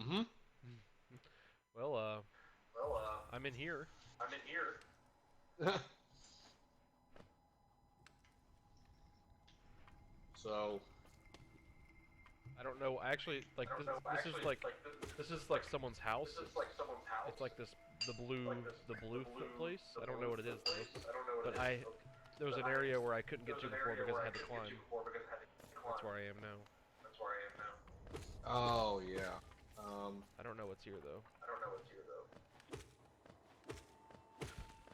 Mm-hmm. Well, Well, I'm in here. I'm in here. So, I don't know. Actually, I like don't this. know. This is Actually, like like this is like like someone's this house. is like someone's It's house. like this the Like blue this, the blue place. I the don't know blue what it is though. place. I don't know what But it is. there was But an area where I couldn't there get was to an before area because where I I had to couldn't get to climb. before because I had to That's climb. where I am now. That's where I am now. Oh yeah. I don't know what's here though. I don't know what's here though.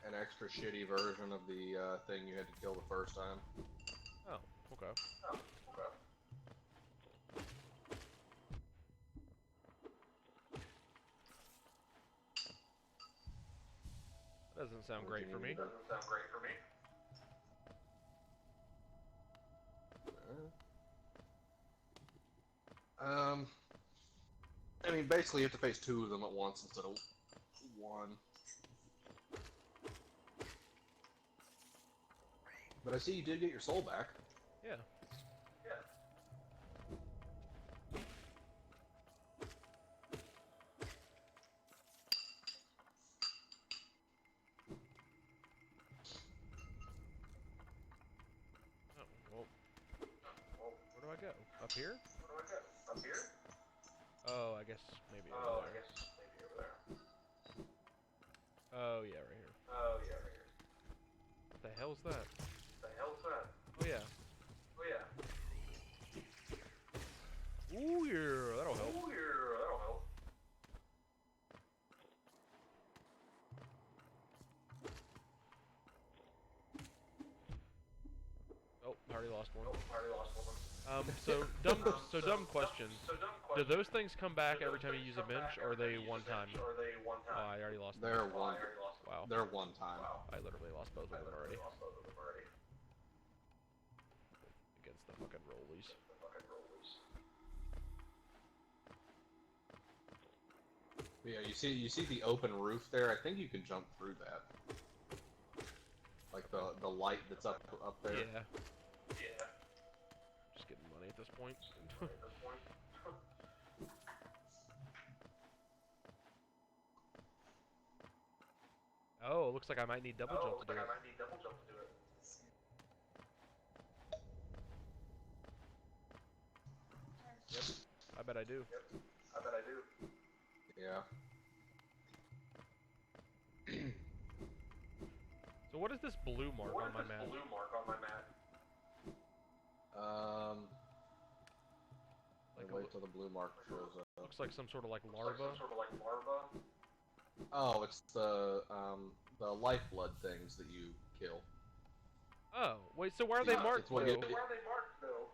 An extra shitty version of the thing you had to kill the first time. Oh, okay. Oh, okay. That doesn't sound What would great you for need me. to do? Doesn't sound great for me. Um, I mean, basically, you have to face two of them at once instead of one. But I see you did get your soul back. Yeah. Yeah. Oh well. Well, Where do I go? Up here? where do I go? Up here? Oh, I guess maybe over Oh, I there. guess maybe over there. Oh yeah, right here. Oh, yeah, right here. What the hell's that? The hell's that? Oh yeah. Oh, yeah. Ooh yeah, that'll help. Oh, yeah, that'll help. Oh, I already lost one. Oh, I already lost one. Dumb question. Dumb Do question. those things come back every time you use a bench, or are they one time? Or are they one Oh, time? I already lost They're them. one. Wow. They're one time. Wow. I literally lost both I of them literally already. lost both of them already. Against the fucking rollies. The fucking rollers. Yeah, you see the open roof there. I think you can jump through that. Like the light that's up there. Yeah. Yeah. Just getting money at this point. At this point. Oh, it looks like I might need double jump to looks do like it. I might need double jump to do it. Yep. I bet I do. Yep. I bet I do. Yeah. So what is this blue mark on my map? Blue mark on my map? Like wait till the blue mark shows up. looks like some sort of like larva. Some sort of like larva. Oh, it's the lifeblood things that you kill. Oh, wait, so why are they marked though? Why are they marked though?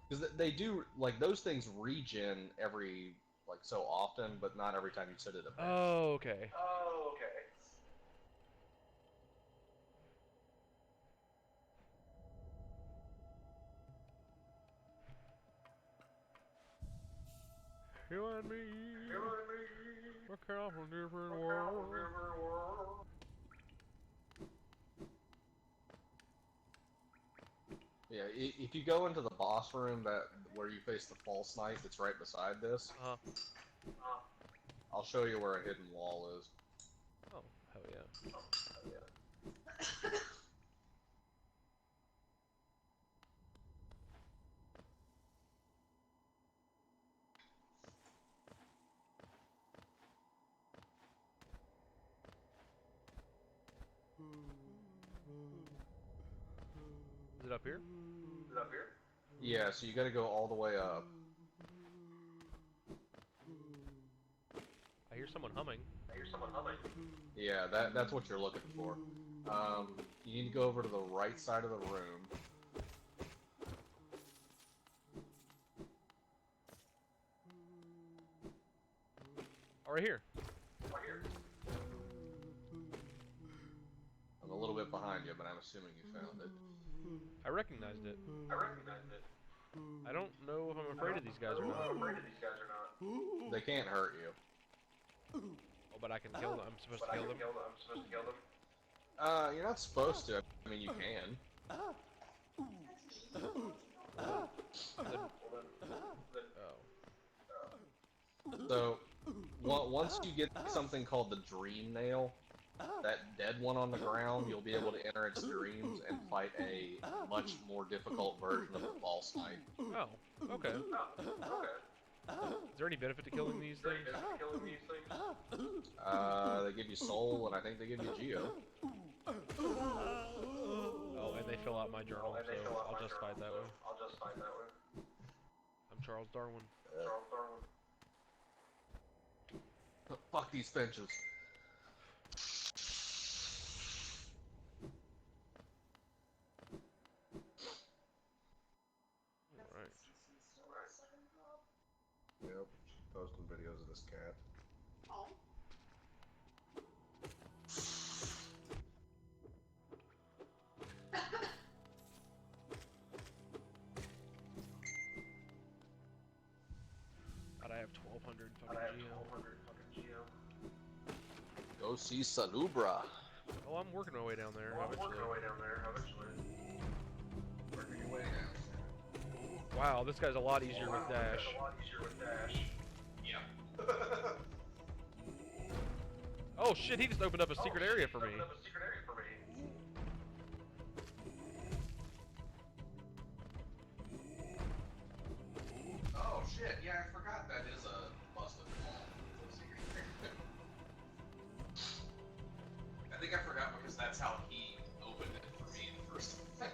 Because they do, like, those things regen every, like, so often, but not every time you sit at a bench. Oh, okay. Oh, okay. You and me. We come from different worlds. Yeah, if you go into the boss room where you face the false knight that's right beside this, I'll show you where a hidden wall is. Oh, hell yeah. Oh, yeah. Is it up here? Is it up here? Yeah, so you gotta go all the way up. I hear someone humming. Yeah, that's what you're looking for. You need to go over to the right side of the room. Oh, right here. I'm a little bit behind you, but I'm assuming you found it. I recognized it. I don't know if I'm afraid of these guys or not. They can't hurt you. Oh, but I can kill them. I'm supposed to kill them. You're not supposed to. I mean, you can. Oh. So, Once you get something called the Dream Nail, that dead one on the ground, you'll be able to enter its dreams and fight a much more difficult version of the False Knight. Oh, okay. Is there any benefit to killing these things? They give you soul, and I think they give you geo. Oh, and they fill out my journal, so I'll just fight that way. I'm Charles Darwin. Fuck these benches. Alright. Yep, posting videos of this cat. God, I have 1,200 fucking geo. Go see Salubra. Oh, I'm working my way down there, eventually. Working your way down. Wow, this guy's a lot easier with dash. Yeah. Oh shit, he just opened up a secret area for me. Oh shit, yeah, I forgot that is a busted wall. I think I forgot because that's how he opened it for me in the first place.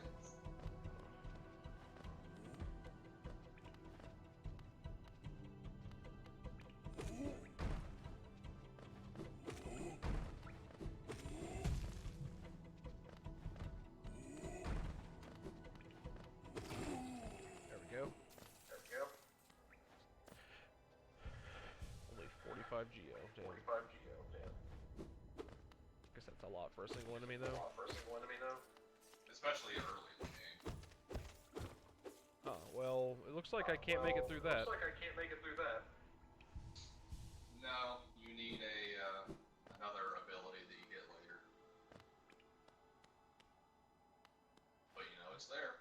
There we go. Only 45 geo. Damn. Guess that's a lot for a single enemy though. Especially early in the game. Oh, well, it looks like I can't make it through that. No, you need another ability that you get later. But you know it's there.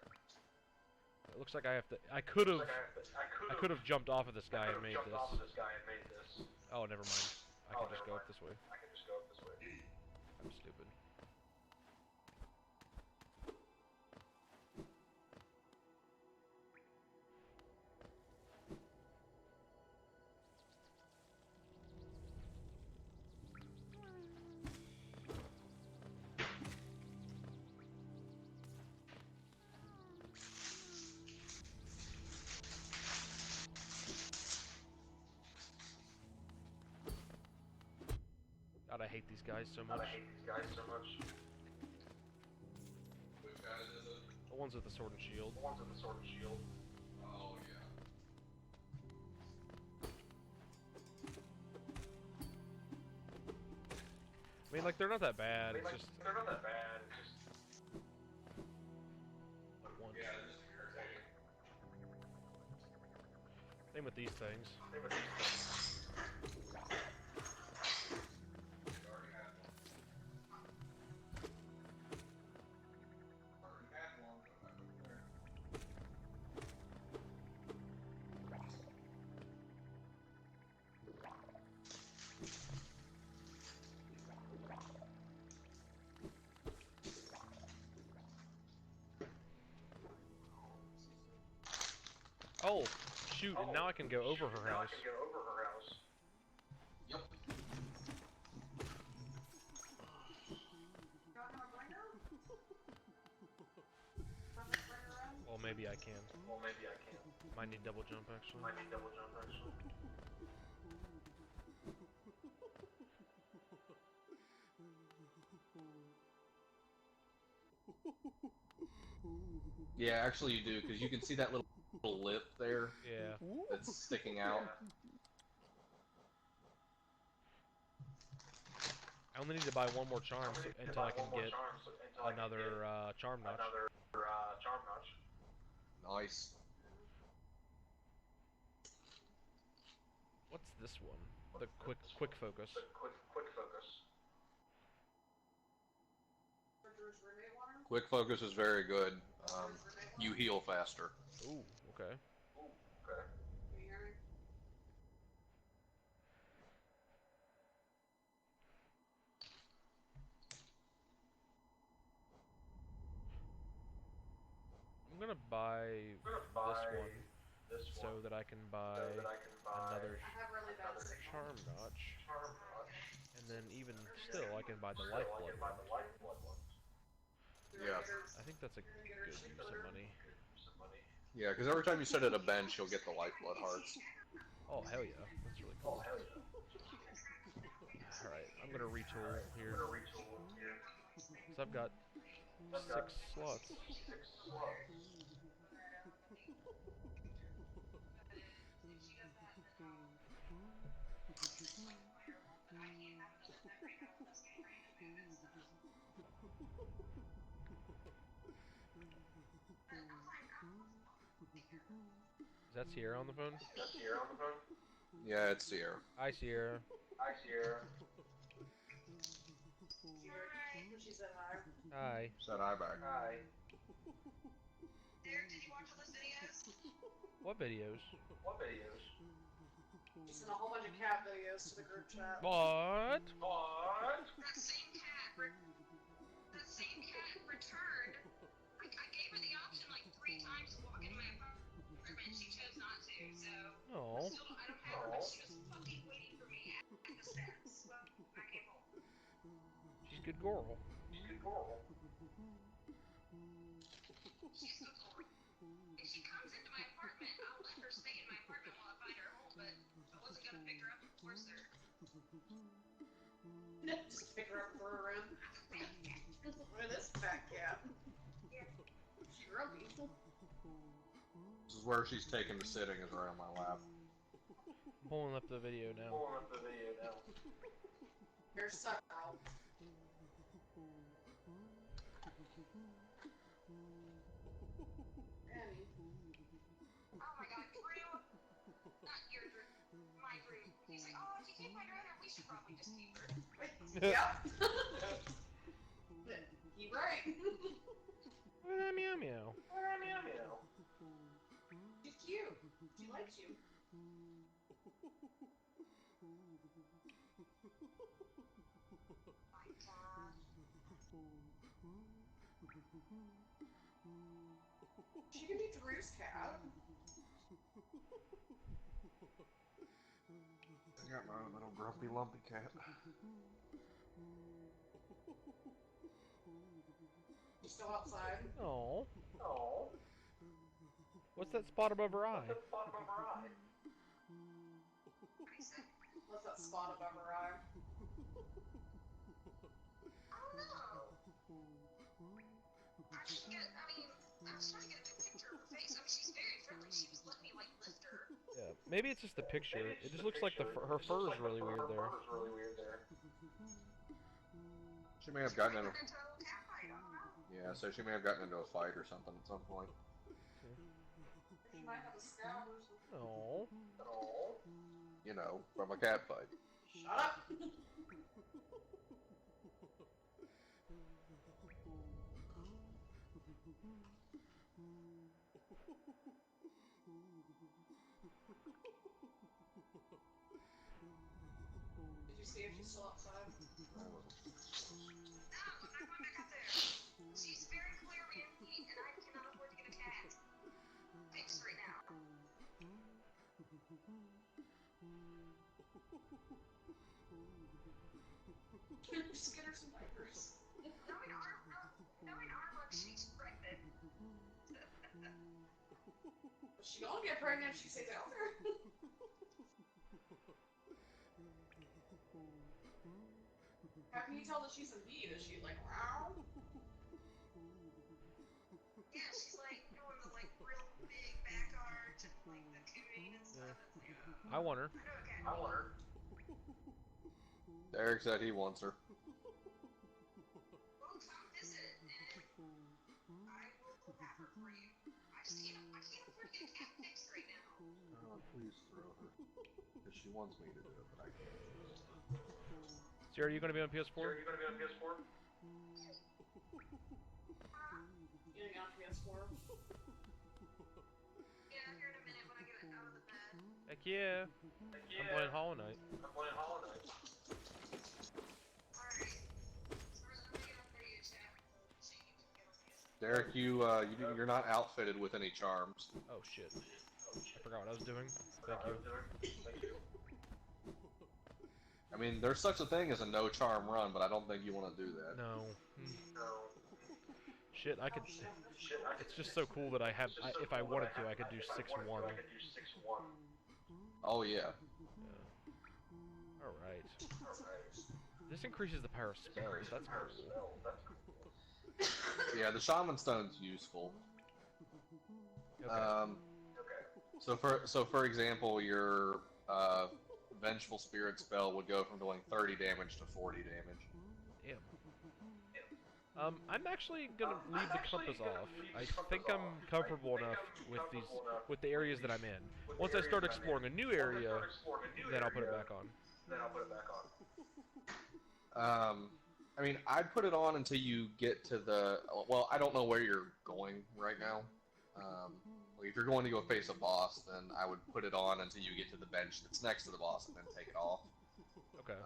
It looks like I have to. I could have jumped off of this guy and made this. Oh, never mind. I can just go up this way. I'm stupid. God, I hate these guys so much. Which guy is it? The ones with the sword and shield. Oh yeah. I mean, like, they're not that bad. It's just. One. Yeah, they're just irritating. Same with these things. We already had one. But I don't care. Oh, shoot, and now I can go over her house. Yep. Well, maybe I can. Might need double jump, actually. Yeah, actually you do, because you can see that little lip there Yeah. that's sticking out. I only need to buy one more charm until I can get another charm notch. Nice. What's this one? The quick focus. Quick focus is very good. You heal faster. Ooh, okay. gonna buy this one so that I can buy another charm notch. And then even still, I can buy the lifeblood one. Yeah. I think that's a good use of money. Yeah, because every time you sit at a bench, you'll get the lifeblood hearts. Oh, hell yeah. That's really cool. Alright, I'm gonna retool here. So I've got 6 slots. Is that Sierra on the phone? Yeah, it's Sierra. Hi, Sierra. She said hi. Hi. Said hi back. Derek, did you watch all those videos? What videos? She sent a whole bunch of cat videos to the group chat. What? That same cat returned. I gave her the option like 3 times to walk into my apartment. She chose not to, so No. I don't have her. She was fucking waiting for me at the steps when I came home. She's a good girl. She's so cool. If she comes into my apartment, I'll let her stay in my apartment while I find her home, but I wasn't gonna pick her up and force her. Just pick her up and throw her around. Look at this fat cat. She's grumpy. This is where she's taken to sitting, is right on my lap. I'm pulling up the video now. There's several. Annie. Oh my god, Drew! Not your Drew, my Drew. He's like, oh, if you take my daughter, we should probably just keep her. Yep. Keep right. Meow meow. She's cute. She likes you. She can be Drew's cat. I got my own little grumpy lumpy cat. You still outside? Oh. What's that spot above her eye? What's that spot above her eye? I don't know. I was trying to get a good picture of her face. I mean, she's very friendly. She just let me, like, lift her. Yeah, maybe it's just the picture. It just looks like her fur is really weird there. She may have gotten into. Total cat fight, I don't know. Yeah, so she may have gotten into a fight or something at some point. She might have a scab or something. Oh. You know, from a cat fight. Shut up! Did you see if she's still outside? I wasn't. No, I'm not going back out there. She's very clearly in heat, and I cannot afford to get a cat. Fixed right now. Just get her some diapers. Knowing our luck, she's pregnant. She gonna get pregnant if she stays out there. How can you tell that she's a bee? Is she like, wow? Yeah, she's like doing the like real big back arch and like the cooing and stuff. I want her. I want her. Derek said he wants her. Well, come visit and I will have her for you. I can't afford to get a cat fixed right now. Oh, please throw her. Because she wants me to do it, but I can't. Sierra, are you gonna be on PS4? You gonna get on PS4? Yeah, here in a minute when I get out of the bed. Heck yeah. I'm playing Hollow Knight. Alright. So we're gonna get on video chat. Derek, you're not outfitted with any charms. Oh shit. I forgot what I was doing. Thank you. I mean, there's such a thing as a no charm run, but I don't think you want to do that. No. Shit, I could... It's just so cool that if I wanted to, I could do 6-1. Oh, yeah. Alright. This increases the power of spells, that's cool. Yeah, the Shaman Stone's useful. Okay. So for example, your Vengeful Spirit spell would go from doing 30 damage to 40 damage. Damn. I'm actually gonna leave the compass off. I think I'm comfortable enough with the areas that I'm in. Once I start exploring a new area, then I'll put it back on. I mean, I'd put it on until you get to the... Well, I don't know where you're going right now. If you're going to go face a boss, then I would put it on until you get to the bench that's next to the boss and then take it off. Okay.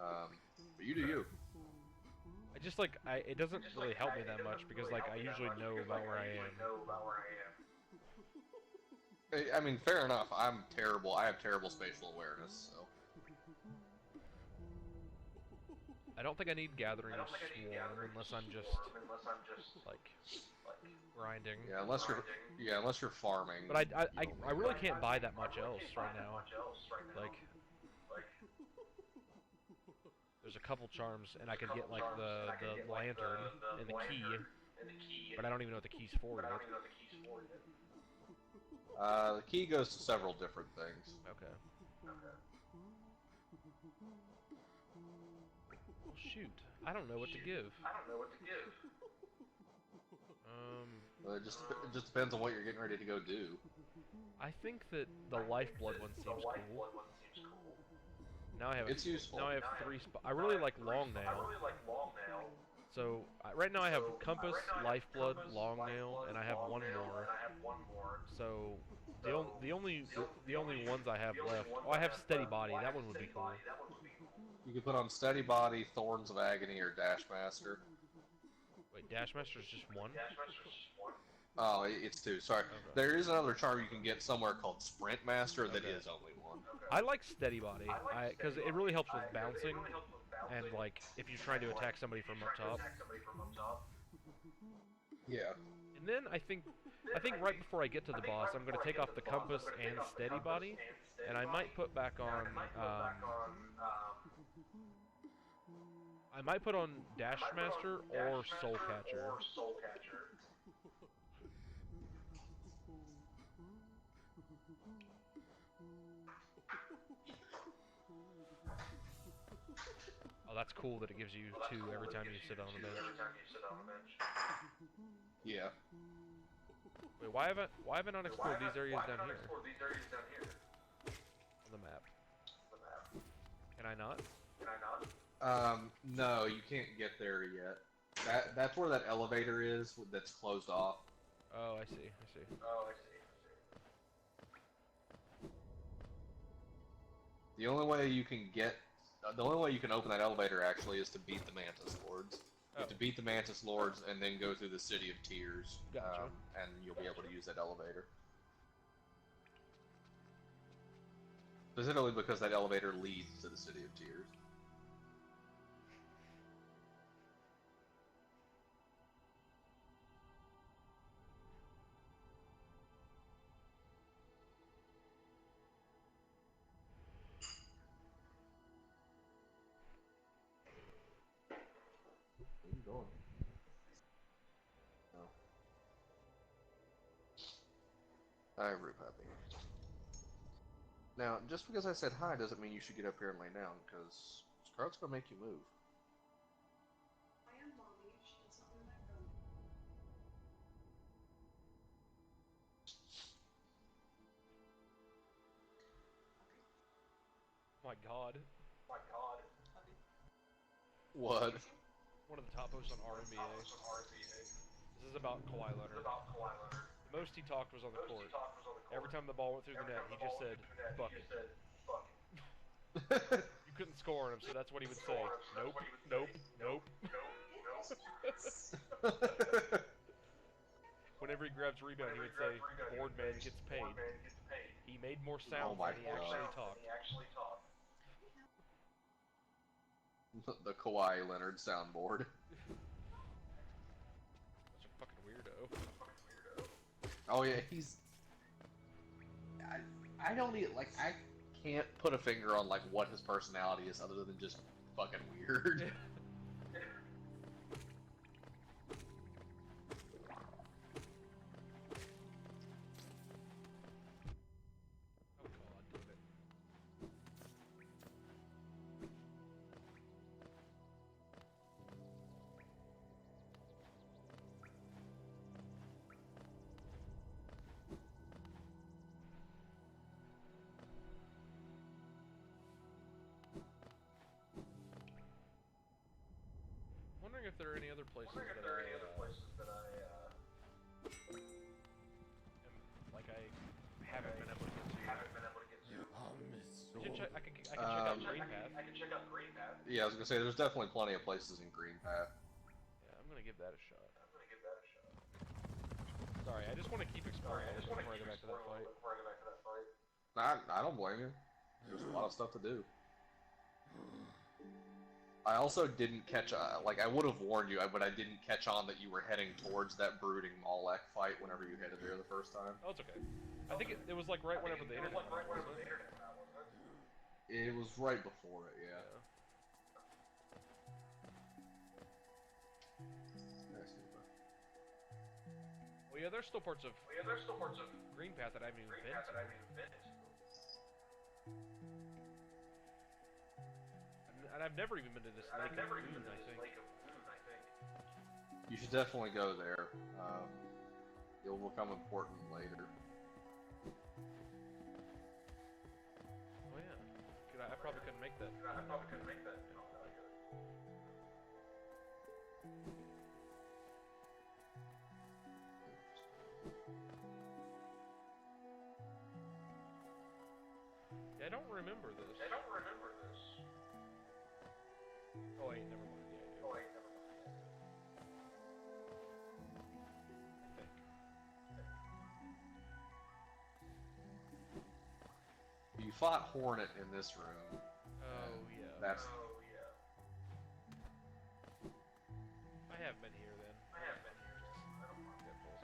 But you do you. I just it doesn't really help me that much because I usually know about where I am. I mean, fair enough. I'm terrible. I have terrible spatial awareness, so... I don't think I need Gathering Swarm unless I'm just grinding. Yeah, unless you're farming. But I really can't buy that much else right now. There's a couple charms, and I could get the lantern and the key, but I don't even know what the key's for yet. The key goes to several different things. Okay. Well, shoot, I don't know what to give. Well, it just depends on what you're getting ready to go do. I think that the Lifeblood one seems cool. Now I have It's useful. Now I have 3 I really like Longnail. So right now I have Compass, Lifeblood, Longnail, and I have one more. So the only ones I have left. Oh, I have Steady Body. That one would be cool. You can put on Steady Body, Thorns of Agony, or Dash Master. Wait, Dash Master is just one? Oh, it's 2. Sorry. Okay. There is another charm you can get somewhere called Sprint Master that is only 1. I like Steady Body, because it really helps with bouncing, and if you're trying to attack somebody from up top. Yeah. And then I think right before I get to the boss, I'm going to take off the Compass and Steady Body, and I might put back on, I might put on Dash Master or Soul Catcher. Oh, that's cool that it gives you 2 every time you sit on the bench. Yeah. Wait, why haven't I not explored these areas down here? On the map. Can I not? No, you can't get there yet. That's where that elevator is that's closed off. Oh, I see. The only way you can open that elevator actually is to beat the Mantis Lords. You have to beat the Mantis Lords and then go through the City of Tears. Gotcha. And you'll be able to use that elevator. Specifically because that elevator leads to the City of Tears. Where are you going? Oh. Hi, Rue Puppy. Now, just because I said hi doesn't mean you should get up here and lay down, because Scarlet's gonna make you move. I am mommy. She does not know that girl. My god. What? One of the top posts on RNBA. This is about Kawhi Leonard. The most he talked was on the court. Every time the ball went through the net, he just said, "Fuck it." You couldn't score on him, so that's what he would say. Nope, nope, nope. whenever he grabs rebound, he would say, "Board man gets paid." He made more sounds my than he actually talked. The Kawhi Leonard soundboard. Such a fucking weirdo. Oh yeah, he's. I don't need like I can't put a finger on like what his personality is other than just fucking weird. Oh god, damn it. Wondering if there are any other places that I haven't been able to get to. I can check out Green Path. Yeah, I was gonna say there's definitely plenty of places in Green Path. Yeah, I'm gonna give that a shot. Sorry, I just want to keep exploring a little bit before I go back to that fight. I don't blame you. There's a lot of stuff to do. I also didn't catch, like, I would have warned you, but I didn't catch on that you were heading towards that brooding Malek fight whenever you headed there the first time. Oh, it's okay. I think it was like right whenever the internet went out, wasn't it? It was right before it, yeah. Well, yeah, there's still parts of Green Path that I haven't even been to. And I've never even been to this Lake of Moon, I think. You should definitely go there. It'll become important later. Oh yeah. I probably couldn't make that. Yeah, I don't remember this. Oh wait, never mind. Yeah, I do. I think. You fought Hornet in this room. Oh yeah. That's. I have been here then. Forgetful.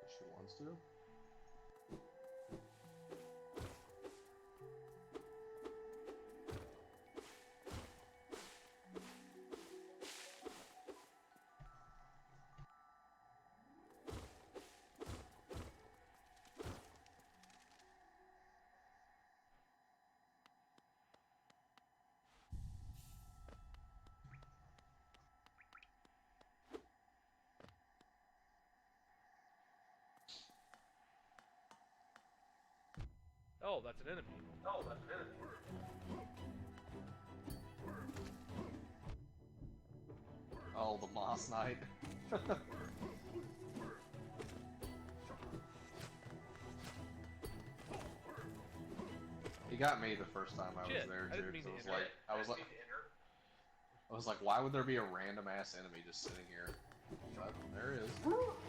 She wants to. Oh, that's an enemy. Oh, the Moss Knight. He got me the first time I was Shit, there, I didn't dude. mean So to I was like, why would there be a random ass enemy just sitting here? But there it is.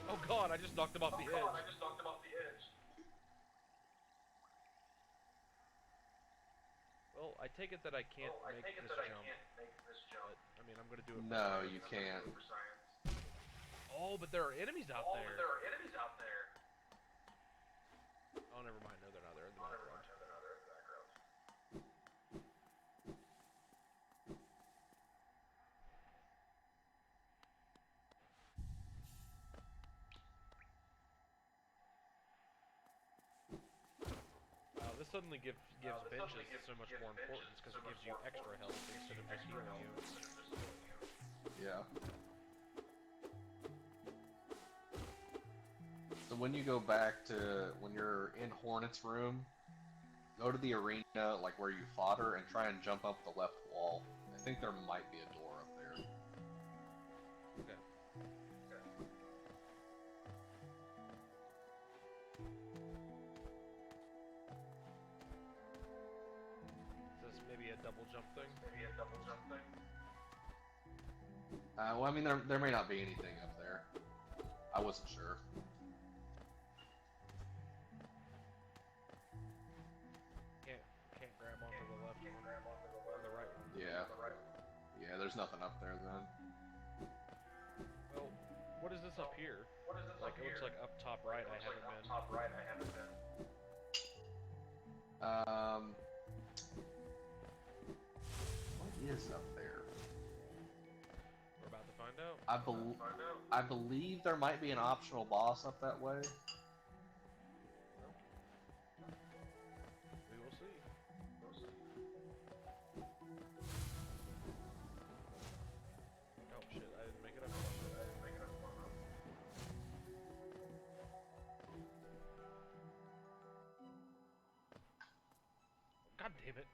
Oh god, I just knocked him off the edge. Well, I take it that I can't make this jump. But, I mean, I'm gonna do it. No, you can't. Oh, but there are enemies out there. Oh, never mind. No, they're not. They're in the background. Wow, this suddenly gives benches so much more importance because it gives you extra health instead of just healing you. Yeah. So when you go back to, when you're in Hornet's room, go to the arena, like where you fought her, and try and jump up the left wall. I think there might be a door up there. Okay. Maybe a double jump thing? Well, I mean, there may not be anything up there. I wasn't sure. Can't grab onto the left one. Or the right one. Yeah. Yeah, there's nothing up there then. Well, what is this up here? Like, it looks like up top right I haven't been. What is up there? We're about to find out. I believe there might be an optional boss up that way. We will see. Oh shit, I didn't make it up. God damn it.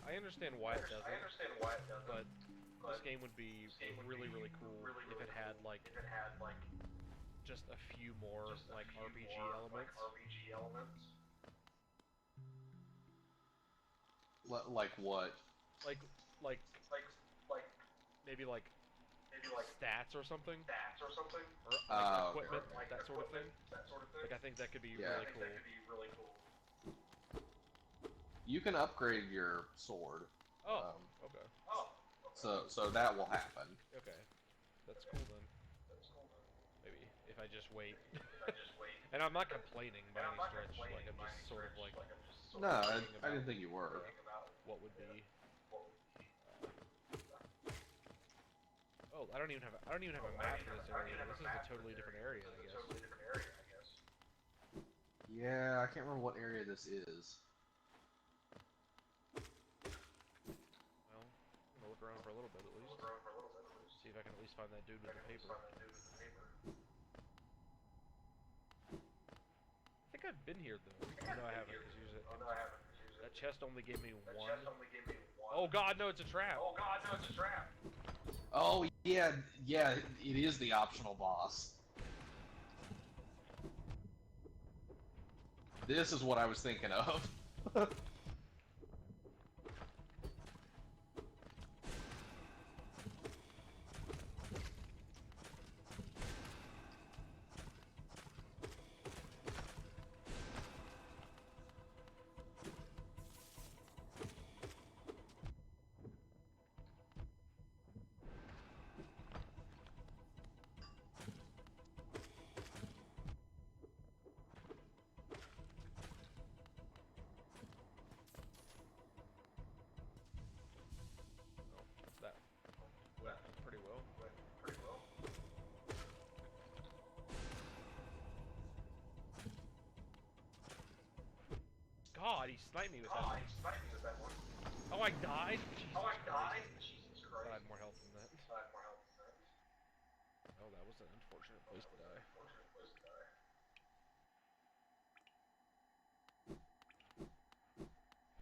I understand why it doesn't, but this game would be really, really cool if it had, like, just a few more, like, RPG elements. Like what? Like, maybe, like, stats or something? Or, like, equipment, that sort of thing. Like, I think that could be really cool. You can upgrade your sword. Oh, okay. So that will happen. Okay. That's cool then. Maybe, if I just wait. And I'm not complaining by any stretch, like, I'm just sort of, like... No, I didn't think you were. What would be... Oh, I don't even have a map for this area. This is a totally different area, I guess. Yeah, I can't remember what area this is. Well, I'm gonna look around for a little bit at least. See if I can at least find that dude with the paper. I think I've been here though. No, I haven't, because that chest only gave me one. Oh god, no, it's a trap! Oh yeah, it is the optional boss. This is what I was thinking of. That went pretty well. God, he sniped me with that one. Oh, I died? Jesus Christ. I had more health than that. Oh, that was an unfortunate place to die.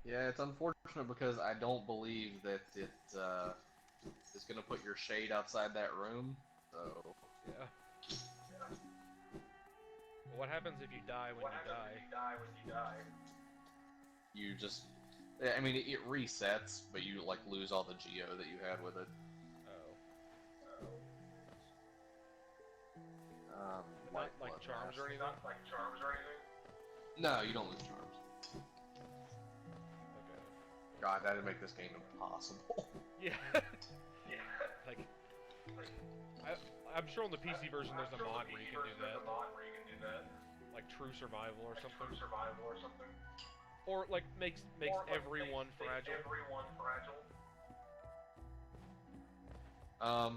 Yeah, it's unfortunate because I don't believe that it is going to put your shade outside that room. So Yeah. Well, what happens if you die when you die? you just, I mean, it resets, but you like lose all the geo that you had with it. Oh. Not like charms or anything? No, you don't lose charms. Okay. God, that'd make this game impossible. Yeah. Like, I'm sure on the PC version there's a mod where you can do that. Like True Survival or something. Or like makes everyone fragile. After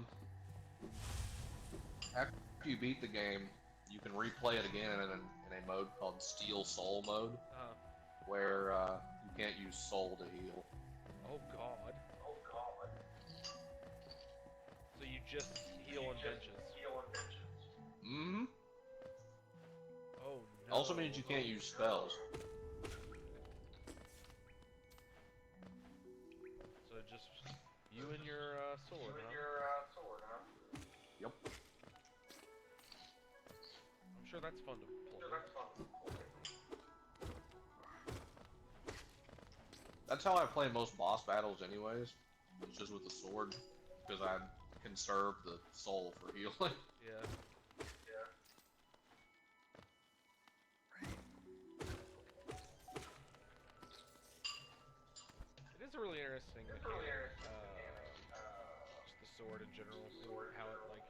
you beat the game, you can replay it again in a mode called Steel Soul mode, where you can't use soul to heal. Oh god. So you just heal on benches. Mm-hmm. Oh no. Also means you can't use spells. So just you and your sword, huh? Yep. I'm sure that's fun to play. That's how I play most boss battles anyways. It's just with the sword, because I conserve the soul for healing. Yeah. It is a really interesting mechanic, just the sword in general, and how it like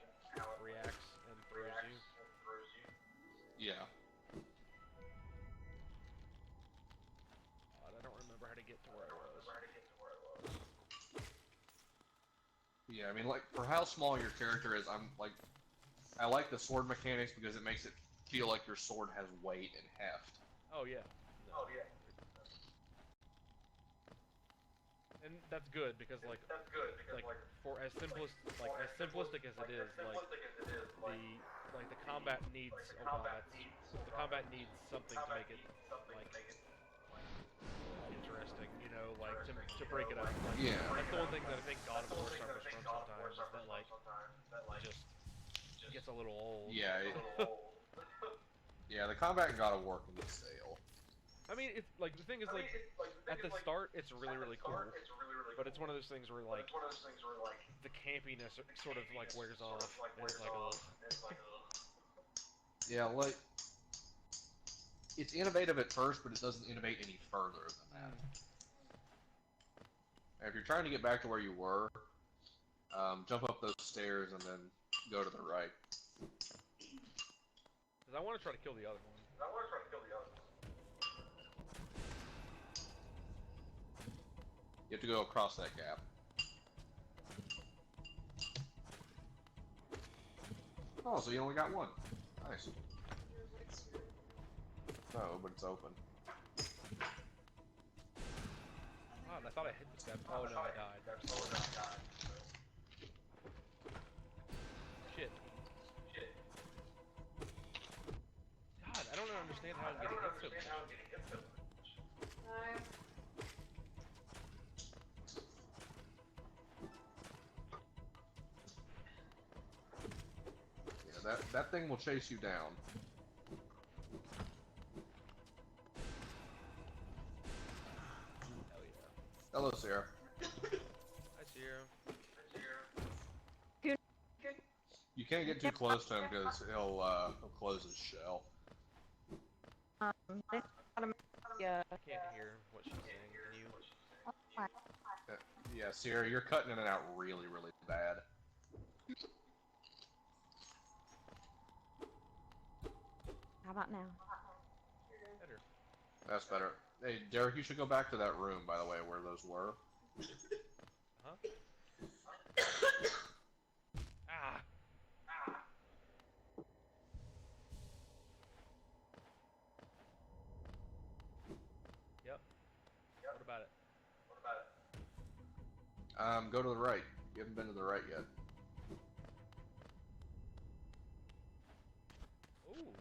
reacts and throws you. Yeah. God, I don't remember how to get to where I was. Yeah, I mean, like, for how small your character is, I like the sword mechanics because it makes it feel like your sword has weight and heft. Oh yeah. No. And that's good because like for as simplistic as it is, like the combat needs the combat needs something to make it like interesting, you know, like to break it up. Like, Yeah. that's the one thing that I think God of War suffers from sometimes is that like it just gets a little old. Yeah. Yeah, the combat in God of War can get stale. I mean, it's like the thing is like at the start it's really cool, but it's one of those things where like the campiness sort of like wears off, and it's like, ugh. Yeah, like, it's innovative at first, but it doesn't innovate any further than that. If you're trying to get back to where you were, jump up those stairs and then go to the right. Because I want to try to kill the other one. You have to go across that gap. Oh, so you only got one. Nice. No, but it's open. God, I thought I hit the step. Oh no, I died. Shit. God, I don't understand how I'm getting hit so much. Yeah, that thing will chase you down. Hell yeah. Hello, Sarah. Hi, Sierra. You can't get too close to him because he'll close his shell. I can't hear what she's saying. Can you? Yeah, Sierra, you're cutting in and out really bad. How about now? Better. That's better. Hey, Derek, you should go back to that room, by the way, where those were. Huh? Ah! Yep. What about it? Go to the right. You haven't been to the right yet. Ooh.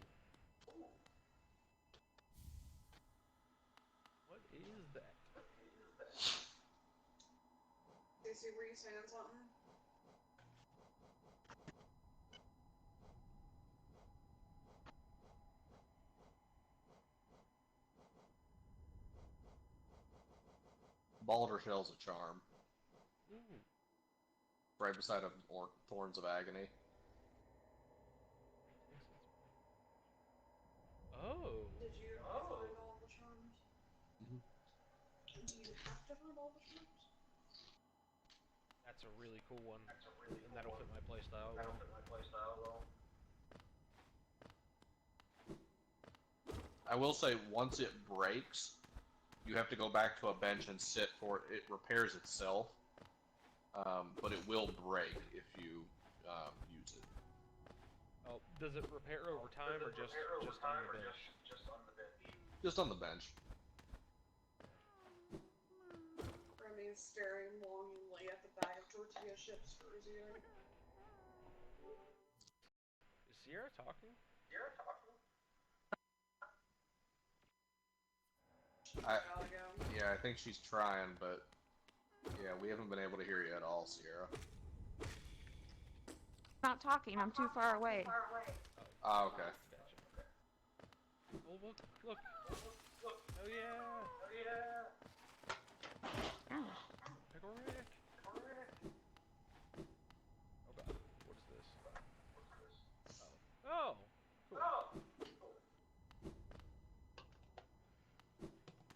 What is that? Stacy, were you saying something? Balder Shell's a charm. Ooh. Right beside of Thorns of Agony. Oh. Did you find all the charms? Mhm. Do you have to find all the charms? That's a really cool one. And that'll fit my playstyle well. I will say, once it breaks, you have to go back to a bench and sit for it. It repairs itself. but it will break if you use it. Oh, does it repair over time or just on the bench? Just on the bench. Remy's staring longingly at the bag of tortilla chips for his ear. Is Sierra talking? Yeah, I think she's trying, but yeah, we haven't been able to hear you at all, Sierra. Not talking. I'm too far away. Oh, okay. Gotcha. Oh, look. Oh, yeah. Oh. Pickle Rick. Oh, God. What is this? Oh. Cool.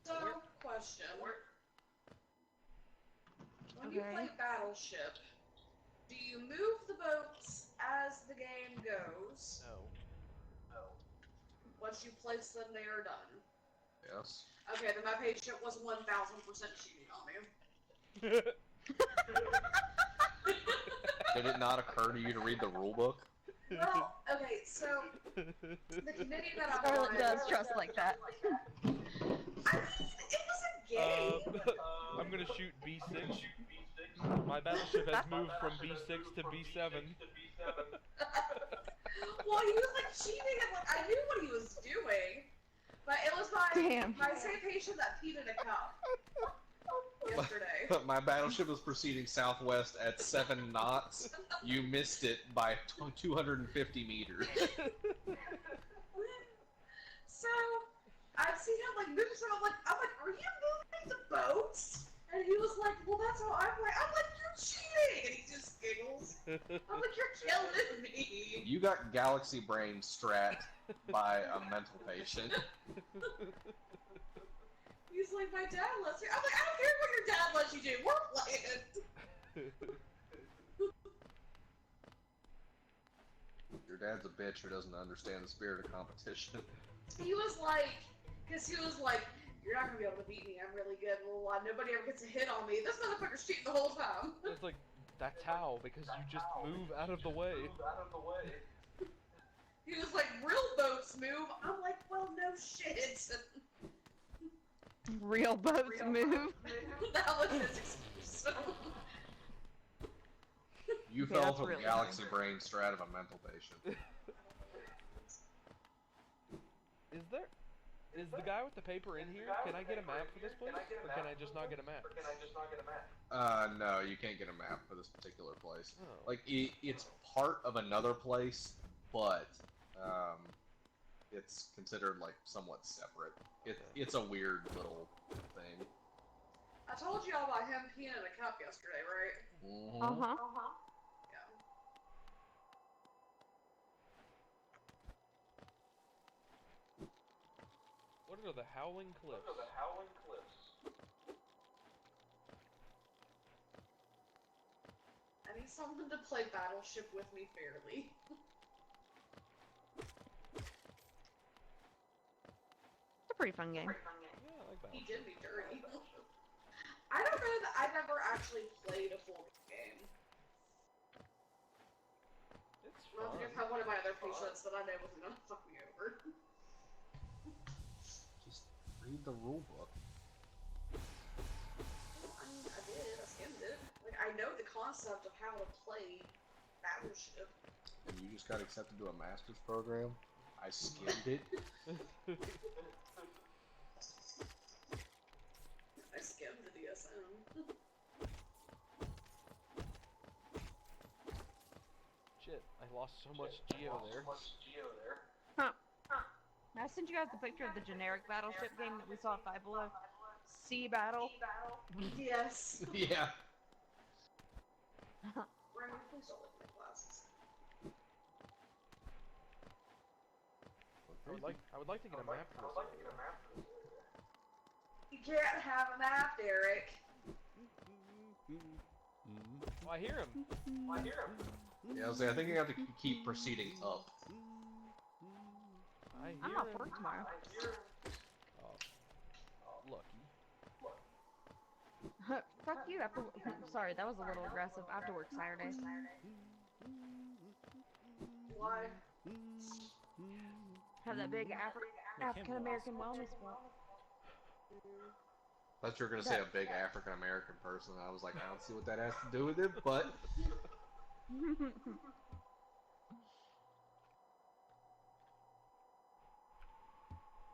So, question. When you play Battleship, do you move the boats as the game goes? No. Once you place them, they are done. Yes. Okay, then my patient was 1000% cheating on me. Did it not occur to you to read the rule book? Well, okay, so the committee that I'm Scarlet on does trust like that. I mean, it was a game. I'm gonna shoot B6. My battleship has moved from B6 to B7. Well, he was like cheating, and like I knew what he was doing, but it was my same patient that peed in a cup yesterday. My battleship was proceeding southwest at 7 knots. You missed it by 250 meters. So I've seen him like move, so I'm like, are you moving the boats? And he was like, well, that's how I play. I'm like, you're cheating! And he just giggles. I'm like, you're killing me. You got galaxy brain strat by a mental patient. He's like, my dad lets you. I'm like, I don't care what your dad lets you do. We're playing. Your dad's a bitch who doesn't understand the spirit of competition. He was like, you're not gonna be able to beat me. I'm really good. Well, nobody ever gets a hit on me. This motherfucker's cheating the whole time. It's like, that's how, because you just move out of the way. He was like, real boats move. I'm like, well, no shit. Real boats move. That was his excuse. You Okay, fell that's for the really galaxy brain strat of a mental patient. Is the guy with the paper in here? Can I get a map for this place? Or can I just not get a map? No, you can't get a map for this particular place. Oh. Like, it's part of another place, but it's considered, like, somewhat separate. It's a weird little thing. I told you all about him peeing in a cup yesterday, right? Mm-hmm. Uh-huh. Yeah. What are the Howling Cliffs? I need someone to play Battleship with me fairly. It's a pretty fun game. Yeah, I like He Battleship. did me dirty. I don't know that I've ever actually played a full game. It's Well, fun. if I one of my other patients that I know wasn't gonna fuck me over. Just read the rule book. I mean, I did. I skimmed it. Like, I know the concept of how to play Battleship. And you just got accepted to a master's program? I skimmed it. I skimmed the DSM. Shit, I lost so much geo there. Huh. I sent you guys the picture of the generic battleship game that we saw at Five Below. Sea Battle. Yes. Yeah. Ryan, please don't look at my glasses. I would like to get a map for this. You can't have a map, Derek. Oh, I hear him. Yeah, I think you have to keep proceeding up. I hear I'm off him. work tomorrow. Oh, lucky. Fuck you. After sorry, that was a little aggressive. I have to work Saturday. Why? Have that big African American wellness walk. I thought you were gonna say a big African American person. I was like, I don't see what that has to do with it, but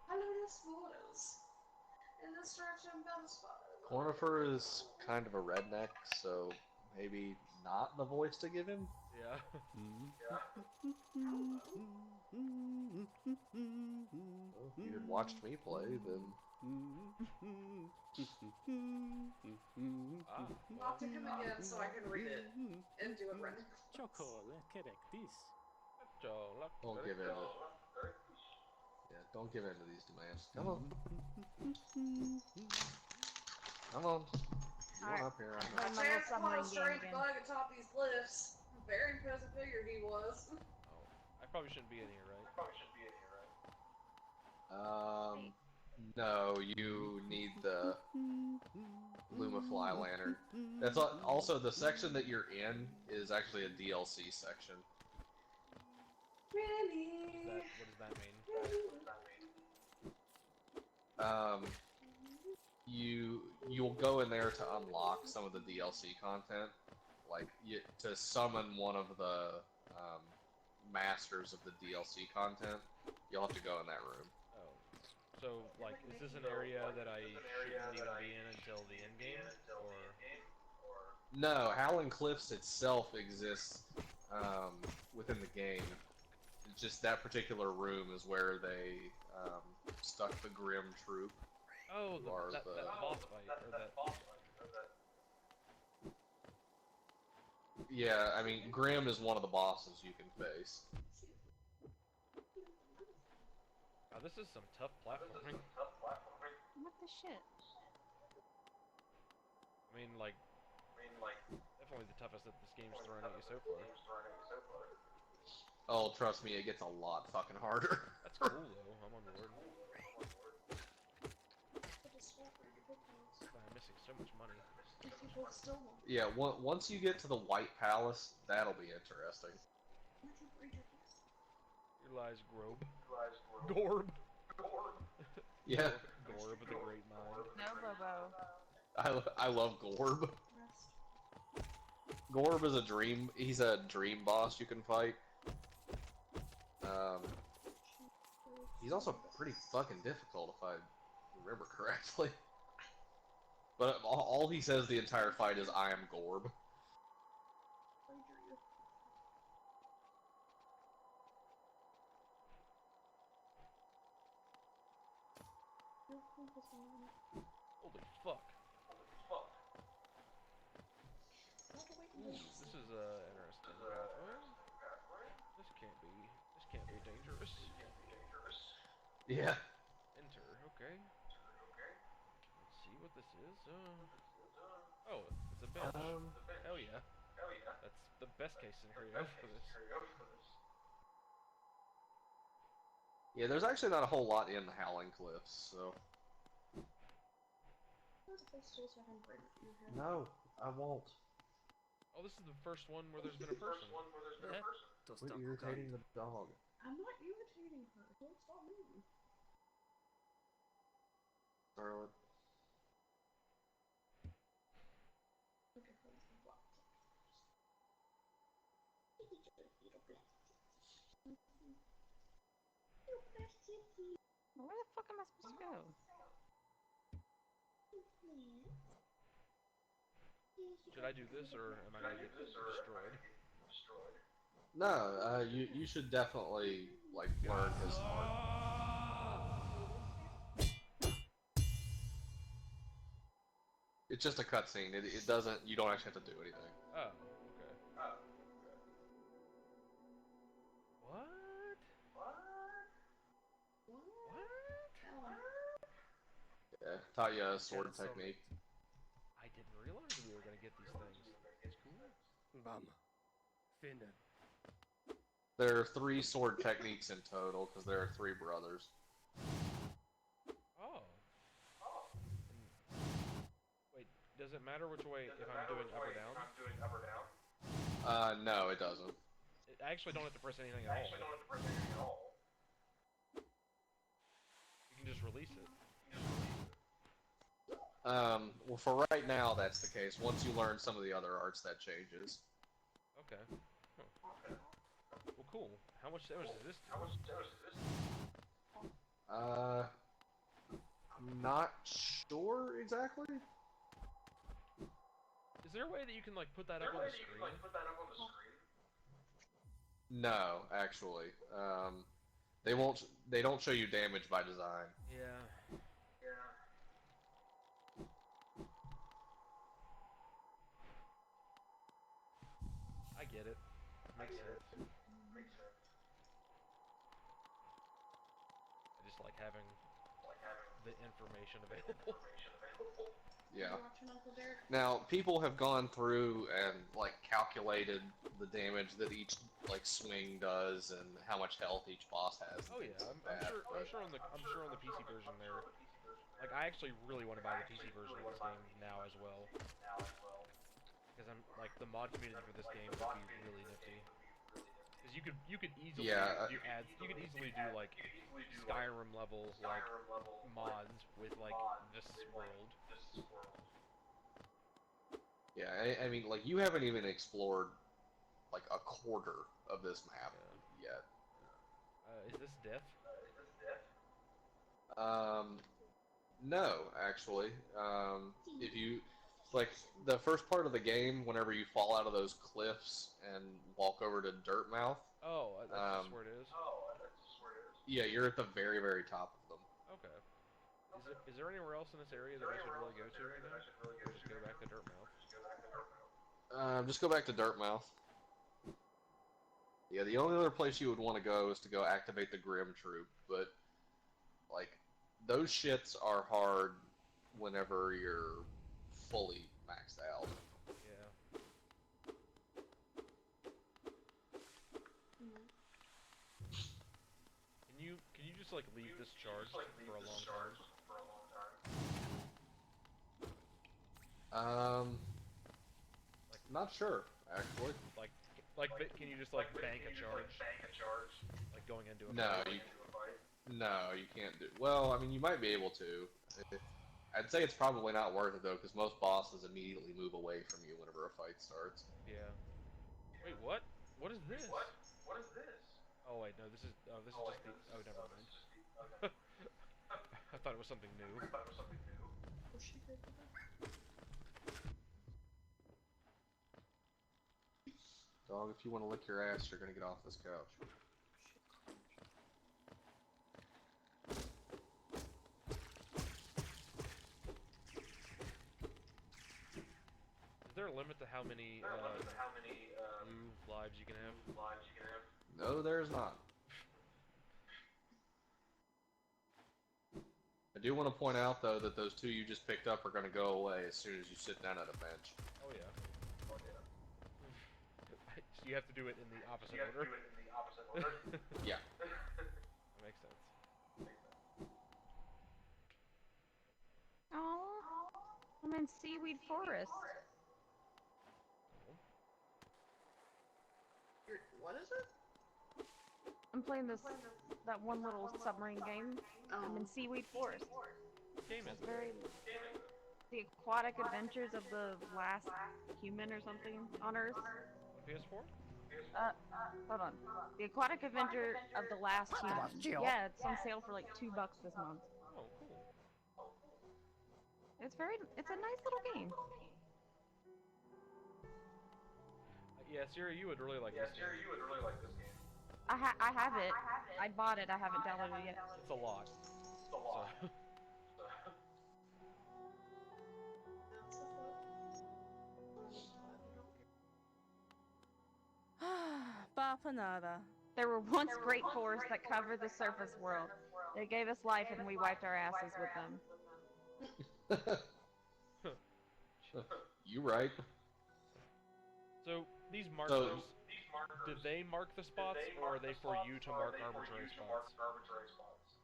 Hello, this photos. In this direction, Bell's spotted. Cornifer is kind of a redneck, so maybe not the voice to give him. Yeah. Well, if you had watched me play, then Not to him again so I can read it and do it right. don't give in. Yeah, don't give in to these demands. Come on. Come on. Come on up here. I know. Alright. My little Chance submarine was game trying to again. bug atop these cliffs. Very impressive figure he was. Oh, I probably shouldn't be in here, right? No, you need the Lumafly lantern. That's also the section that you're in is actually a DLC section. Really? What does that mean? You'll go in there to unlock some of the DLC content, like to summon one of the masters of the DLC content. You'll have to go in that room. Oh. So, like, is this an area that I shouldn't even be in until the end game? Or... No, Howling Cliffs itself exists within the game. It's just that particular room is where they stuck the Grim troop. Oh, that boss fight, or that... Yeah, I mean, Grim is one of the bosses you can face. Oh, this is some tough platforming. What the shit? I mean, like, definitely the toughest that this game's thrown at you so far. Oh, trust me, it gets a lot fucking harder. That's cool, though. I'm on board. I'm missing so much money. Yeah, once you get to the White Palace, that'll be interesting. Here lies Grobe. Gorb! Yeah, Gorb, the great mind. No, Bobo. I love Gorb. Gorb is he's a dream boss you can fight. He's also pretty fucking difficult if I remember correctly. But all he says the entire fight is, I am Gorb. Holy fuck. Ooh, this is interesting. This can't be dangerous. Yeah. Enter, okay. Let's see what this is. Oh, it's a bench. Hell yeah. That's the best case scenario for this. Yeah, there's actually not a whole lot in the Howling Cliffs, so... No, I won't. Oh, this is the first one where there's been a person. Yeah. Quit irritating the dog. I'm not irritating her. Don't stop moving. Charlotte. Where the fuck am I supposed to go? Should I do this, or am I gonna get destroyed? No, you should definitely, like, learn his art. It's just a cutscene. It doesn't, you don't actually have to do anything. Oh, okay. What? Yeah, taught you a sword technique. I didn't realize we were gonna get these things. It's cool. Bam. Finnen. There are 3 sword techniques in total, because there are 3 brothers. Oh. Wait, Does it matter which way if I'm doing up or down? No, it doesn't. I actually don't have to press anything at all. You can just release it. Well, for right now, that's the case. Once you learn some of the other arts, that changes. Okay. Huh. Well, cool. How much damage does this do? I'm not sure exactly. Is there a way that you can like put that up on the screen? No, actually. They don't show you damage by design. Yeah. I get it. Makes sense. I just like having the information available. Yeah. Now, people have gone through and like calculated the damage that each like swing does and how much health each boss has. Oh yeah, I'm sure on the PC version there. Like I actually really want to buy the PC version of this game now as well. Because I'm like the mod community for this game would be really nifty. Because you could easily do ads. You could easily do like Skyrim level like mods with like this world. Yeah, I mean, like you haven't even explored like a quarter of this map yet. Is this death? No, actually. If you like the first part of the game, whenever you fall out of those cliffs and walk over to Dirtmouth. Oh, that's just where it is. Yeah, you're at the very, very top of them. Okay. Is there anywhere else in this area that I should really go to right now? Or just go back to Dirtmouth? Just go back to Dirtmouth. Yeah, the only other place you would want to go is to go activate the Grim Troop, but like those shits are hard whenever you're fully maxed out. Yeah. Can you just like leave this charged for a long time? Not sure actually. Like, can you just like bank a charge? Like going into a fight? No, you can't do. Well, I mean, you might be able to. I'd say it's probably not worth it though, because most bosses immediately move away from you whenever a fight starts. Yeah. Wait, what? What is this? Oh wait, no, this is just the. Oh, never mind. I thought it was something new. Dog, if you want to lick your ass, you're gonna get off this couch. Is there a limit to how many blue lives you can have? No, there's not. I do want to point out though that those two you just picked up are gonna go away as soon as you sit down at a bench. Oh yeah. You have to do it in the opposite order. Yeah. That makes sense. Oh, I'm in Seaweed Forest. What is it? I'm playing that one little submarine game. I'm in Seaweed Forest. What game is It's it? very the aquatic adventures of the last human or something on Earth. PS4? Hold on. The aquatic adventure of the last human. Yeah, it's on sale for like $2 this month. Oh, cool. It's a nice little game. Yeah, Siri, you would really like this game. I have it. I bought it. I haven't downloaded it yet. It's a lot. So. Bapanada. There were once great forests that covered the surface world. They gave us life and we wiped our asses with them. You right. So, these markers, did they mark the spots, or are they for you to mark arbitrary spots?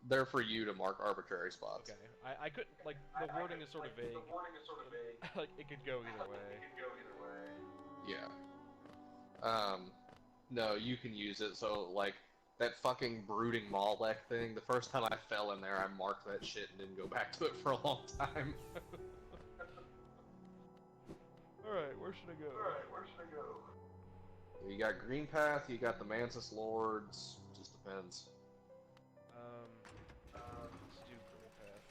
they're for you to mark arbitrary spots. Okay. I couldn't, like, the wording is sort of vague. Like, it could go either way. Yeah. No, you can use it. So like that fucking brooding Malek thing. The first time I fell in there, I marked that shit and didn't go back to it for a long time. Alright, where should I go? You got Green Path. You got the Mantis Lords. Just depends. Let's do Green Path.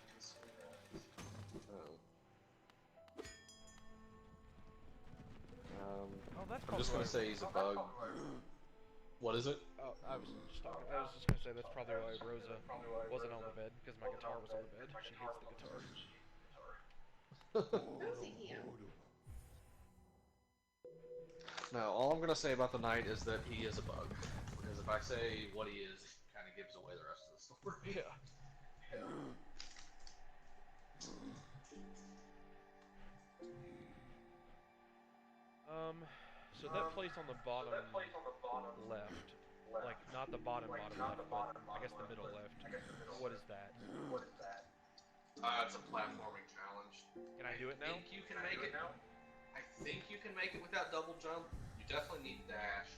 Oh. Oh, that's I'm just gonna say he's a bug. What is it? Oh, I was just gonna say that's probably why Rosa wasn't on the bed, because my guitar was on the bed. She hates the guitar. Rosie here. No, all I'm gonna say about the knight is that he is a bug. Because if I say what he is, it kind of gives away the rest of the story. Yeah. So that place on the bottom left, like not the bottom left, but I guess the middle left. What is that? It's a platforming challenge. Can I do it now? I think you can make it. I think you can make it without double jump. You definitely need dash.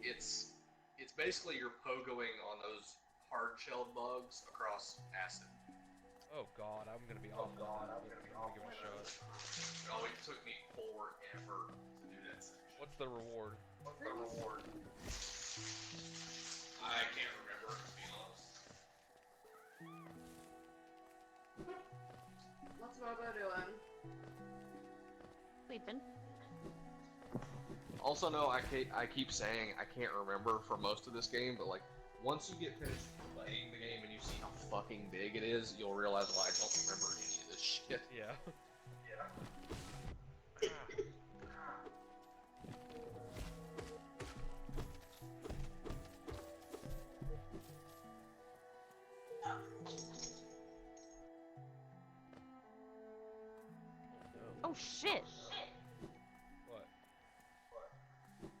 It's basically you're pogoing on those hard-shelled bugs across acid. Oh god, I'm gonna be awful. I'm gonna give it a shot. Oh, it took me forever to do that section. What's the reward? I can't remember, to be honest. What's Mobo doing? Sleeping. Also, no, I keep saying I can't remember for most of this game, but like once you get finished playing the game and you see how fucking big it is, you'll realize why I don't remember any of this shit. Yeah. Oh shit! What?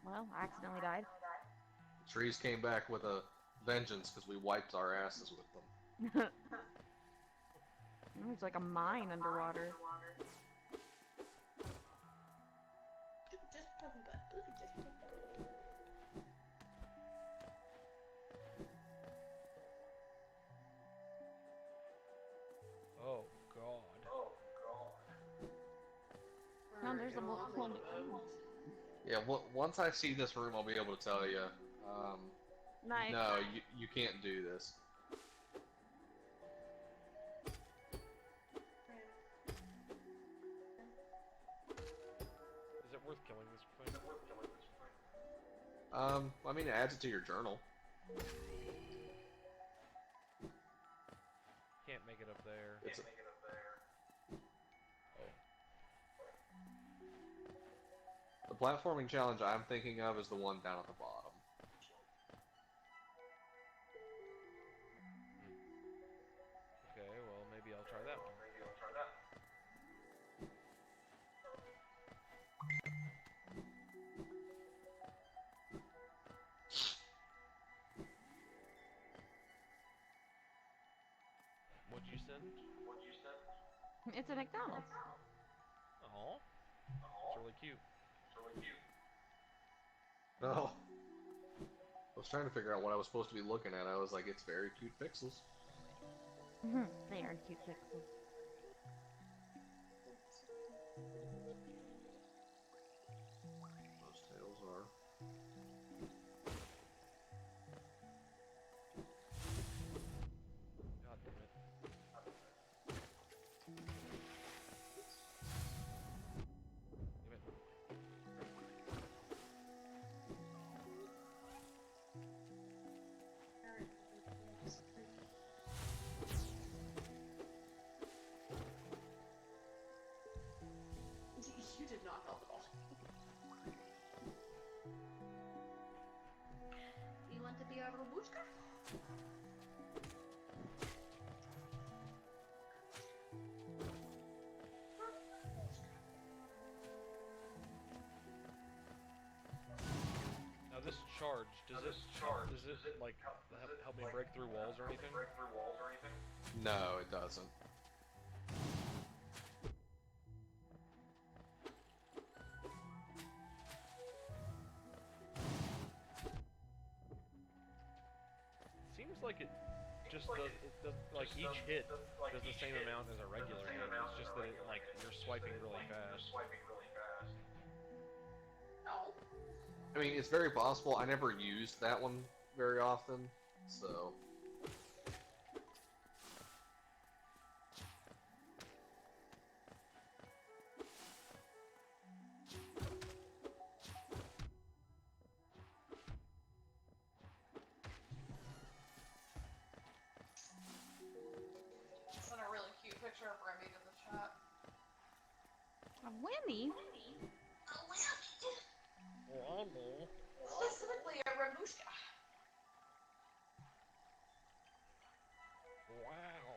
Well, I accidentally died. Trees came back with a vengeance because we wiped our asses with them. There's like a mine underwater. Oh god. No, there's a multiple. Yeah, once I see this room, I'll be able to tell you. Nice. No, you can't do this. Is it worth killing this thing? I mean, it adds it to your journal. Can't make it up there. It's the platforming challenge I'm thinking of is the one down at the bottom. Okay, well maybe I'll try that one. What'd you send? It's a McDonald's. Aw. It's really cute. No. I was trying to figure out what I was supposed to be looking at. I was like, it's very cute pixels. They are cute pixels. Those tails are. God damn it. Damn it. You did not help at all. You want to be a Robushka? Now this charge, does it like help me break through walls or anything? No, it doesn't. Seems like it just does like each hit does the same amount as a regular hit. It's just that like you're swiping really fast. No. I mean, it's very possible. I never used that one very often, so. Sent a really cute picture of Remy to the chat. A Winnie? Specifically a Remushka. Wow.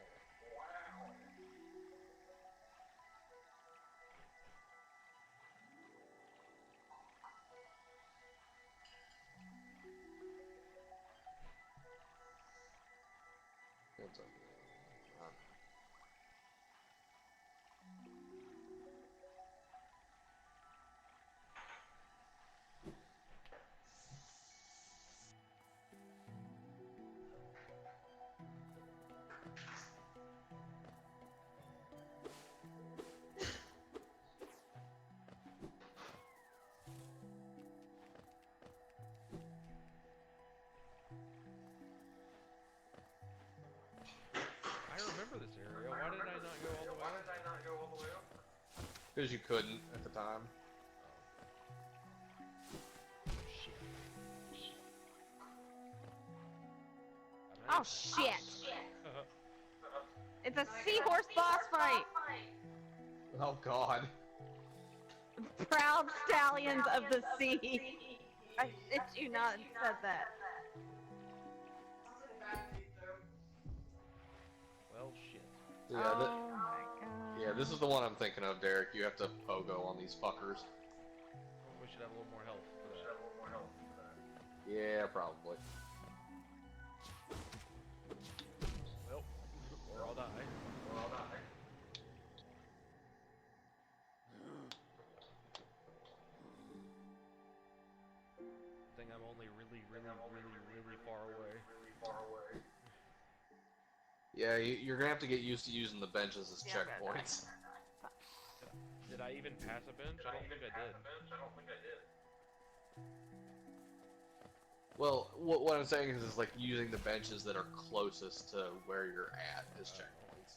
It's okay. I remember this area. Why did I not go all the way up? Because you couldn't at the time. Oh shit! It's a seahorse boss fight! Oh God. Proud stallions of the sea! I shit you not said that. Well, shit. Yeah, Oh my god. yeah, this is the one I'm thinking of, Derek. You have to pogo on these fuckers. We should have a little more health for that. Yeah, probably. Well, or I'll die. I think I'm only really far away. Yeah, you're gonna have to get used to using the benches as Yeah, checkpoints. Did I even pass a bench? I don't think I did. Well, what I'm saying is like using the benches that are closest to where you're at as checkpoints.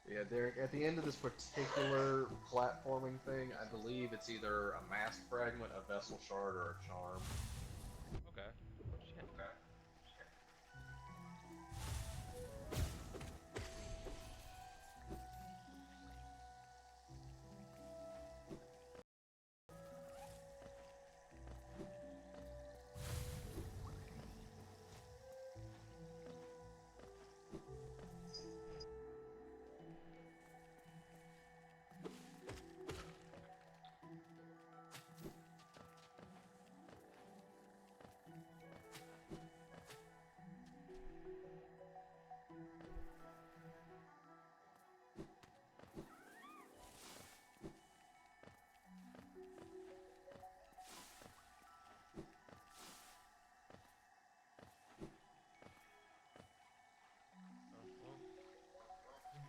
Yeah, Derek, at the end of this particular platforming thing, I believe it's either a mask fragment, a vessel shard, or a charm. Okay. Shit.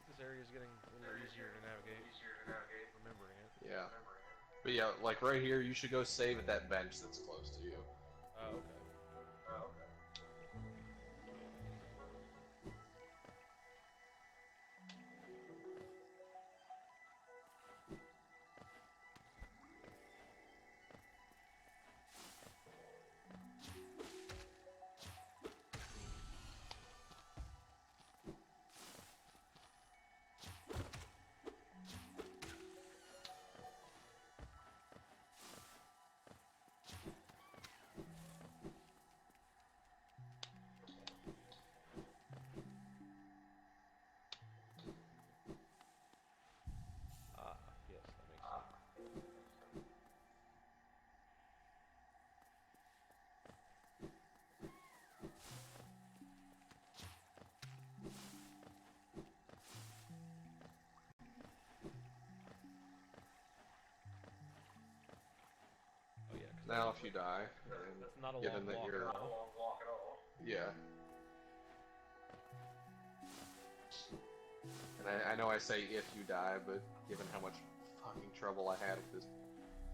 This area is getting a little easier to navigate. Remembering it. Yeah. But yeah, like right here, you should go save at that bench that's close to you. Okay. Now if you die, and That's not a given long that walk you're, at all. yeah. And I know I say if you die, but given how much fucking trouble I had with this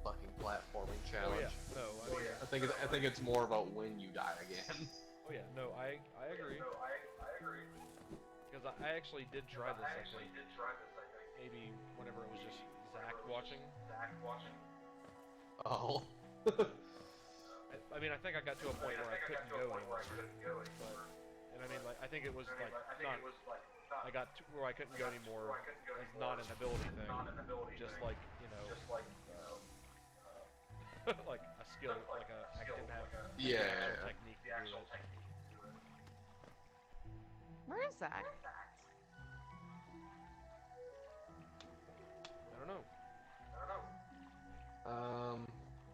fucking platforming Oh challenge, yeah, no, I mean, I think it's more about when you die again. oh yeah, no, I agree. Because I actually did try this, I think. Maybe whenever it was just Zach watching. Oh. I mean, I think I got to a point where I couldn't go anymore. But, and I mean, like, I think it was like not. I got to where I couldn't go anymore as not an ability thing, just like like a skill, like I didn't have Yeah. the actual technique to do it. Where is Zach? I don't know.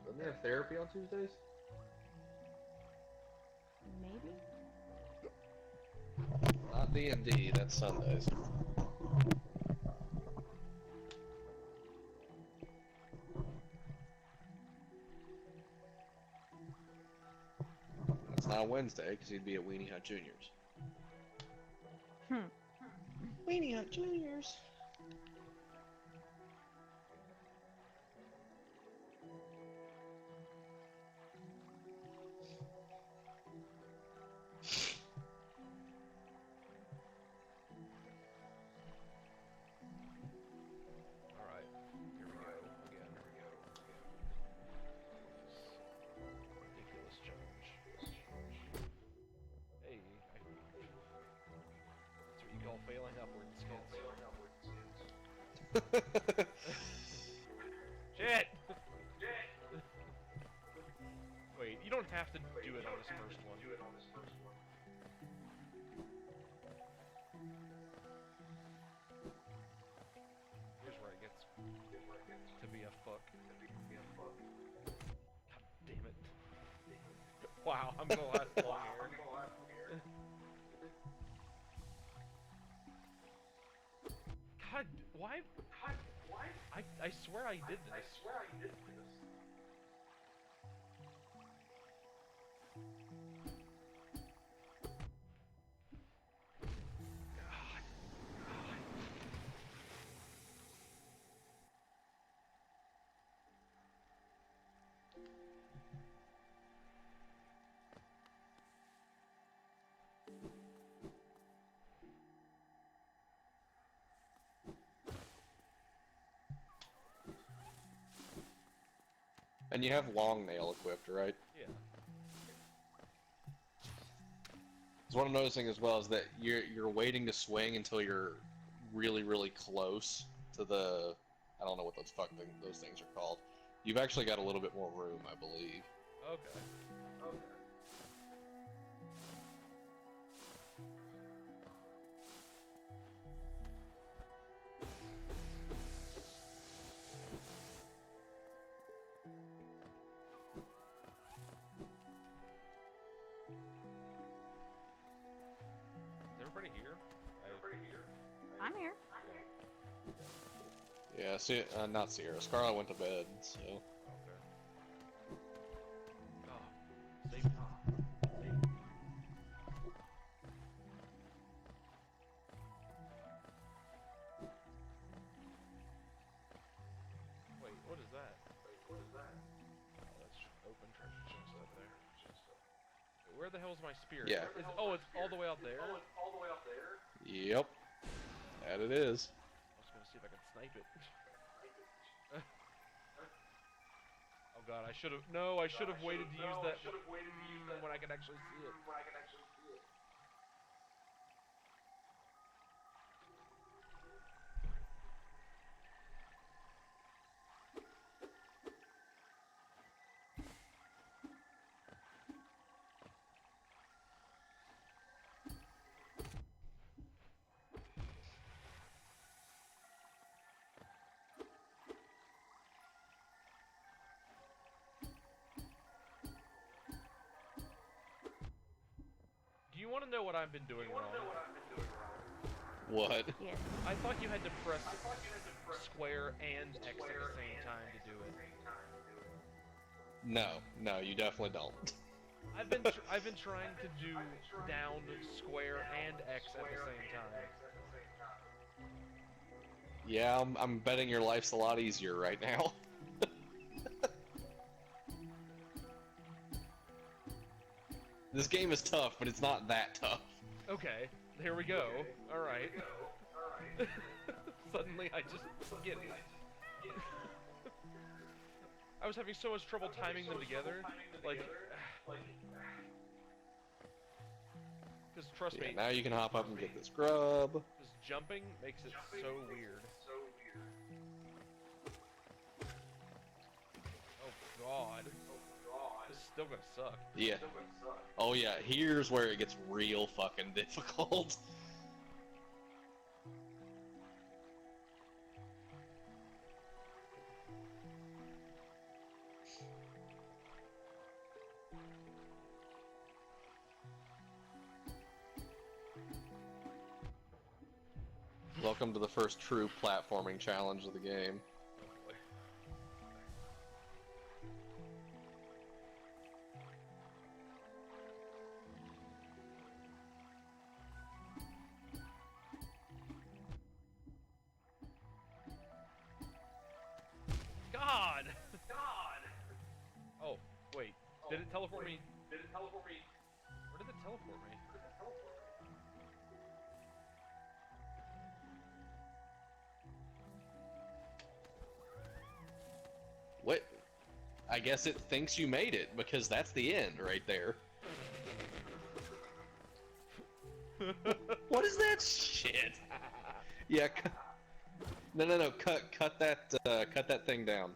Doesn't they have therapy on Tuesdays? Maybe? Not D&D, that's Sundays. It's not Wednesday, because he'd be at Weenie Hut Juniors. Weenie Hut Juniors. Alright, here we go again. Ridiculous challenge. Hey, that's what you call failing upwards, kids. Shit! Wait, you don't have to do it on this first one. Here's where it gets to be a fuck. God damn it. Wow, I'm gonna last long here. God, why? I swear I did this. And you have long nail equipped, right? Yeah. So what I'm noticing as well is that you're waiting to swing until you're really, really close to the, I don't know what those things are called. You've actually got a little bit more room, I believe. Okay. Is everybody here? I'm here. Yeah, not Sierra. Scarlet went to bed, so. Okay. Oh, save me. Wait, what is that? Oh, that's open treasure chest up there. Wait, where the hell is my spear? Yeah. It's all the way out there? Yep. That it is. I was gonna see if I can snipe it. Oh god, I should have waited to use that when I could actually see it. Do you want to know what I've been doing wrong? What? Yes. I thought you had to press square and X at the same time to do it. No, you definitely don't. I've been trying to do down, square, and X at the same time. Yeah, I'm betting your life's a lot easier right now. This game is tough, but it's not that tough. Okay, here we go. Alright. Suddenly I just get it. I was having so much trouble timing them together. Like... Because trust me... Now you can hop up and get this grub. Just jumping makes it so weird. Oh god. This is still gonna suck. Yeah. Oh yeah, here's where it gets real fucking difficult. Welcome to the first true platforming challenge of the game. God! Oh, wait. Did it teleport me? Where did it teleport me? What? I guess it thinks you made it, because that's the end right there. What is that shit? Yeah, no, cut that thing down.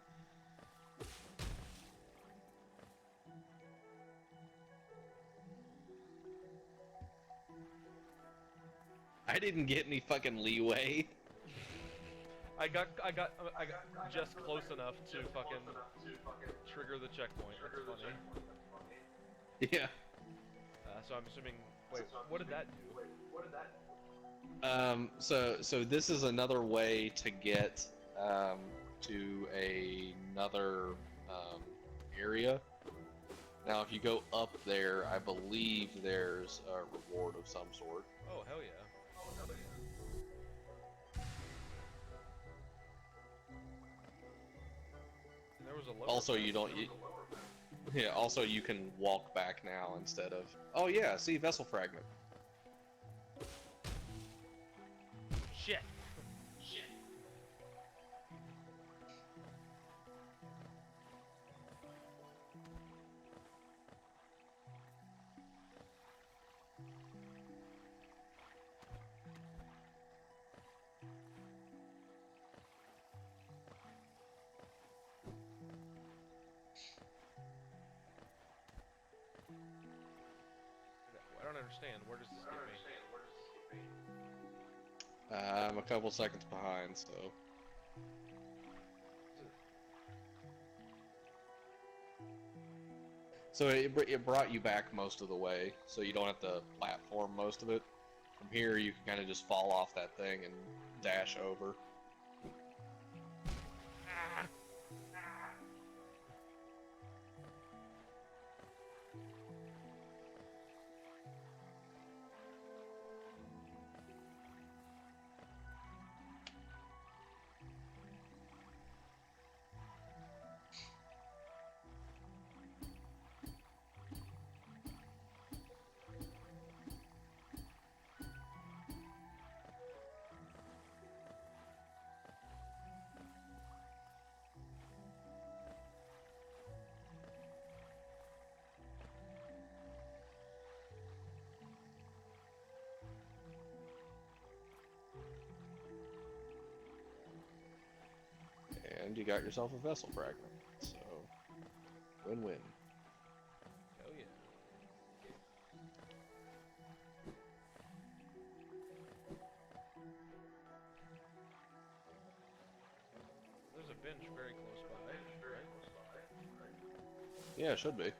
I didn't get any fucking leeway. I got just close enough to fucking trigger the checkpoint. That's funny. Yeah. So I'm assuming. Wait, what did that do? So this is another way to get to another area. Now, if you go up there, I believe there's a reward of some sort. Oh hell yeah! And there was a lower Also, you don't. Yeah. Also, you can walk back now instead of. Oh yeah, see vessel fragment. Shit. I don't understand. Where does this get me? I'm a couple seconds behind, so. So it brought you back most of the way, so you don't have to platform most of it. From here, you can kind of just fall off that thing and dash over. And you got yourself a vessel fragment, so win-win. Hell yeah. There's a bench very close by, right? Yeah, it should be.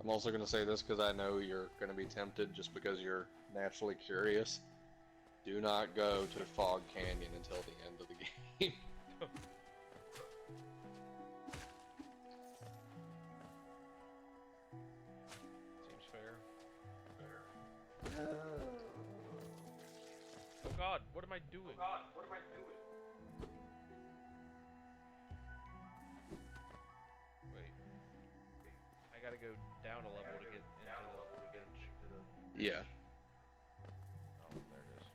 I'm also going to say this because I know you're going to be tempted just because you're naturally curious. Do not go to Fog Canyon until the end of the game. Seems fair. Oh god, what am I doing? Wait. I gotta go down a level to get into the... Yeah. Oh, there it is.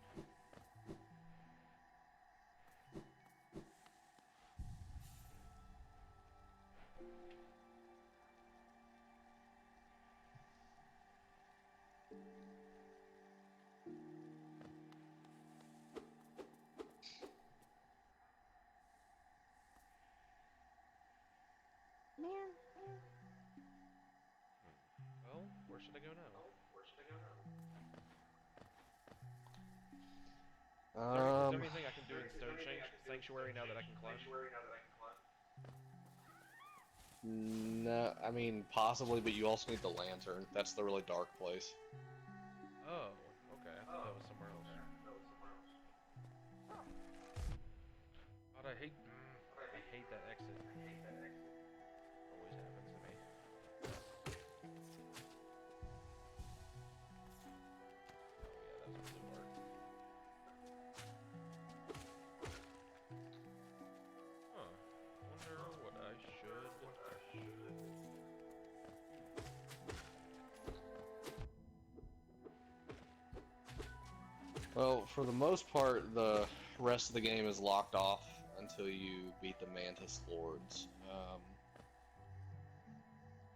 Man. Well, where should I go now? Is there anything I can do in Stone Sanctuary now that I can climb? No, I mean, possibly, but you also need the lantern. That's the really dark place. Oh, okay. I thought that was somewhere else. God, I hate that exit. Always happens to me. Oh yeah, that's the part. Huh. Wonder what I should. Well, for the most part, the rest of the game is locked off until you beat the Mantis Lords.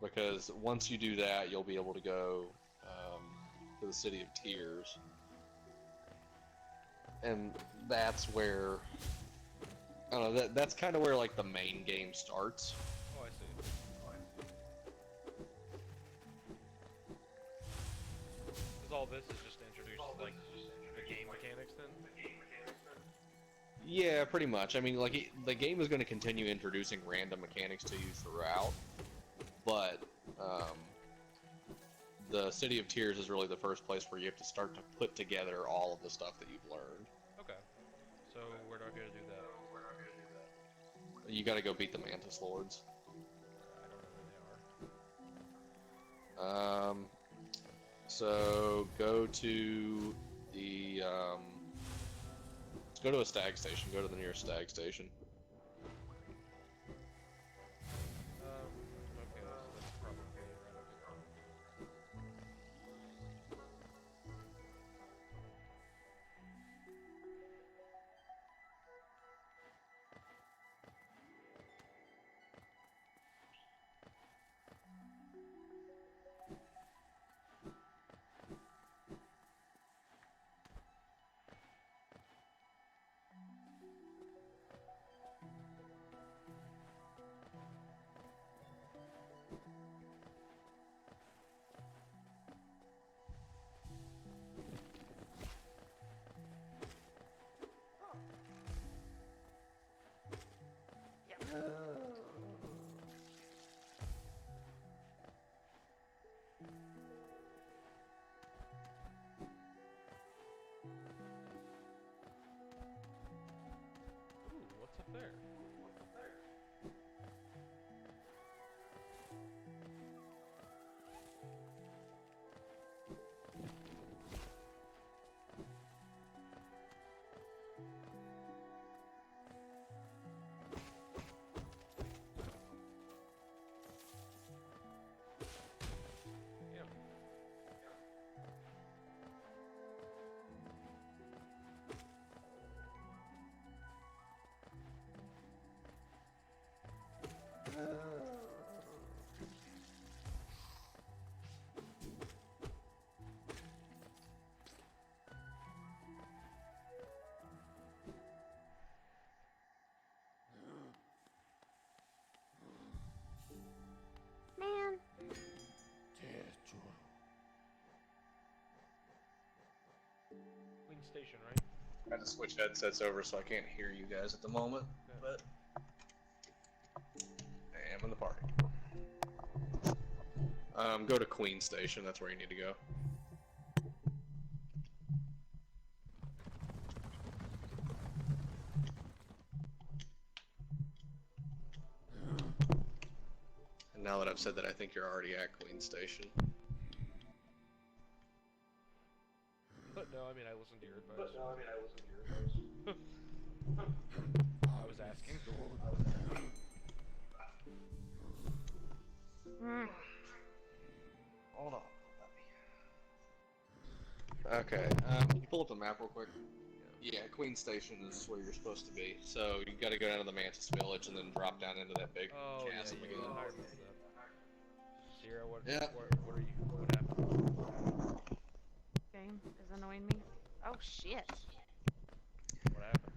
Because once you do that, you'll be able to go to the City of Tears. And that's where... I don't know, that's kind of where, like, the main game starts. Oh, I see. Because all this is just to introduce, like, the game mechanics then? Yeah, pretty much. I mean, like, the game is going to continue introducing random mechanics to you throughout, but the City of Tears is really the first place where you have to start to put together all of the stuff that you've learned. Okay. So, where do I go to do that? You got to go beat the Mantis Lords. I don't know where they are. So go to the let's go to a stag station. Go to the nearest stag station. Okay, that's probably right. Ooh, what's up there? Yeah. Man. Queen Station, right? I had to switch headsets over so I can't hear you guys at the moment, but I am in the party. Go to Queen Station. That's where you need to go. And now that I've said that, I think you're already at Queen Station. But no, I mean, I listened to your advice. I was asking. Hold on. Okay, can you pull up the map real quick? Yeah, Queen Station is where you're supposed to be. So you got to go down to the Mantis Village and then drop down into that big chasm yeah, again. I remember that. Sierra, what are you? What happened? Game is annoying me. Oh shit! What happened?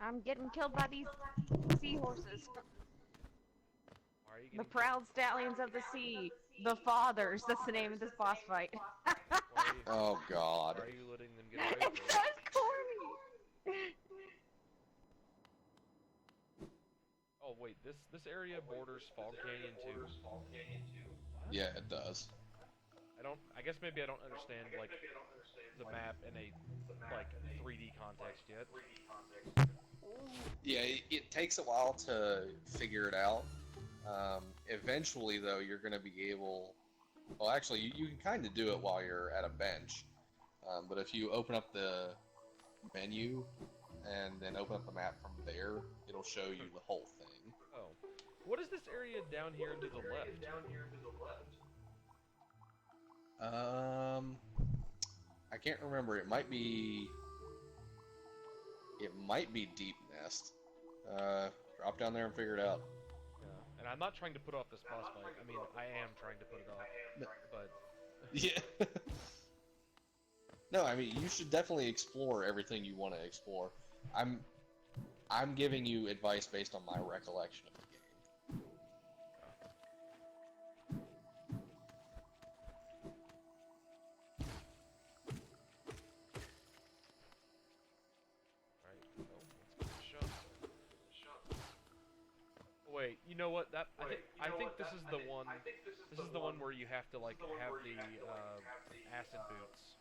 I'm getting killed by these seahorses. Why are you The getting proud stallions of the sea. The fathers. That's the name of this boss fight. Oh God. Why are you letting them get away with It's it? so corny. Oh wait, this area borders Fog Canyon too. Yeah, it does. I guess maybe I don't understand like the map in a like 3D context yet. Yeah, it takes a while to figure it out. Eventually, though, you're going to be able... Well, actually, you can kind of do it while you're at a bench. But if you open up the menu and then open up the map from there, it'll show you the whole thing. Oh. What is this area down here to the left? I can't remember. It might be Deep Nest. Drop down there and figure it out. Yeah. And I'm not trying to put off this boss fight. I mean, I am trying to put it off. But Yeah. No, I mean, you should definitely explore everything you want to explore. I'm giving you advice based on my recollection of the game. right. Oh, let's get the shot. Wait, you know what? I think this is the one. This is the one where you have to like have the acid boots.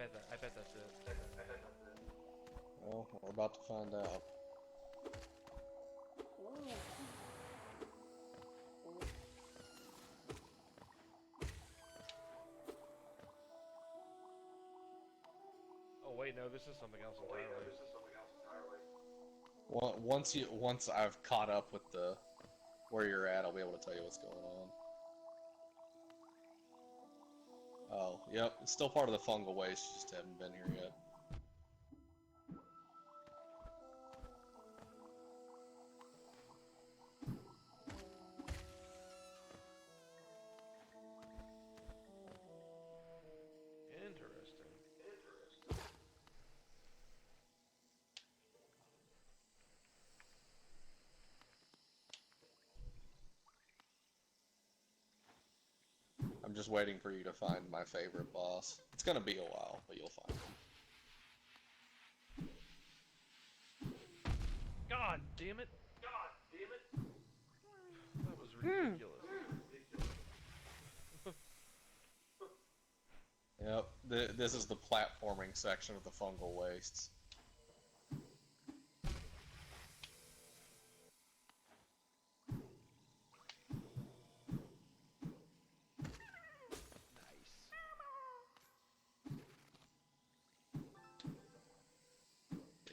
I bet that's it. Well, we're about to find out. Oh wait, no, this is something else entirely. Well, once I've caught up with where you're at, I'll be able to tell you what's going on. Oh, yep, it's still part of the fungal waste, just haven't been here yet. Interesting. I'm just waiting for you to find my favorite boss. It's gonna be a while, but you'll find him. God damn it! That was ridiculous. Yep, this is the platforming section of the fungal wastes.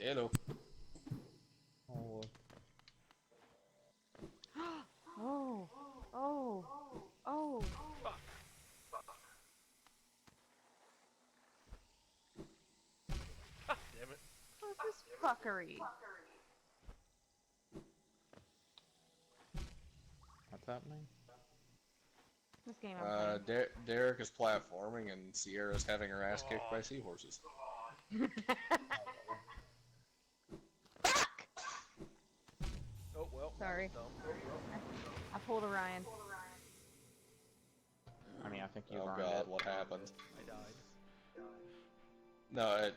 Hello. Oh. Fuck. God damn it. What's this fuckery? What's happening? This game I'm playing. Derek is platforming and Sierra's having her ass kicked by seahorses. Oh well. Sorry. Dumb. I pulled Orion. I mean, I think you've Oh earned God, it. what happened? I died. No,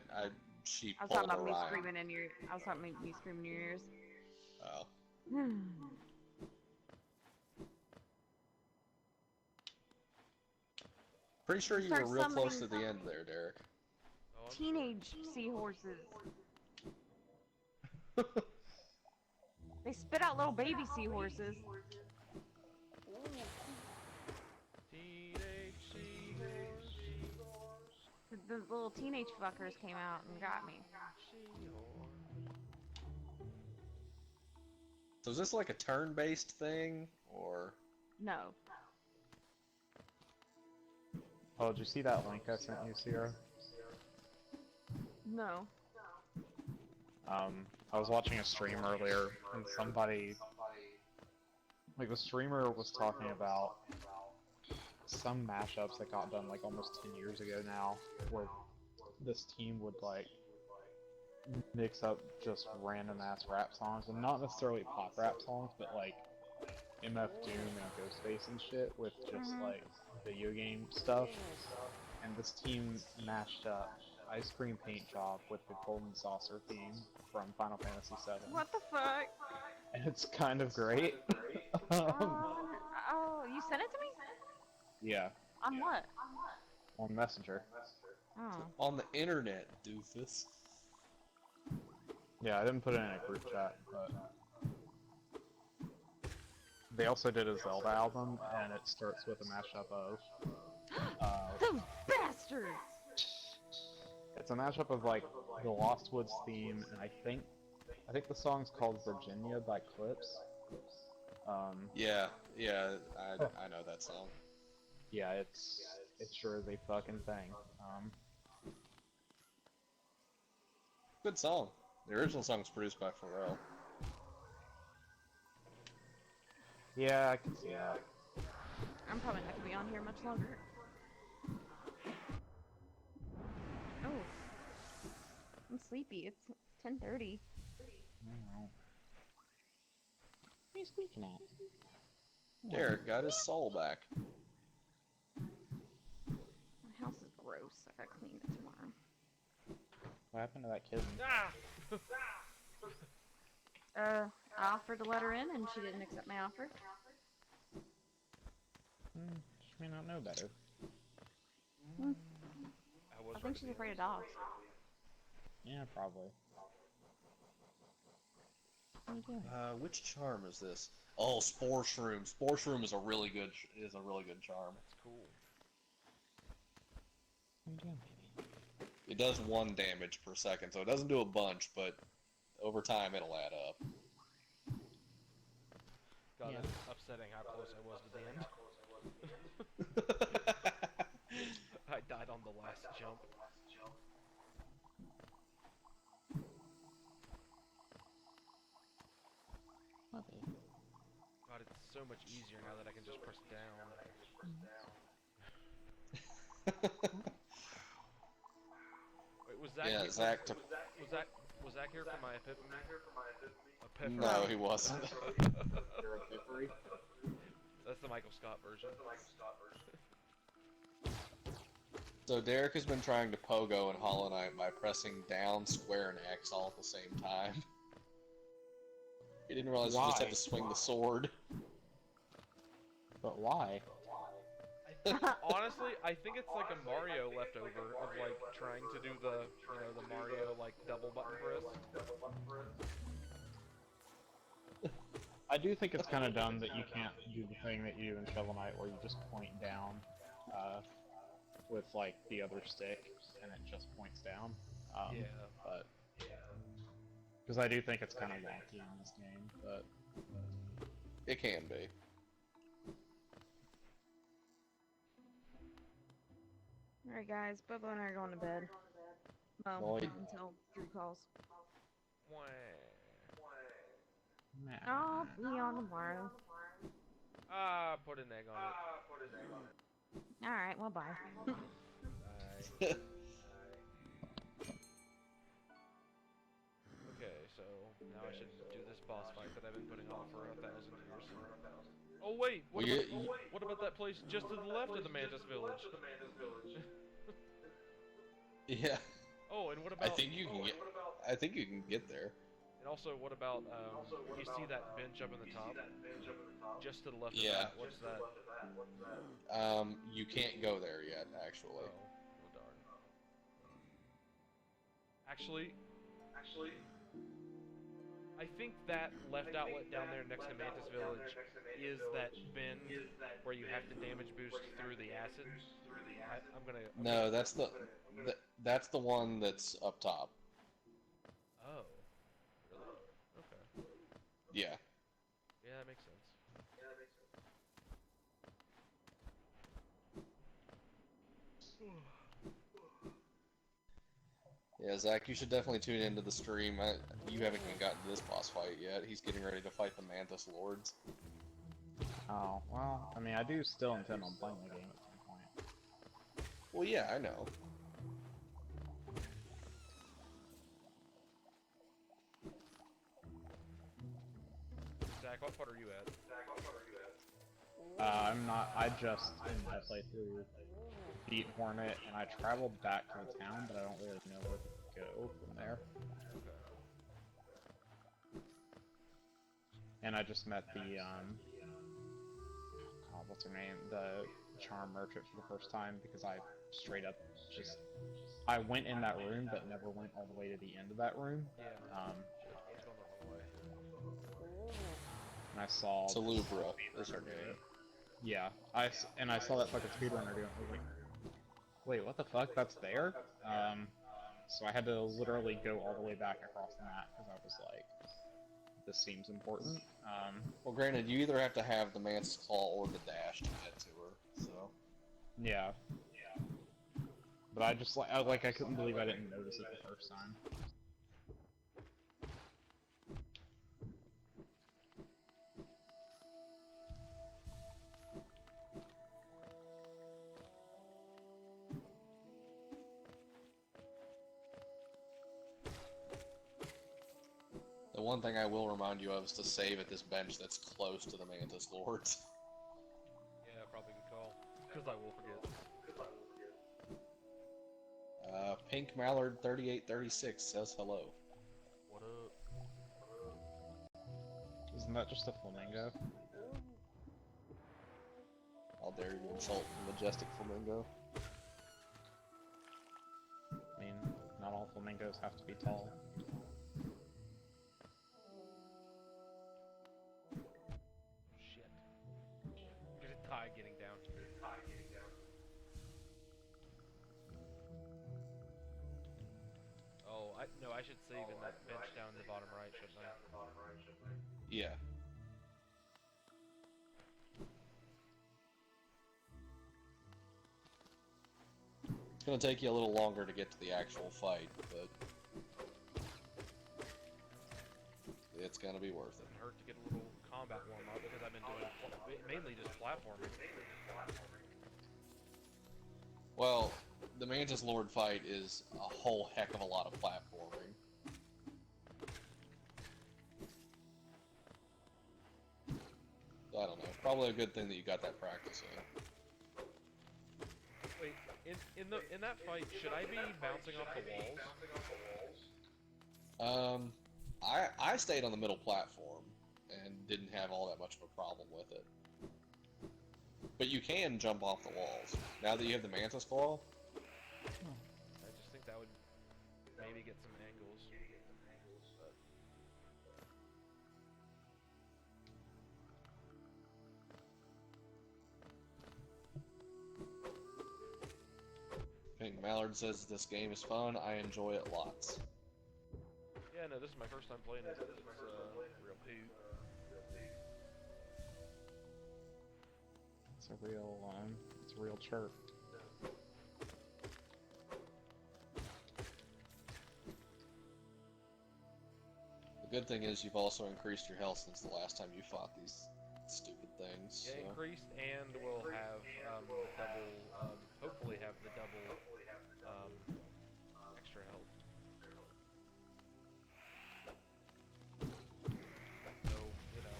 she I was pulled talking about me Orion. screaming in your. I was talking about me screaming in your ears. Oh. Pretty sure you were Start real close to summoning the end there, Derek. Oh, I'm teenage seahorses. They spit out little baby seahorses. Teenage seahorse. The little teenage fuckers came out and got me. So is this like a turn-based thing, or? No. Oh, did you see that link I sent you, Sierra? No. I was watching a stream earlier, and somebody, like the streamer was talking about some mashups that got done like almost 10 years ago now, where this team would like mix up just random ass rap songs, and not necessarily pop rap songs, but like MF Doom and Ghostface and shit with just like video game stuff. And this team mashed up Ice Cream Paint Job with the Golden Saucer theme from Final Fantasy VII. What the fuck? And it's kind of great. Oh, you sent it to me? Yeah, On what? on Messenger. Oh. On the internet, doofus. Yeah, I didn't put it in a group chat, but they also did a Zelda album, and it starts with a mashup of Those bastards! it's a mashup of like the Lost Woods theme, and I think the song's called Virginia by Clips. Yeah, I know that song. Yeah, it sure is a fucking thing. Good song. The original song was produced by Pharrell. Yeah, I can see that. I'm probably not gonna be on here much longer. Oh. I'm sleepy. It's 10:30. What are you squeaking at? Derek got his soul back. My house is gross. I gotta clean it tomorrow. What happened to that kid? I offered to let her in and she didn't accept my offer. She may not know better. I was think she's afraid of dogs. Yeah, probably. What are you doing? Which charm is this? Oh, Spore Shroom. Spore Shroom is a really good charm. It's cool. What are you doing, baby? It does 1 damage per second, so it doesn't do a bunch, but over time it'll add up. God, Yeah. that's upsetting how close I was to the end. I died on the last jump. What, baby? God, it's so much easier now that I can just press down. Wait, was Zach? Yeah, here- Zach took. Was Zach here for my epiphany? Epiphany. No, he wasn't. That's the Michael Scott version. So Derek has been trying to pogo in Hollow Knight by pressing down, square, and X all at the same time. He didn't realize you just had to swing the sword. But why? Honestly, I think it's like a Mario leftover of like trying to do the, the Mario like double button press. I do think it's kind of dumb that you can't do the thing that you do in Shovel Knight where you just point down with like the other stick and it just points down. Yeah. But because I do think it's kind of wonky in this game, but It can be. Alright guys, Bubba and I are going to bed. Well, Lloyd. until Drew calls. nah. I'll be on tomorrow. Put an egg on it. Alright, well bye. Bye. Okay, so now I should do this boss fight that I've been putting off for 1,000 years. Oh wait, what about that place just to the left of the Mantis Village? Yeah. Oh, and what about? I think you can get there. And also, what about, you see that bench up in the top? Just to the left Yeah. of that, what's that? You can't go there yet, actually. Oh, well darn. Actually, I think that left outlet down there next to Mantis Village is that bend where you have to damage boost through the acid. I'm gonna... No, that's the one that's up top. Oh. Really? Okay. Yeah. Yeah, that makes sense. Yeah, Zach, you should definitely tune into the stream. You haven't even gotten to this boss fight yet. He's getting ready to fight the Mantis Lords. Oh, well, I mean, I do still intend on playing the game at some point. Well, yeah, I know. Zach, what part are you at? I'm not, I just, in my playthrough, beat Hornet, and I traveled back to the town, but I don't really know where to go from there. And I just met the, oh, what's her name? The charm merchant for the first time, because I straight up just, I went in that room, but never went all the way to the end of that room. Yeah. It's going the wrong way. And I saw... Salubra is her name. Yeah, I saw that fucking speedrunner doing it. I was like, wait, what the fuck? That's there? So I had to literally go all the way back across the map, because I was like, this seems important. Well, granted, you either have to have the Mantis Claw or the dash to get to her, so... Yeah. But I just, I couldn't believe I didn't notice it the first time. The one thing I will remind you of is to save at this bench that's close to the Mantis Lords. Yeah, probably good call. Because I will forget. Pink Mallard 3836 says hello. What up? Isn't that just a flamingo? How dare you insult the majestic flamingo. I mean, not all flamingos have to be tall. Shit. There's a tie getting down. Oh, no, I should save in that bench down in the bottom right, shouldn't I? Yeah. It's gonna take you a little longer to get to the actual fight, but it's gonna be worth it. Doesn't hurt to get a little combat warm up because I've been doing mainly just platforming. Well, the Mantis Lord fight is a whole heck of a lot of platforming. I don't know. Probably a good thing that you got that practice in. Wait, in that fight, should I be bouncing off the walls? I stayed on the middle platform and didn't have all that much of a problem with it. But you can jump off the walls. Now that you have the Mantis Claw. I just think that would maybe get some angles. But... Pink Mallard says this game is fun. I enjoy it lots. Yeah, no, this is my first time playing it. It's real hoot. It's a real chirp. The good thing is you've also increased your health since the last time you fought these stupid things. Yeah, So. increased, and we'll have the double, hopefully have the double extra health. So, you know,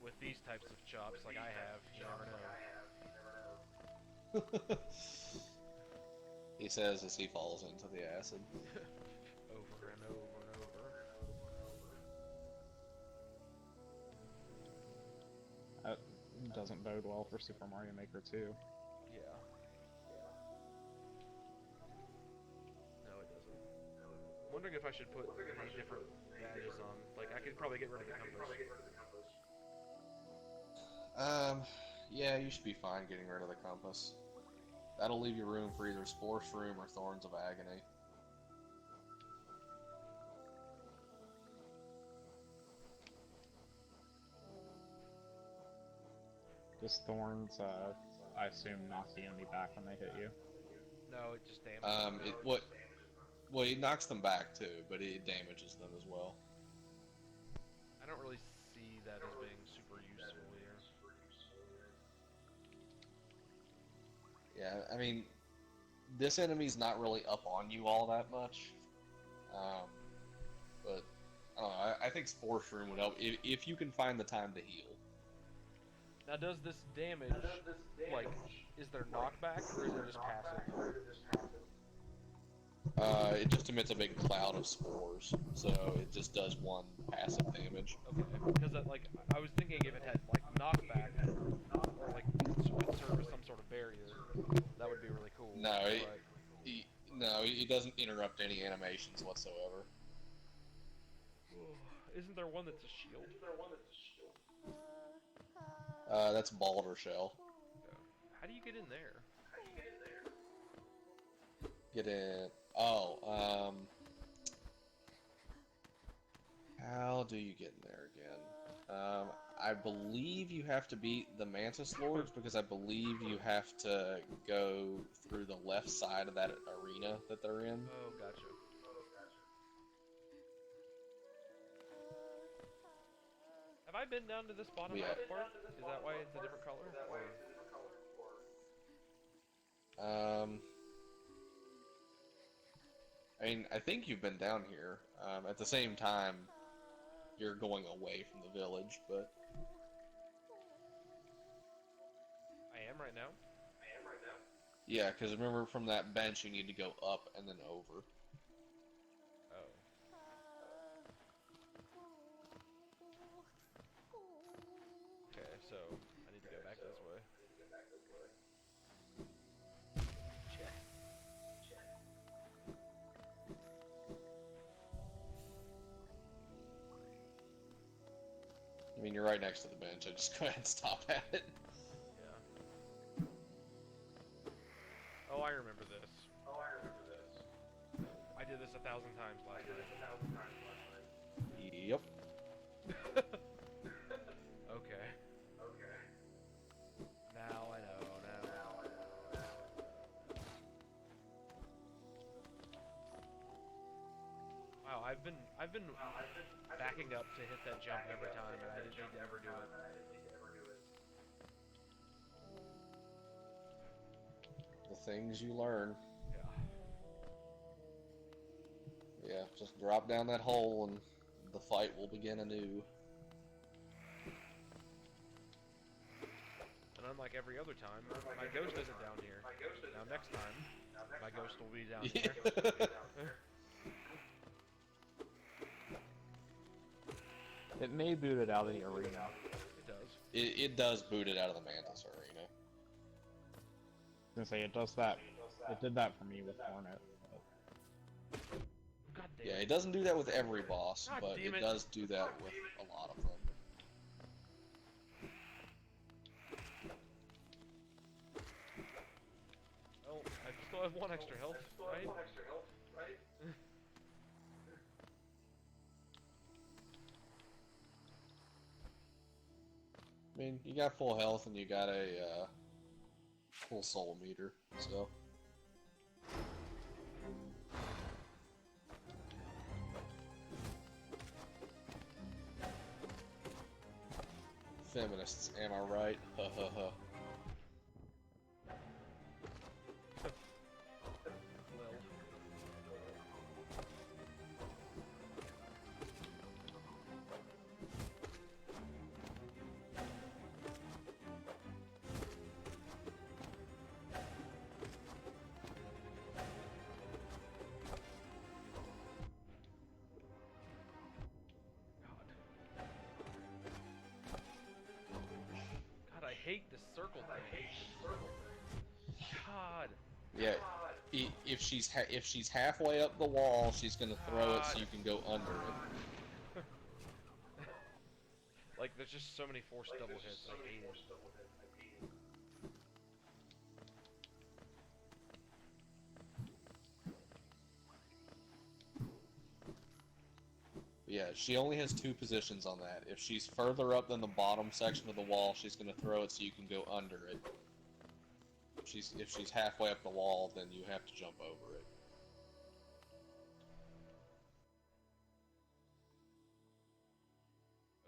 with these types of chops like I have, you never know. He says as he falls into the acid. Over and over and over. doesn't bode well for Super Mario Maker 2. Yeah. No, it doesn't. I'm wondering if I should put any different badges on. Like, I could probably get rid of the compass. Yeah, you should be fine getting rid of the compass. That'll leave you room for either Spore Shroom or Thorns of Agony. Does Thorns, I assume, knock the enemy back when they hit you? No, it just damages them. Well, it knocks them back too, but it damages them as well. I don't really see that as being super useful here. Yeah, I mean, this enemy's not really up on you all that much. But, I don't know, I think Spore Shroom would help if you can find the time to heal. Now, does this damage, like, is there knockback, or is it just passive? It just emits a big cloud of spores, so it just does one passive damage. Okay, because, like, I was thinking if it had, like, knockback, or, like, would serve as some sort of barrier, that would be really cool. No, but... it doesn't interrupt any animations whatsoever. Isn't there one that's a shield? That's Balder Shell. How do you get in there? Get in. Oh, how do you get in there again? I believe you have to beat the Mantis Lords because I believe you have to go through the left side of that arena that they're in. Oh, gotcha. Have I been down to this bottom Yeah. left part? Is that why it's a different color? I mean, I think you've been down here. At the same time, you're going away from the village, but... I am right now. Yeah, because remember from that bench you need to go up and then over. Oh. Okay, so I need to go back this way. I mean, you're right next to the bench. I just go ahead and stop at it. Yeah. Oh, I remember this. I did this 1,000 times last night. Yep. Okay. Now I know. Wow, I've been backing up to hit that jump every time, and I didn't need to ever do it. The things you learn. Yeah. Yeah, just drop down that hole and the fight will begin anew. And unlike every other time, my ghost isn't down here. Now next time, my ghost will be down here. It may boot it out of the arena. It does. It does boot it out of the Mantis arena. I was gonna say, it does that. It did that for me with Hornet. God damn Yeah, it. it doesn't do that with every boss, God but damn it it. does do that with a lot of them. Well, I still have one extra health, right? I mean, you got full health and you got a full soul meter, so... Feminists, am I right? Ha ha ha. Well. God, I hate the circle thing. God. Yeah, if she's halfway up the wall, she's gonna throw it so you can go under it. Like, there's just so many forced double hits. I hate it. Yeah, she only has 2 positions on that. If she's further up than the bottom section of the wall, she's gonna throw it so you can go under it. If she's halfway up the wall, then you have to jump over it.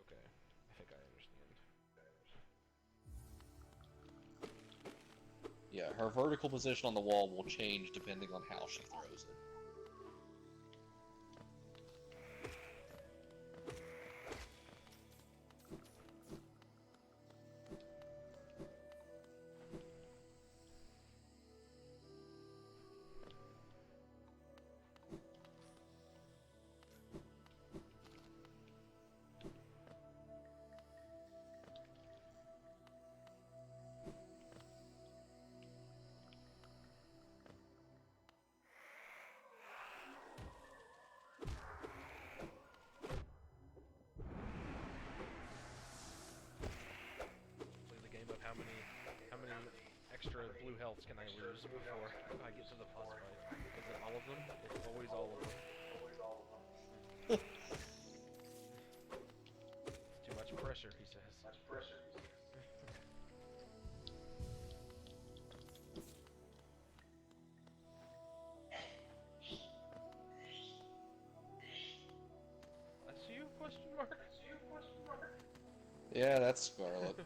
Okay, I think I understand. Yeah, her vertical position on the wall will change depending on how she throws it. Play the game of how many extra blue healths can I lose before I get to the boss fight? Is it all of them? It's always all of them. It's too much pressure, he says. That's you? Question mark? Yeah, that's Scarlet.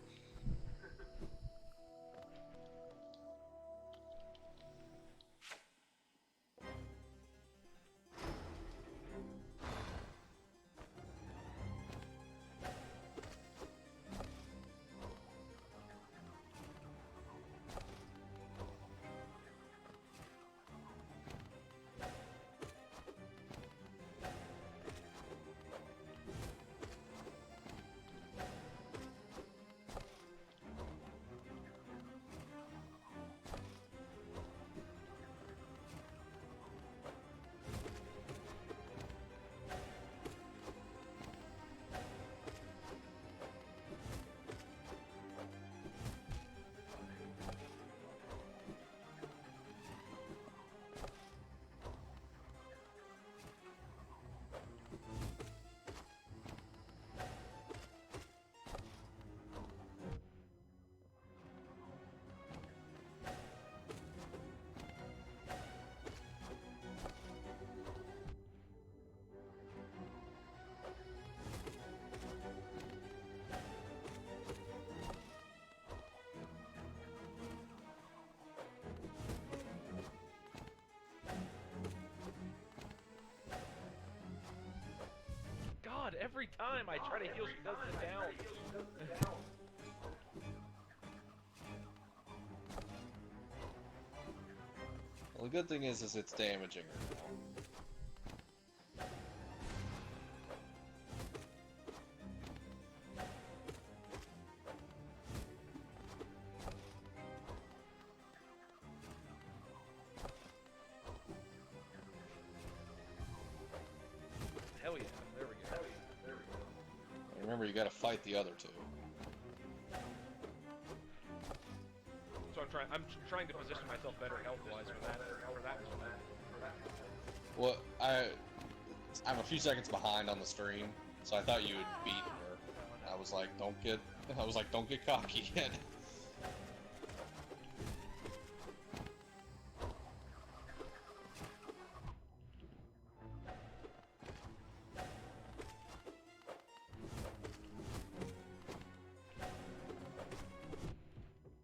God, every time I try to heal, she does the down. Well, the good thing is it's damaging her now. Hell yeah, there we go. Remember, you gotta fight the other 2. So I'm trying to position myself better health-wise for that. Well, I'm a few seconds behind on the stream, so I thought you had beaten her. I was like, don't get cocky yet.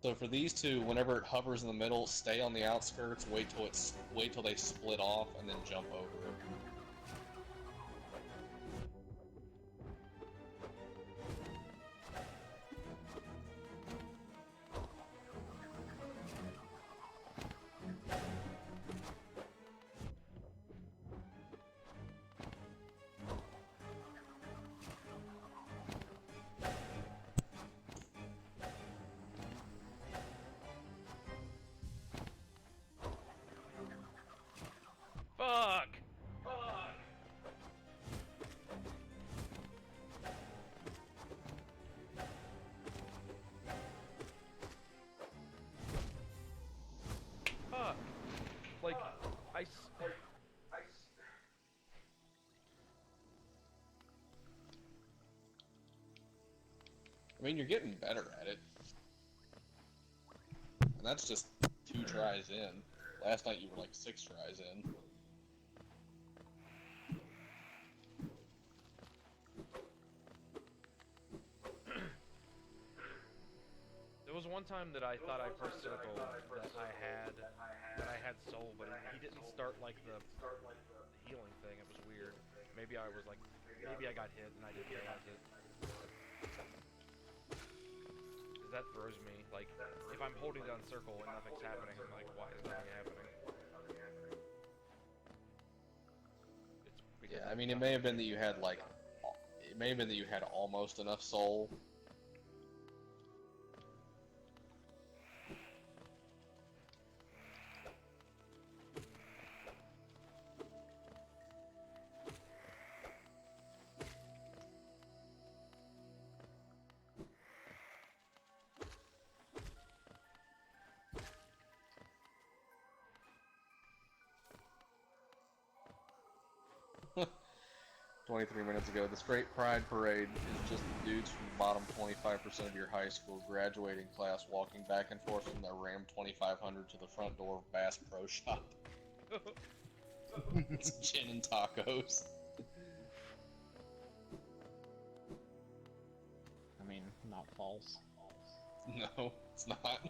So for these 2, whenever it hovers in the middle, stay on the outskirts, wait till they split off, and then jump over it. I mean, you're getting better at it. And that's just 2 tries in. Last night you were like 6 tries in. There was one time that I thought I pressed circle that I had soul, but he didn't start like the healing thing. It was weird. Maybe I was like, maybe I got hit and I didn't realize it. 'Cause that throws me. Like, if I'm holding down circle and nothing's happening, I'm like, why is nothing happening? Yeah, I mean, it may have been that you had like, it may have been that you had almost enough soul. Huh. 23 minutes ago, the Straight Pride Parade is just the dudes from the bottom 25% of your high school graduating class walking back and forth from their Ram 2500 to the front door of Bass Pro Shop. It's gin and tacos. I mean, not false. No, it's not.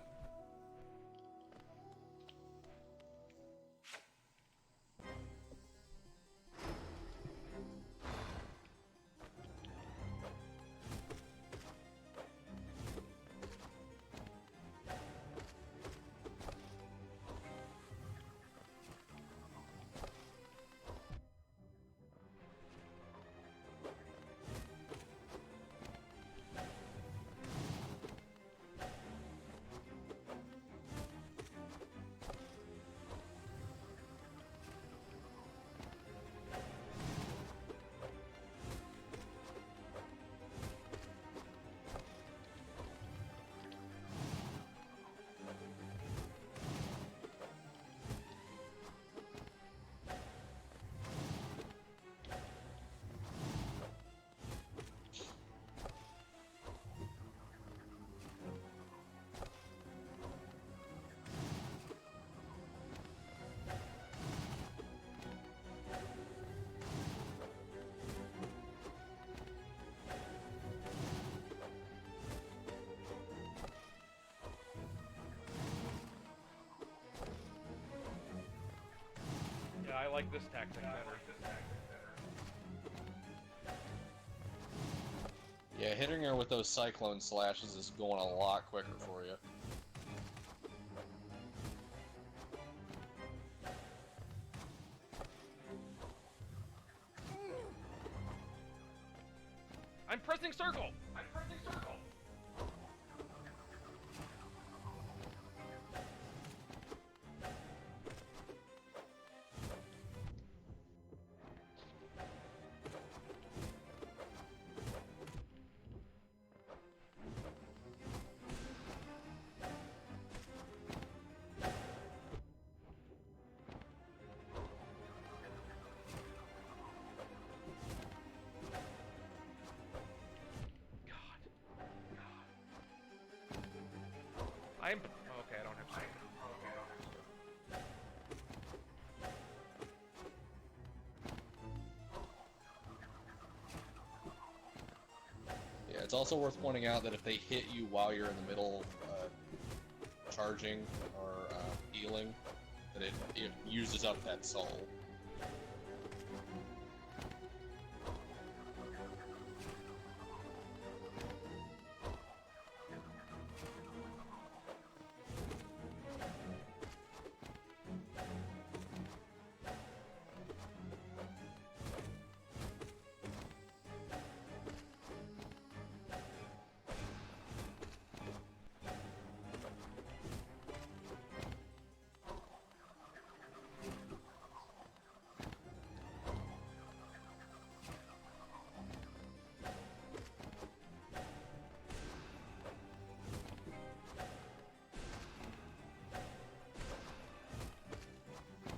Yeah, I like this tactic better. Yeah, hitting her with those cyclone slashes is going a lot quicker for you. I'm pressing circle! I'm pressing circle! I'm... okay, I don't have to. Yeah, it's also worth pointing out that if they hit you while you're in the middle of charging or healing, that it uses up that soul.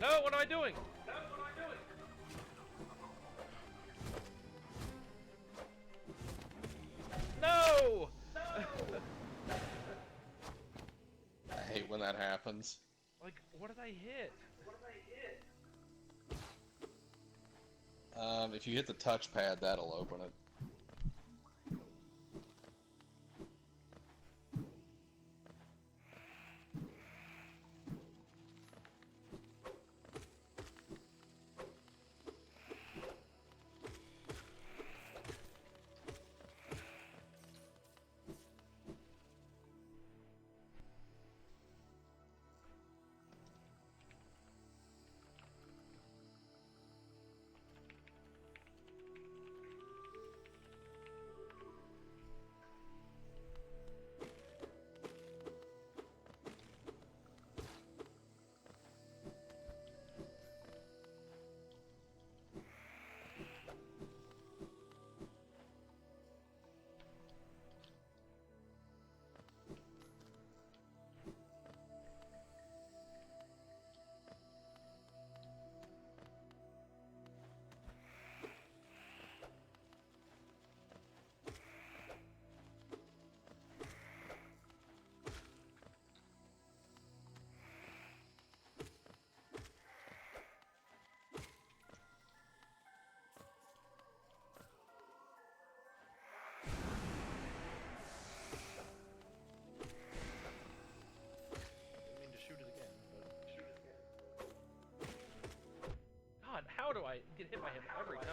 No, what am I doing? No! when that happens. Like, what did I hit? If you hit the touchpad, that'll open it. Didn't mean to shoot it again, but... God, how do I get hit by him every time?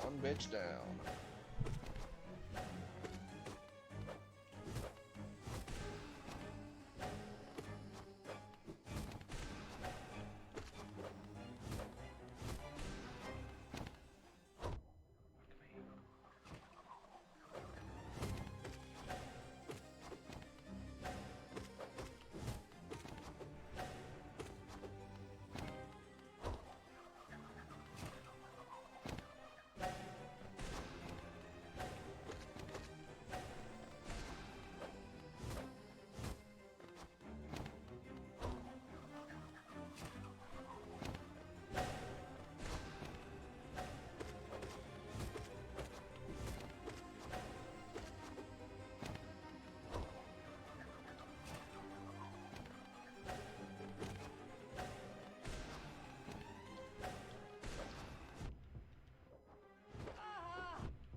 One bitch down.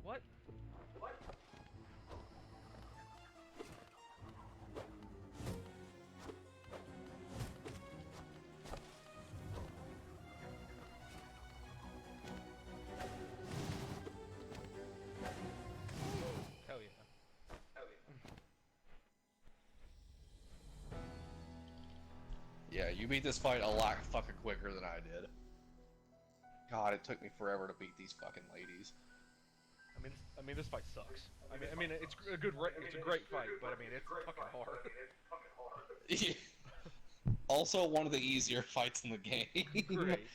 What? Hell yeah. Yeah, you beat this fight a lot fucking quicker than I did. God, it took me forever to beat these fucking ladies. I mean, this fight sucks. I mean, it's a it's a great fight, but I mean, it's fucking hard. Also, one of the easier fights in the game. Great.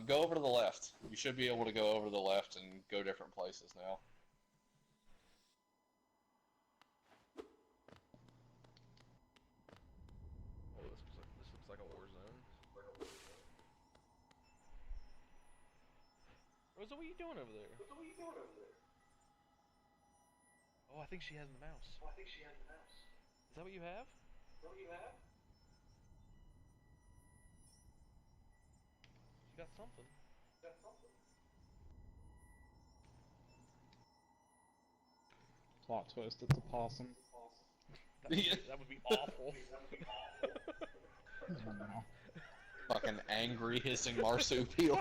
Go over to the left. You should be able to go over to the left and go different places now. Oh, this looks like a war zone. Rosa, what are you doing over there? Oh, I think she has the mouse. Is that what you have? She got something. Plot twist, it's a possum. That would be awful. I don't know. Fucking angry hissing marsupial.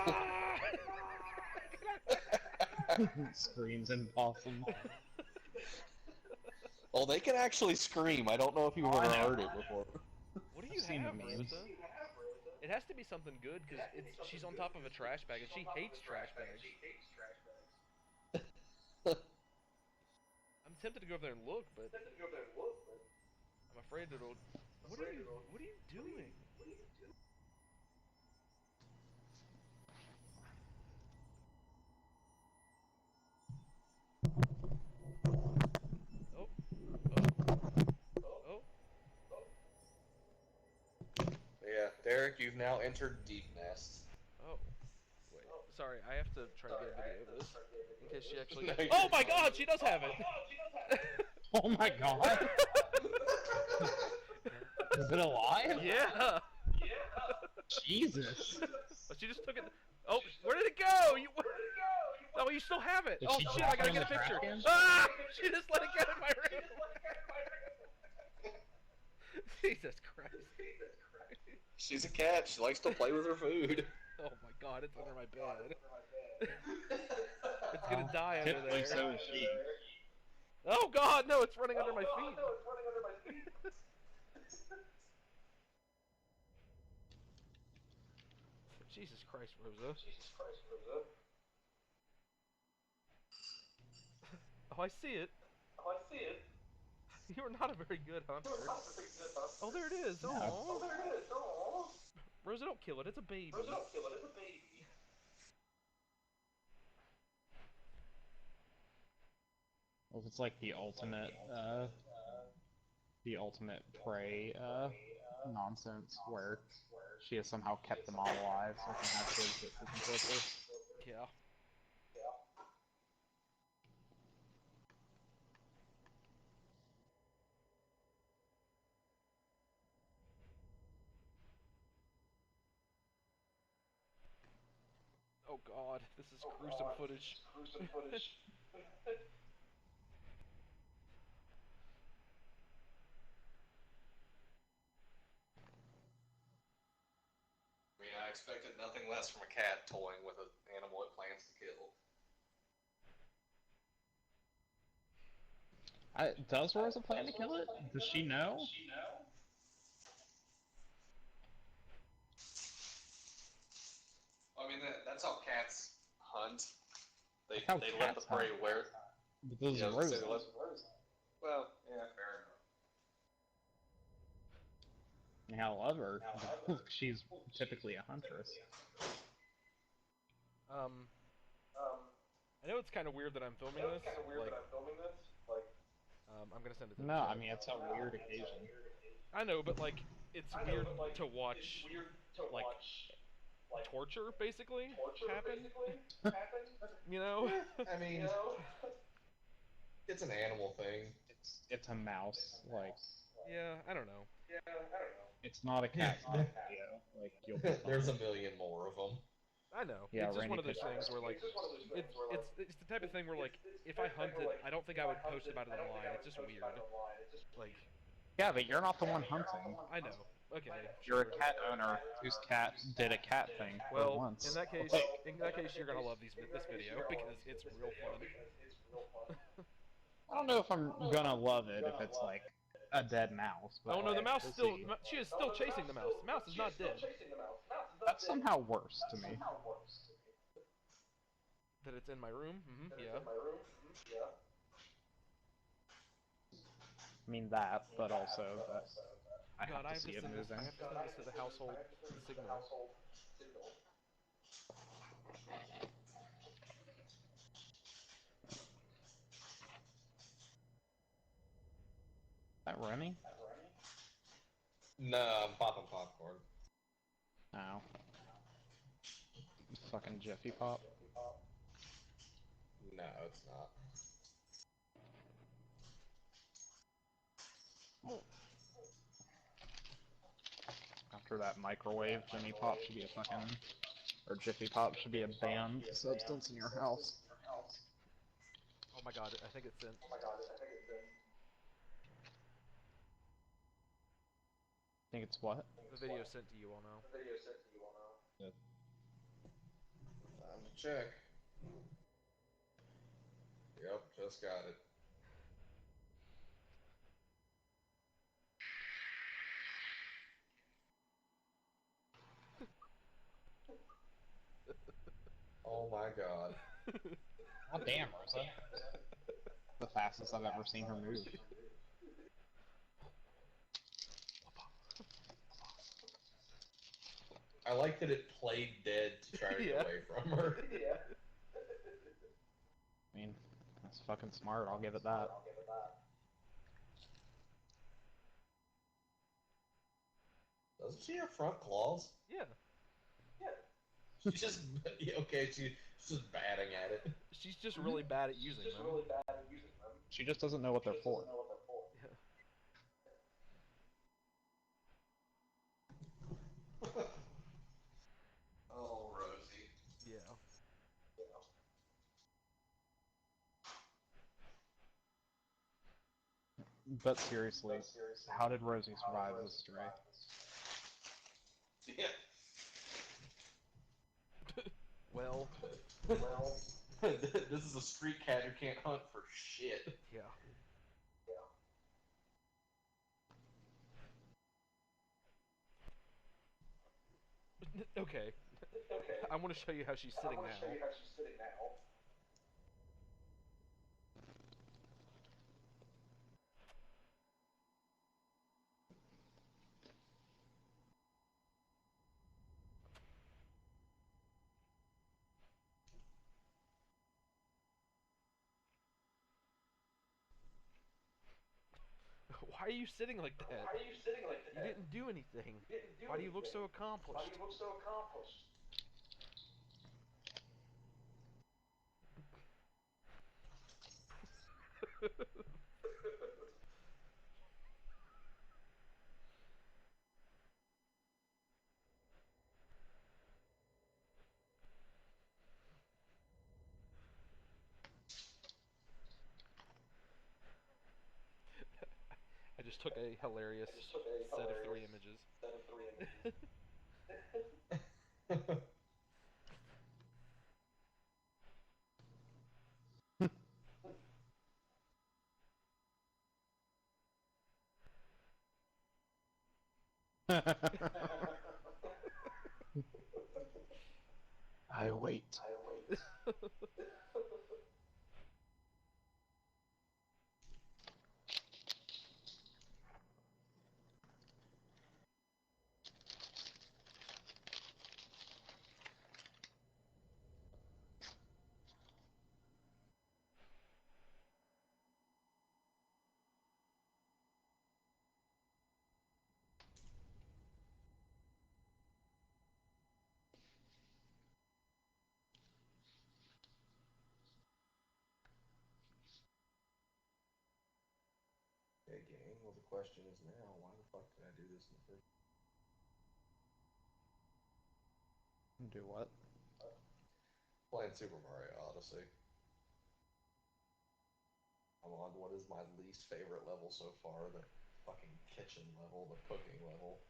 Screams and possum. Oh, they can actually scream. I don't know if you've ever heard it before. What do you I've seen have, the memes. Rosa? It has to be something good because she's on top of a trash bag and she hates trash bags. I'm tempted to go over there and look, but I'm afraid it'll. What are you doing? Oh. Yeah, Derek, you've now entered Deep Nest. Oh. Wait. Sorry, I have to try to get a video of this in case she actually. No, Oh my God, she does have it. Oh my god! Is it alive? Yeah. Jesus! But she just took it. Oh, where did it go? Oh, you still have it. Did Oh she shit, drop I gotta it in get a the trash picture. can? Ah! She just let it go in my room. Jesus Christ. She's a cat. She likes to play with her food. Oh my God, it's under my bed. It's gonna die under Typically, there. so is she. Oh God, no, it's running under my feet. Jesus Christ, Rosa. Oh, I see it. You are not a very good hunter. Oh, there it is. Oh. Rosa, don't kill it. It's a baby. Well, it's like the ultimate prey, nonsense, where she has somehow kept them all alive so they can have kids that she can torture. Yeah. Oh God, this is gruesome footage. I mean, I expected nothing less from a cat toying with an animal it plans to kill. Does Rosa plan to kill it? Does she know? I mean, that's how cats hunt. They That's how let the cats prey hunt. wear. But those Yeah, are Rosa. Well, yeah, fair enough. However, she's typically a huntress. I know it's kind of weird that I'm filming this. I'm gonna send it to No, the I chat. mean, it's a weird occasion. I know, but like, it's weird to watch, like, torture basically happen. You know? I mean, it's an animal thing. It's a mouse, like, Yeah, I don't know. it's not a cat video. Like, you'll be There's a fine. million more of them. I know. Yeah, it's just Randy one of those Pitchford. things where like, it's the type of thing where like, if I hunted, I don't think I would post about it online. It's just weird. Like, Yeah, but you're not the one hunting. I know. Okay. You're a sure. cat owner whose cat did a cat thing for Well, once. in that case, you're gonna love this video because it's real fun. I don't know if I'm gonna love it if it's like a dead mouse. But Oh no, the like, mouse we'll still. see. She is still chasing the mouse. The mouse is not dead. That's somehow worse to me. That it's in my room. Yeah. I mean that, but also that I God, have to see it moving. I have to send this to the household signal. Remy? No, I'm popping popcorn. No. Fucking Jiffy Pop. No, it's not. After that microwave, Jimmy Pop should be a fucking... Or Jiffy Pop should be a banned substance in your house. Oh my god, I think it's in. Think it's what? The video sent to you all now. Time to check. Yep, just got it. Oh my god. Oh damn, Rosa. The fastest I've ever seen her move. I like that it played dead to try to Yeah. get away from her. I mean, that's fucking smart, I'll give it that. Doesn't she have front claws? Yeah. She's just okay. She's just batting at it. She's just really bad at using them. She just doesn't know what they're for. Oh, Rosie. Yeah. But seriously, how did Rosie survive this stray? Yeah. Well. This is a street cat who can't hunt for shit. Yeah. Okay. I want to show you how she's sitting now. Why are you sitting like that? You didn't do anything. Why do you look so accomplished? I just took a hilarious set of 3 images. I wait. Okay, gang. Well, the question is now, why the fuck did I do this in the first? Do what? Playing Super Mario Odyssey. I'm on what is my least favorite level so far, the fucking kitchen level, the cooking level.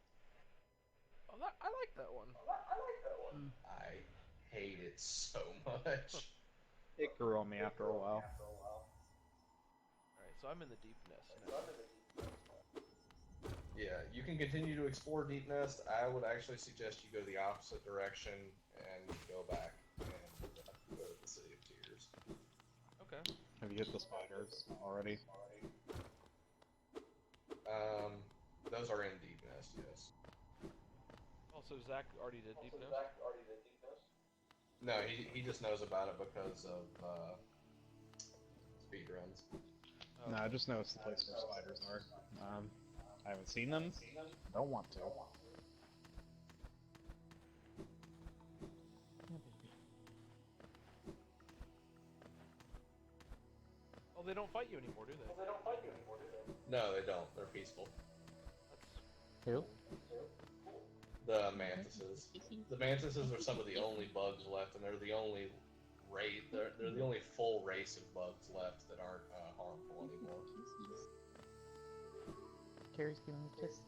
Oh, I like that one. I hate it so much. It grew on me after a while. Alright, so I'm in the deep nest now. Yeah, you can continue to explore Deep Nest. I would actually suggest you go the opposite direction and go back and go to the City of Tears. Okay. Have you hit the spiders already? Those are in Deep Nest, yes. Also, Zach already did deep nest. No, he just knows about it because of speedruns. Oh. No, I just know it's the place where spiders are. I haven't seen them. Don't want to. Oh, they don't fight you anymore, do they? No, they don't. They're peaceful. That's Who? The mantises. The mantises are some of the only bugs left, and they're the only race. They're the only full race of bugs left that aren't harmful anymore. Carrie's giving me kisses.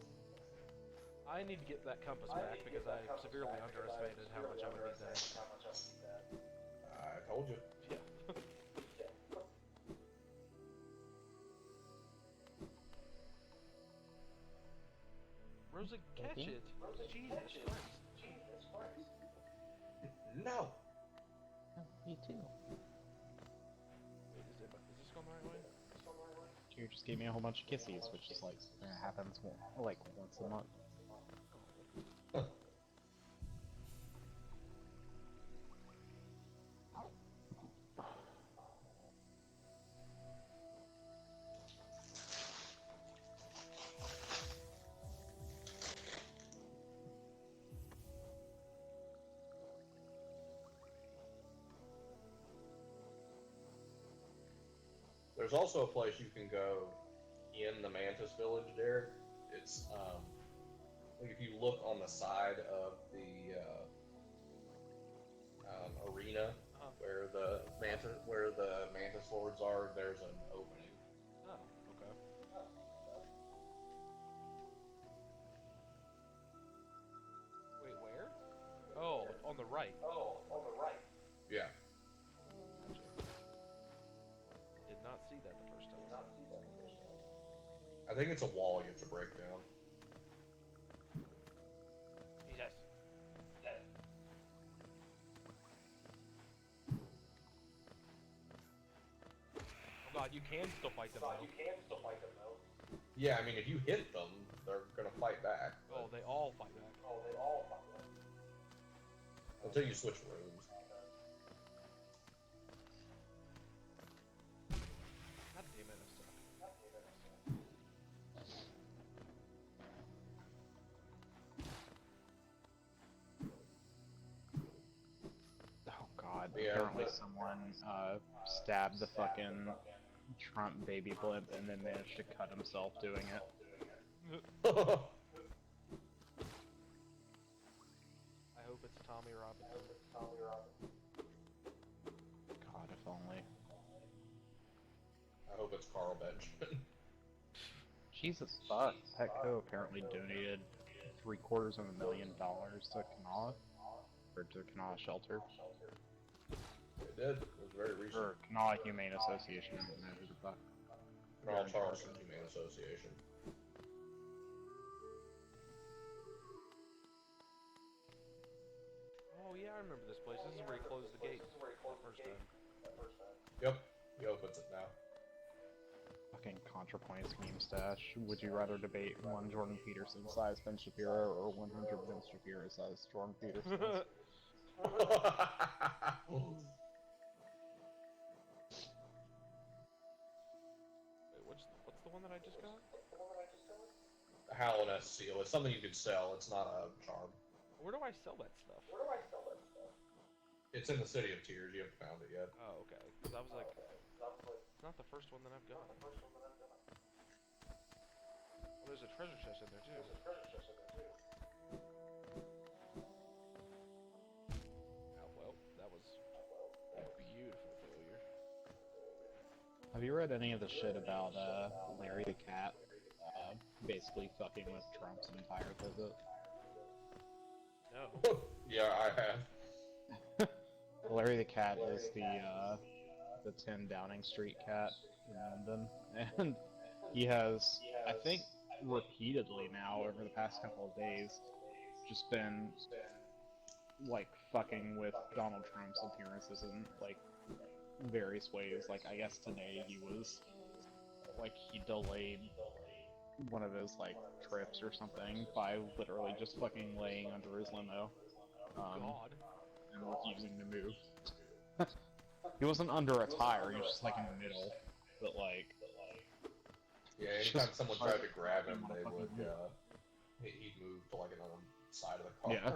I need to get that compass back because I severely underestimated how much I would need that. I told you. Yeah. Rosa, catch it! Jesus Christ. No. You too. Wait, is this going the right way? You just gave me a whole bunch of kissies, which is like happens like once a month. There's also a place you can go in the Mantis Village there. It's like if you look on the side of the arena where the Mantis Lords are, there's an opening. Oh, okay. Wait, where? Oh, on the right. Yeah. Did not see that the first time. I think it's a wall you have to break down. Jesus. Oh god, you can still fight them though. Yeah, I mean, if you hit them, they're gonna fight back. Oh, they all fight back. Until you switch rooms. God damn it, I suck. Oh god, Yeah, apparently but- someone stabbed the fucking Trump baby blimp and then managed to cut himself doing it. I hope it's Tommy Robinson. God, if only. I hope it's Carl Benjamin. Jesus fuck. Petco apparently donated $750,000 to Kanawha. Or to Kanawha Shelter. It did. It was very recent. Or Kanawha Humane Association, I don't know who the fuck. Carl Charleston Humane Association. Oh yeah, I remember this place. This is where he closed the gate the first time. Yep. He opens it now. Fucking ContraPoints meme stash. Would you rather debate one Jordan Peterson size Ben Shapiro or 100 Ben Shapiro size Jordan Peterson? Wait, what's the one that I just got? Howlin' S-Seal. It's something you could sell. It's not a charm. Where do I sell that stuff? It's in the City of Tears. You haven't found it yet. Oh, okay. Because I was like, it's not the first one that I've got. Oh, there's a treasure chest in there too. Oh well, that was a beautiful failure. Have you read any of the shit about Larry the Cat basically fucking with Trump's entire visit? No. Yeah, I have. Larry the Cat is the 10 Downing Street cat in London, and he has, I think, repeatedly now over the past couple of days, just been like fucking with Donald Trump's appearances in like various ways. Like I guess today he was like he delayed one of his like trips or something by literally just fucking laying under his limo. God. And refusing to move. He wasn't under a tire, he was just like in the middle. But like, Yeah, anytime someone tried to grab him, they would, he'd move to like another side of the car. Yeah.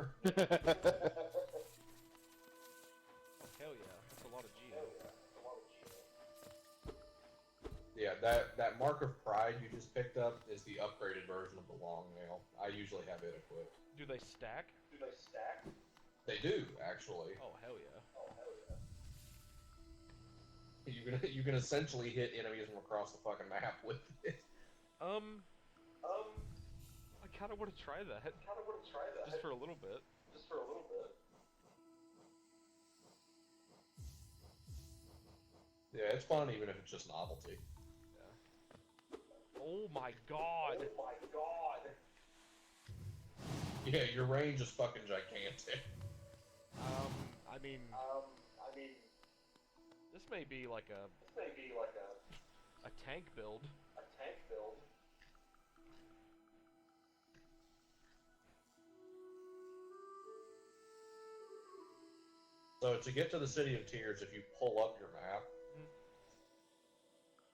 Oh, hell yeah. That's a lot of Geo. Yeah, that Mark of Pride you just picked up is the upgraded version of the long nail. I usually have it equipped. Do they stack? They do, actually. Oh, hell yeah. You can essentially hit enemies from across the fucking map with it. I kinda wanna try that. Just for a little bit. Yeah, it's fun even if it's just novelty. Yeah. Oh my god! Yeah, your range is fucking gigantic. I mean, this may be like a tank build. So to get to the City of Tears, if you pull up your map,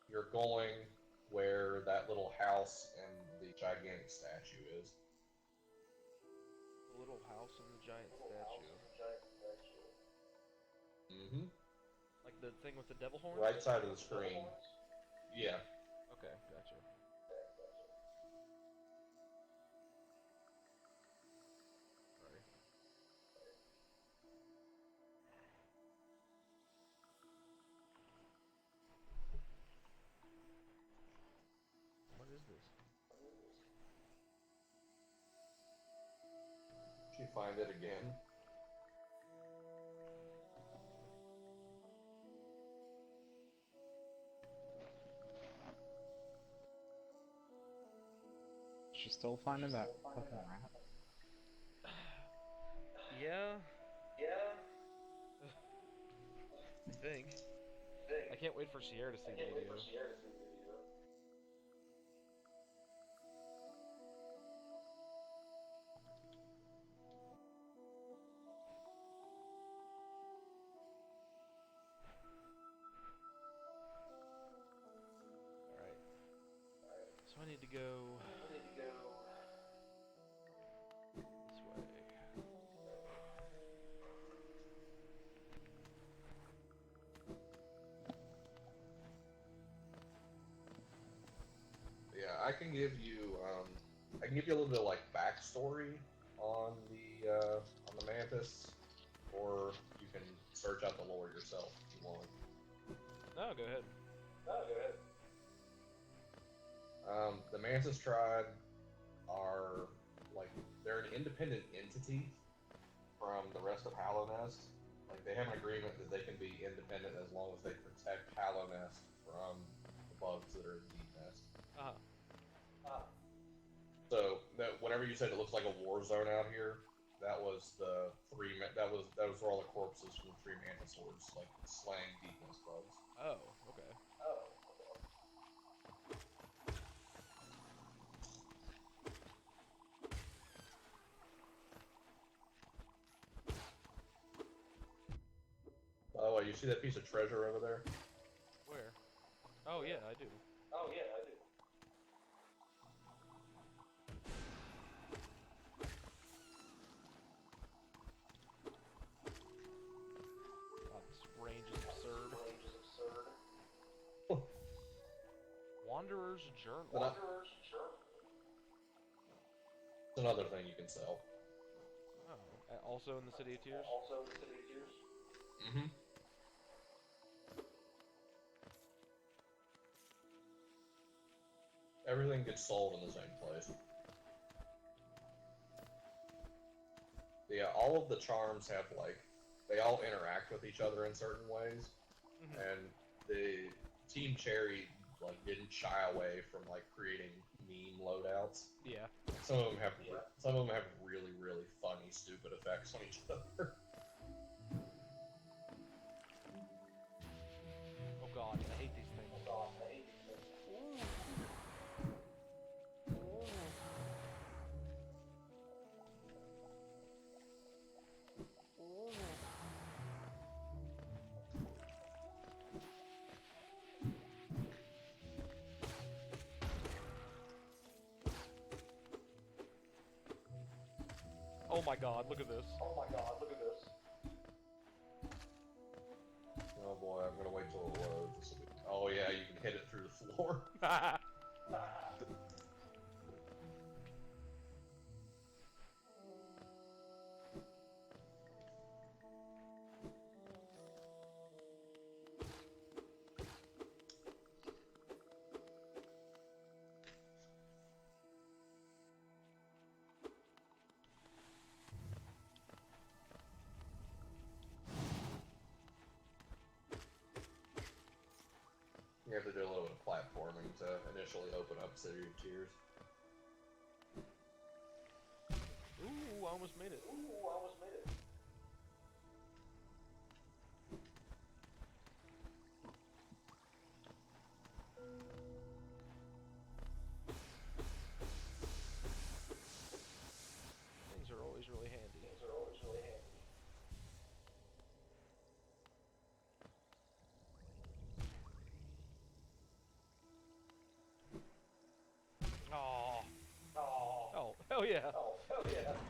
you're going where that little house and the gigantic statue is. The little house and the giant statue. Mm-hmm. Like the thing with the devil horns? Right side of the screen. Yeah. Okay, gotcha. Sorry. What is this? You find it again. She's still finding that fucking rat. Yeah. I think. I can't wait for Sierra to see the video. Alright. So I need to go this way. Yeah, I can give you a little bit of like backstory on the Mantis, or you can search out the lore yourself if you want. No, go ahead. The Mantis tribe are like they're an independent entity from the rest of Hallownest. Like they have an agreement that they can be independent as long as they protect Hallownest from the bugs that are in Deep Nest. So that whenever you said it looks like a war zone out here, that was the that was where all the corpses from the 3 Mantisaurs like slaying Deep Nest bugs. Oh, okay. By the way, you see that piece of treasure over there? Where? Oh yeah, I do. God, this range is absurd. Wanderer's Journal. It's another thing you can sell. Oh, also in the City of Tears? Mm-hmm. Everything gets sold in the same place. Yeah, all of the charms have like they all interact with each other in certain ways, and the Team Cherry like didn't shy away from like creating meme loadouts. Yeah. Some of them have really really funny stupid effects on each other. Oh god, I hate these things. Oh my god, look at this. Oh boy, I'm gonna wait till it loads. Oh yeah, you can hit it through the floor. You have to do a little bit of platforming to initially open up City of Tears. Ooh, I almost made it. Things are always really handy. Oh. Oh, hell yeah.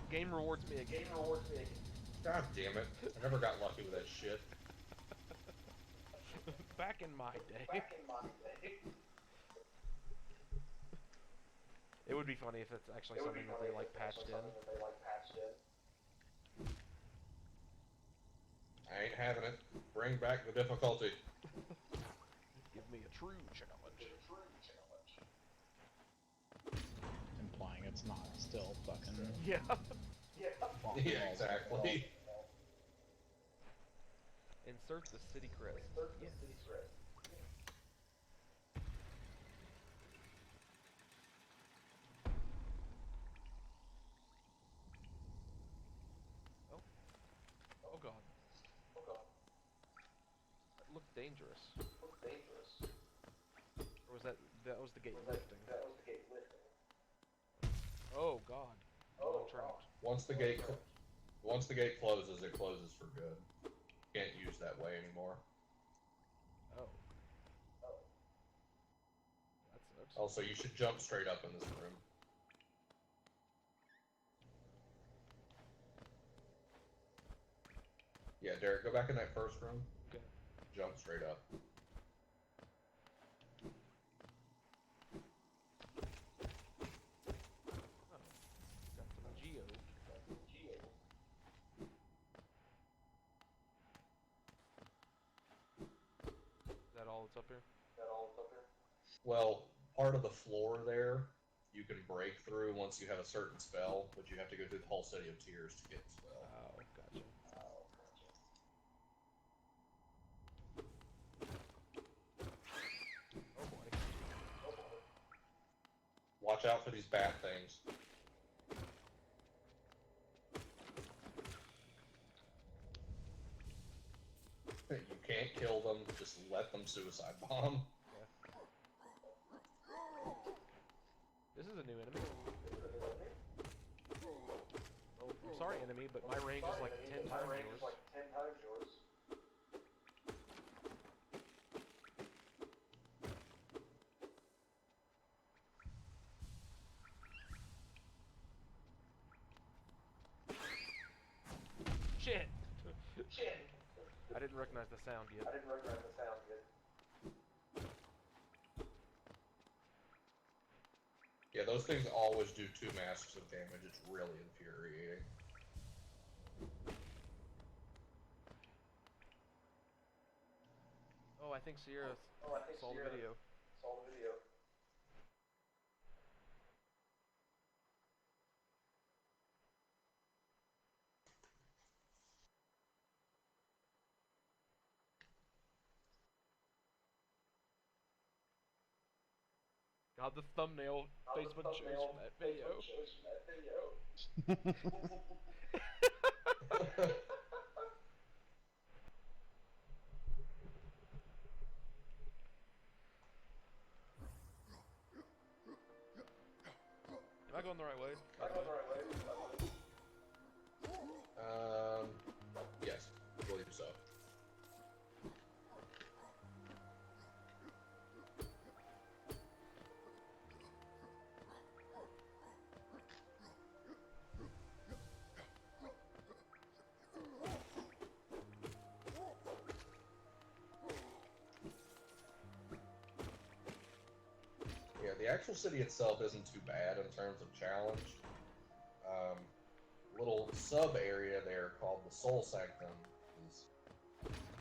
Game rewards me again. God damn it. I never got lucky with that shit. Back in my day. It would be funny if it's actually something that they like patched in. I ain't having it. Bring back the difficulty. Give me a true challenge. Implying it's not still fucking. Yeah. Yeah, exactly. Insert the city crest. Yes. Oh. Oh god. That looked dangerous. Or was that was the gate lifting? Oh god. I'm trapped. Once the gate closes, it closes for good. Can't use that way anymore. Oh. That sucks. Also, you should jump straight up in this room. Yeah, Derek, go back in that first room. Okay. Jump straight up. Oh. Got some Geo. Is that all that's up here? Well, part of the floor there, you can break through once you have a certain spell, but you have to go through the whole City of Tears to get the spell. Oh, gotcha. Oh boy. Watch out for these bat things. You can't kill them, just let them suicide bomb. This is a new enemy. Oh, I'm sorry, enemy, but my range is like 10 times yours. Shit! I didn't recognize the sound yet. Yeah, those things always do 2 masks of damage. It's really infuriating. Oh, I think Sierra saw the video. God, the thumbnail Facebook chose from that video. Am I going the right way? Yes, I believe so. the actual city itself isn't too bad in terms of challenge. Little sub area there called the Soul Sanctum is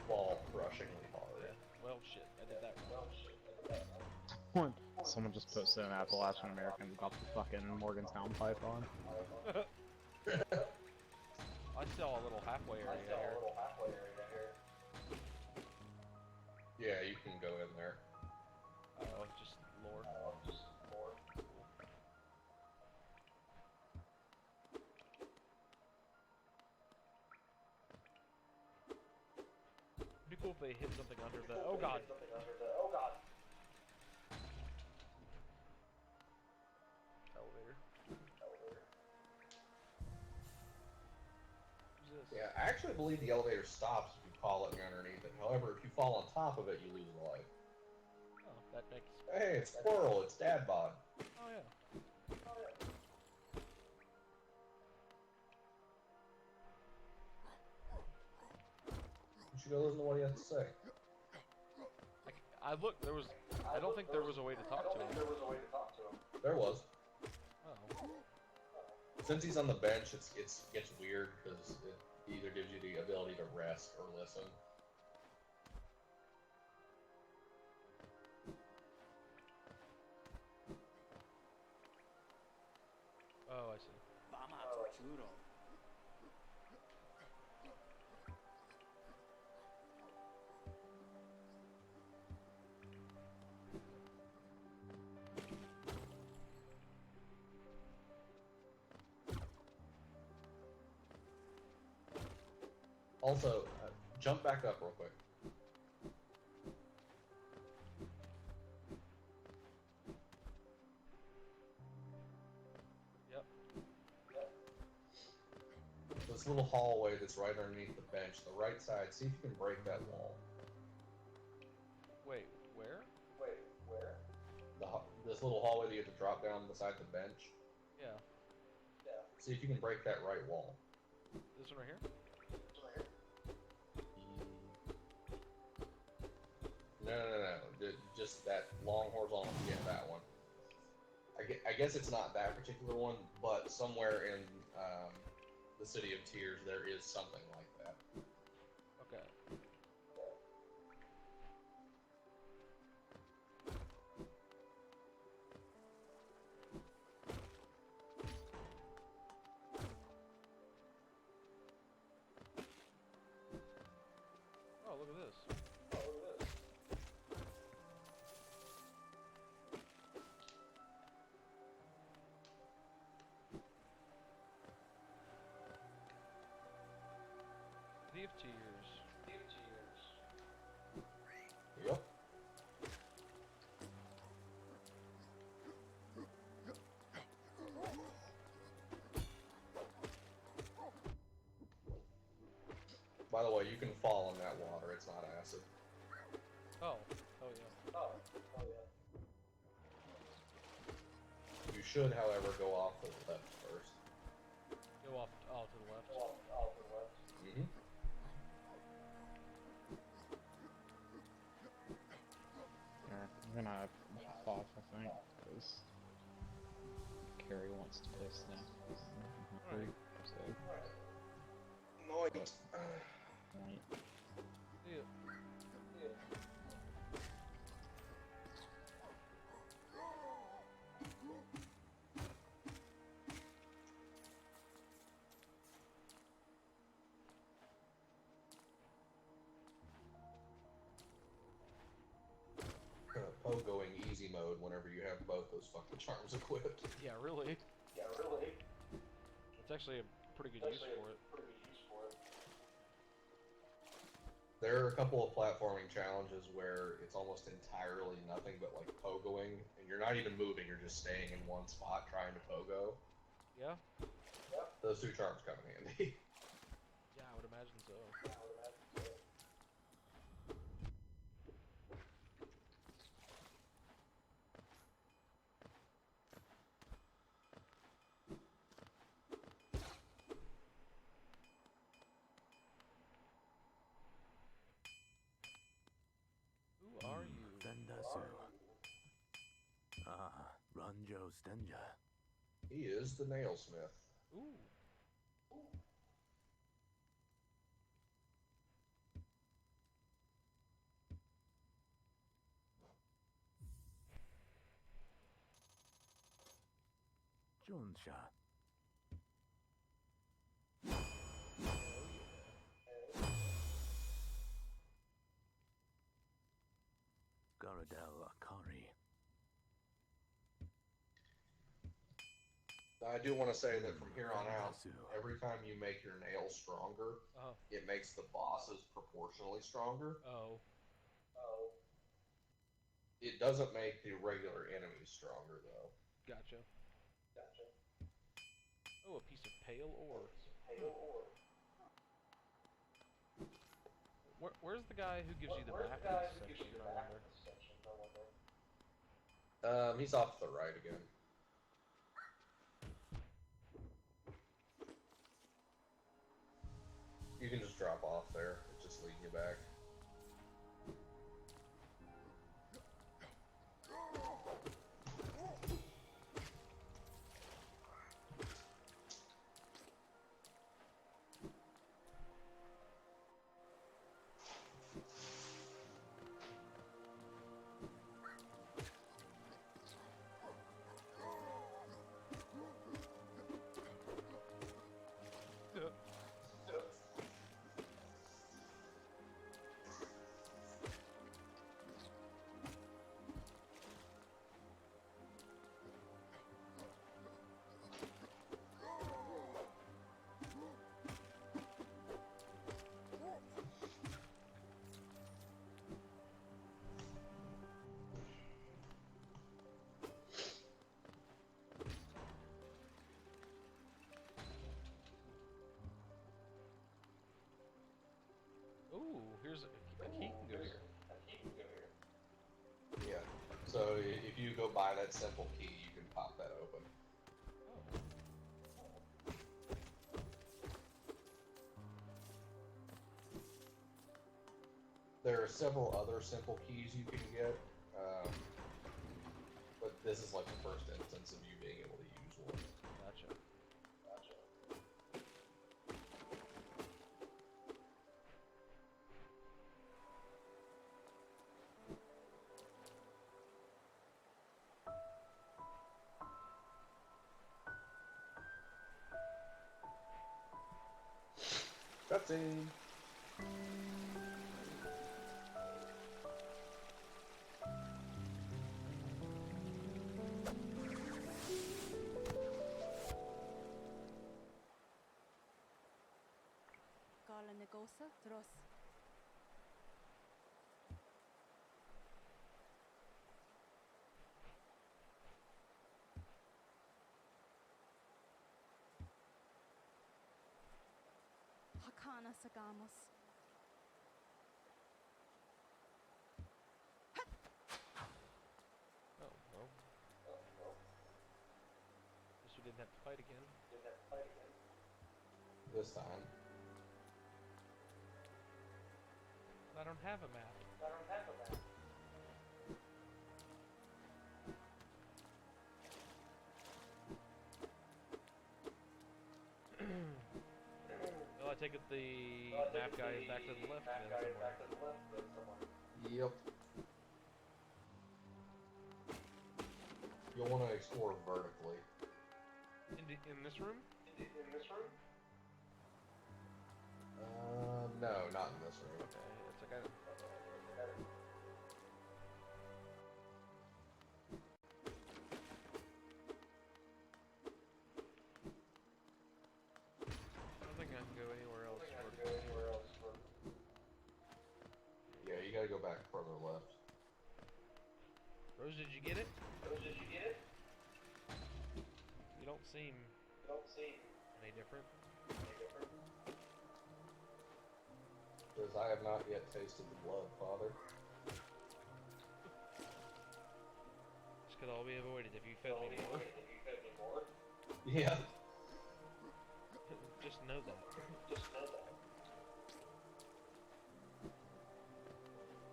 ball crushingly hard. Well, shit, I did that wrong. Someone just posted an Appalachian American about the fucking Morgantown Python. I saw a little halfway area here. Yeah, you can go in there. Oh, just lore. It'd be cool if they hit something under the. Oh god! Elevator. Who's this? Yeah, I actually believe the elevator stops if you fall it underneath it. However, if you fall on top of it, you lose a life. Oh, that makes. Hey, it's Squirrel, it's Dad Bod. Oh yeah. You should go listen to what he has to say. I looked. There was. I don't think there was a way to talk to him. There was. Oh. Since he's on the bench, it gets weird because it either gives you the ability to rest or listen. Oh, I see. Also, jump back up real quick. Yep. This little hallway that's right underneath the bench, the right side, see if you can break that wall. Wait, where? This little hallway that you have to drop down beside the bench. Yeah. See if you can break that right wall. This one right here? No. Just that long horizontal. Yeah, that one. I guess it's not that particular one, but somewhere in the City of Tears there is something like that. Okay. Oh, look at this. City of Tears. Yep. By the way, you can fall in that water. It's not acid. Oh. Oh yeah. You should, however, go off to the left first. Go off. Oh, to the left. Mm-hmm. Yeah, I'm gonna hop off, I think, because Carrie wants to piss now. Alright. So, Noit. point. See ya. Pogoing easy mode whenever you have both those fucking charms equipped. Yeah, really. It's actually a pretty good use for it. There are a couple of platforming challenges where it's almost entirely nothing but like pogoing, and you're not even moving, you're just staying in one spot trying to pogo. Yeah. Those two charms come in handy. Yeah, I would imagine so. Who are you? Fendasu. Ah, Banjo Stenja. He is the nailsmith. Ooh. Jonsha. Garadel Akari. I do want to say that from here on out, every time you make your nails stronger, Oh. it makes the bosses proportionally stronger. Oh. It doesn't make the regular enemies stronger, though. Gotcha. Oh, a piece of pale ore. Where's the guy who gives you the map in this section, I wonder? He's off to the right again. You can just drop off there. It just leads you back. Ooh, here's a key can go here. Yeah. So if you go buy that simple key, you can pop that open. There are several other simple keys you can get, but this is like the first instance of you being able to use one. Gotcha. Cutscene. Gala Negosa Dros. Hakana Sagamos. Oh, well. Guess we didn't have to fight again. This time. I don't have a map. Well, I take it the map guy is back to the left then somewhere. Yep. You'll want to explore vertically. In this room? No, not in this room. Okay, it's like I don't think I can go anywhere else. Yeah, you gotta go back further left. Rose, did you get it? You don't seem any different. Because I have not yet tasted the blood, Father. This could all be avoided if you fed me more. Yeah. Just know that.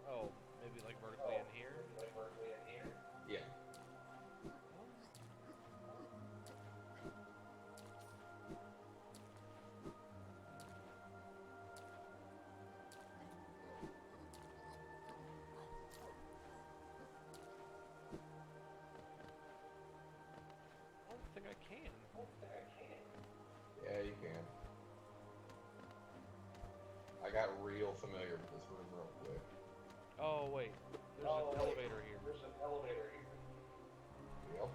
Oh, maybe like vertically in here? Yeah. can. I got real familiar with this room real quick. Oh wait, there's an elevator here. Yep.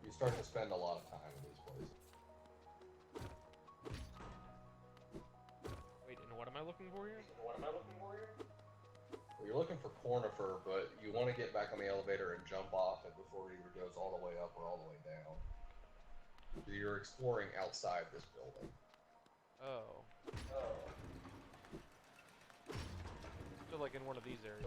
You start to spend a lot of time in these places. Wait, and what am I looking for here? Well, you're looking for Cornifer, but you want to get back on the elevator and jump off it before it either goes all the way up or all the way down. So you're exploring outside this building. Oh. So like in one of these areas.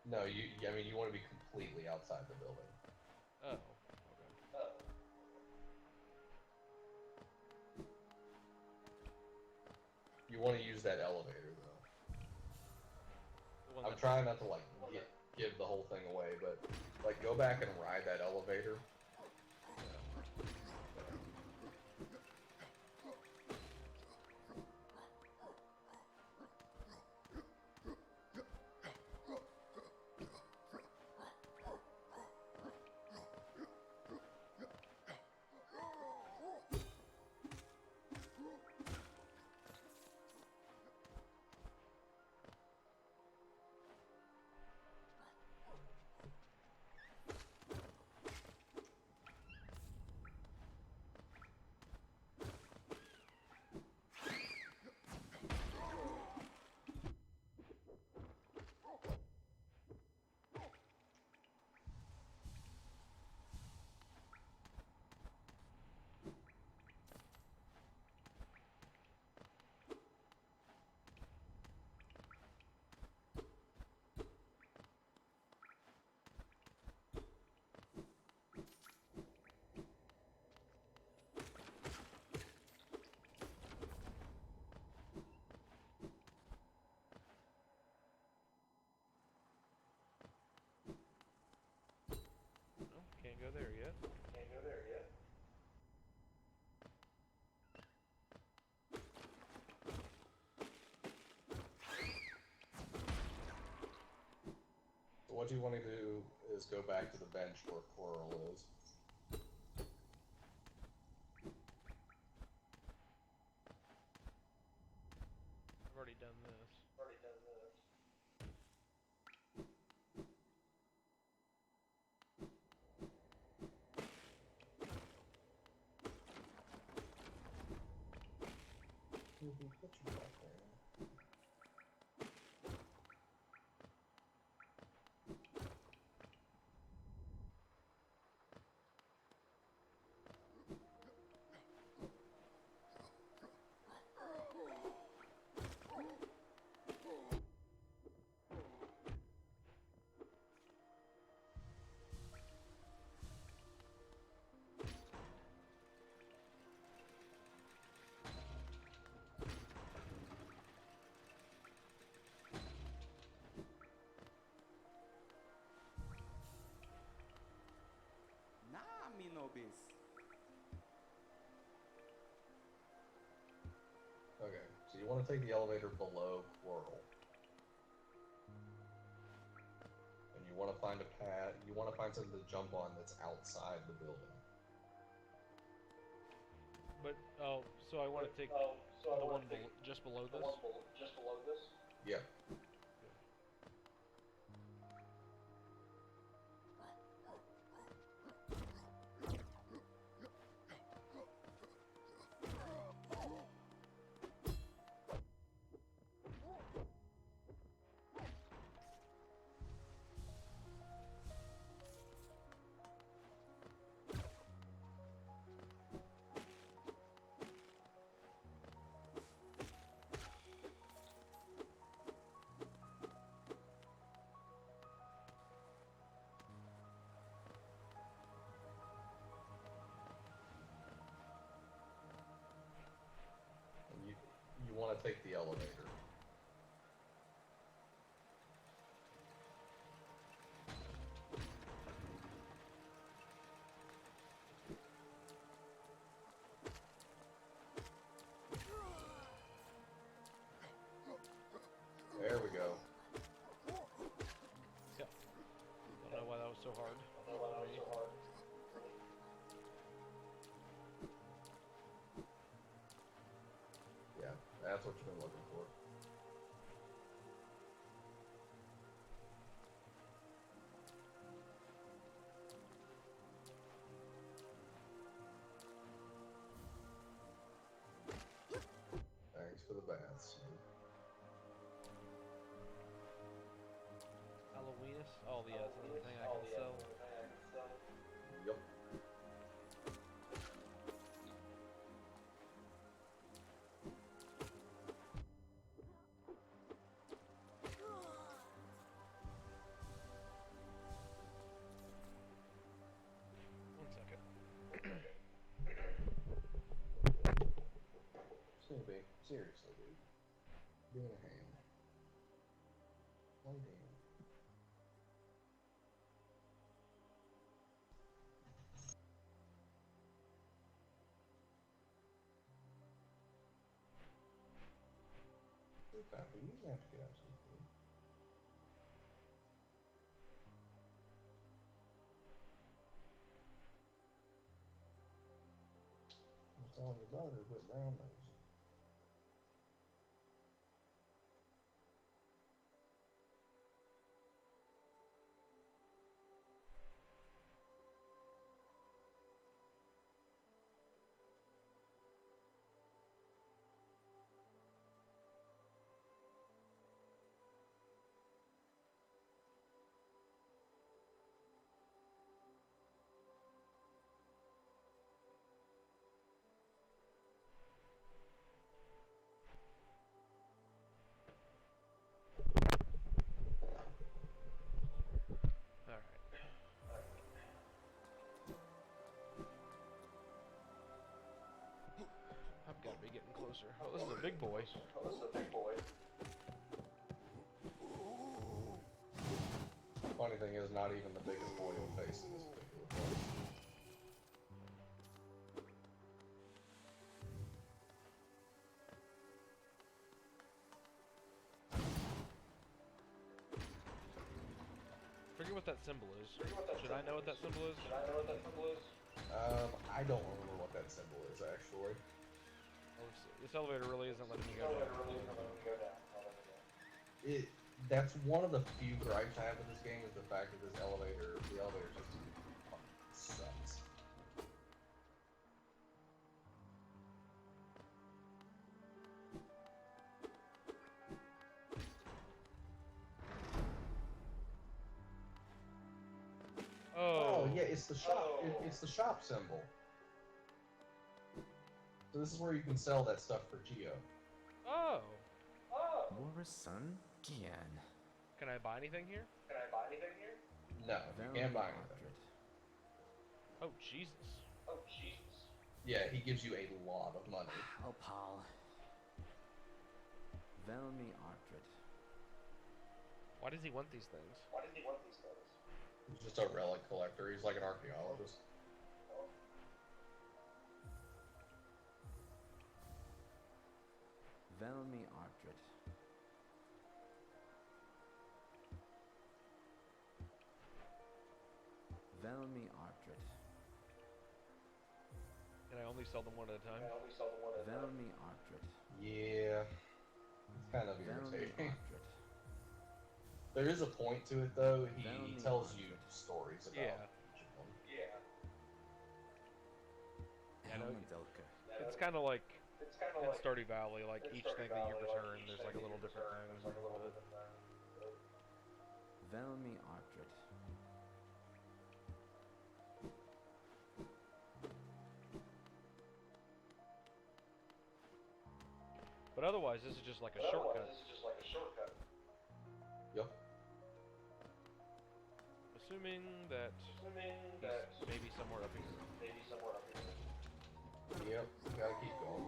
No, I mean, you want to be completely outside the building. Oh. Okay. You want to use that elevator, though. The one I'm that- trying not to, like, give the whole thing away, but, like, go back and ride that elevator. No, can't go there yet. So what you want to do is go back to the bench where Coral is. I've already done this. Put you back there. Nah, me no bis. Okay, so you want to take the elevator below Coral. And you want to find a pad, you want to find something to jump on that's outside the building. But oh, so I want to take the one just below this. Yeah. And you want to take the elevator. so hard. Yeah, that's what you've been looking for. Thanks for the baths. Halloweenus? Oh, yeah, that's another thing I can sell. Yup. One second. Snoopy, seriously, dude. Being a ham. One damn. Papa, you didn't have to get out some food. I was telling your brother to quit brown nosing. Alright. I've got to be getting closer. Oh, this is a big boy. Funny thing is, not even the biggest boy will face in this particular place. Forget what that symbol is. Should I know what that symbol is? I don't remember what that symbol is, actually. Oh, this elevator really isn't letting me go down. That's one of the few gripes I have with this game is the fact that the elevator just fucking sucks. Oh, yeah, it's the shop. It's the shop symbol. So this is where you can sell that stuff for Geo. Oh. Morrison? Gian. Can I buy anything here? No, you can't buy anything. Oh, Jesus. Yeah, he gives you a lot of money. Oh, pal. Velmi Artred. Why does he want these things? He's just a relic collector. He's like an archaeologist. Velmi Artred. Velmi Artred. Can I only sell them one at a time? Velmi Artred. Yeah, it's kind of Velmi irritating. Artred. There is a point to it, though. He Velmi tells you Artred. stories about Yeah. each of them. I know. Helmadelka. It's kind of like in Stardew Valley, like each thing that you return, there's like a little different thing. Velmi Artred. But otherwise, this is just like a shortcut. Yep. Assuming that he's maybe somewhere up here. Yep. Gotta keep going.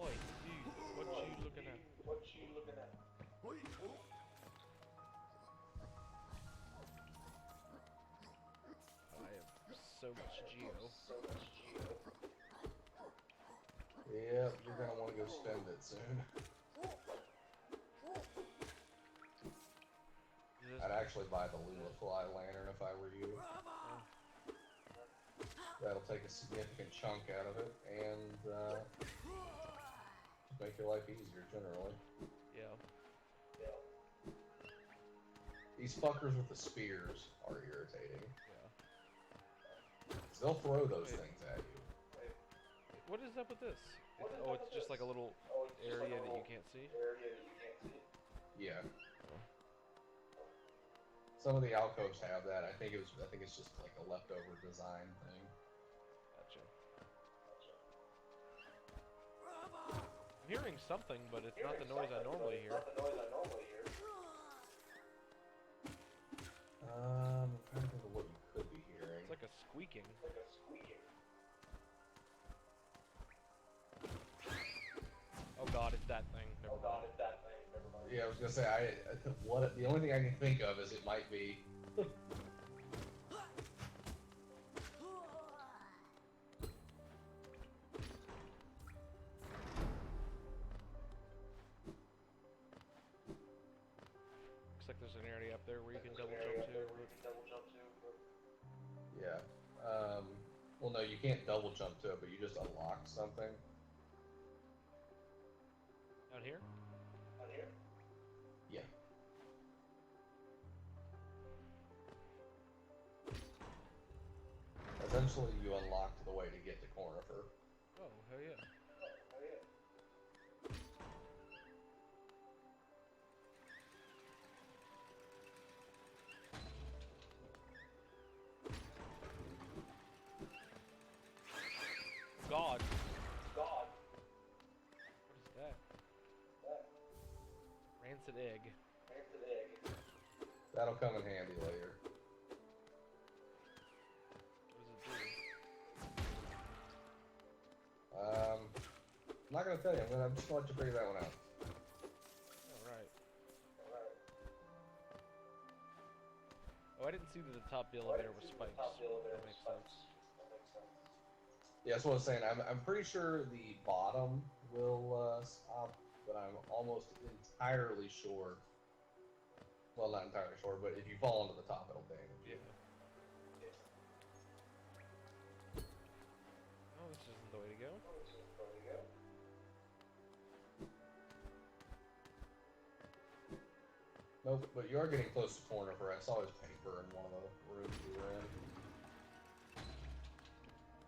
Oi, dude, what you looking at? I have so much geo. Yep, you're gonna want to go spend it soon. just... I'd actually buy the Lula Fly lantern if I were you. That'll take a significant chunk out of it and just make your life easier generally. Yeah. These fuckers with the spears are irritating. Yeah. They'll throw those things at you. What is up with this? Oh, it's just like a little area that you can't see? Yeah. Some of the alcoves have that. I think it's just like a leftover design thing. Gotcha. I'm hearing something, but it's not the noise I normally hear. I'm trying to think of what you could be hearing. It's like a squeaking. Oh god, it's that thing. Never mind. Yeah, I was gonna say the only thing I can think of is it might be. Looks like there's an area up there where you can double jump to. Yeah. Well, no, you can't double jump to it, but you just unlock something. Out here? Yeah. Eventually, you unlocked the way to get to Cornifer. Oh, hell yeah. God. What is that? Rancid egg. That'll come in handy later. What does it do? I'm not gonna tell you. I'm just gonna let you figure that one out. Alright. Oh, I didn't see that the top of the elevator was spikes. That makes sense. Yeah, that's what I was saying. I'm pretty sure the bottom will stop, but I'm almost entirely sure. Well, not entirely sure, but if you fall onto the top, it'll damage you. Oh, this isn't the way to go. Nope, but you are getting close to Cornifer. I saw his paper in one of the rooms you were in.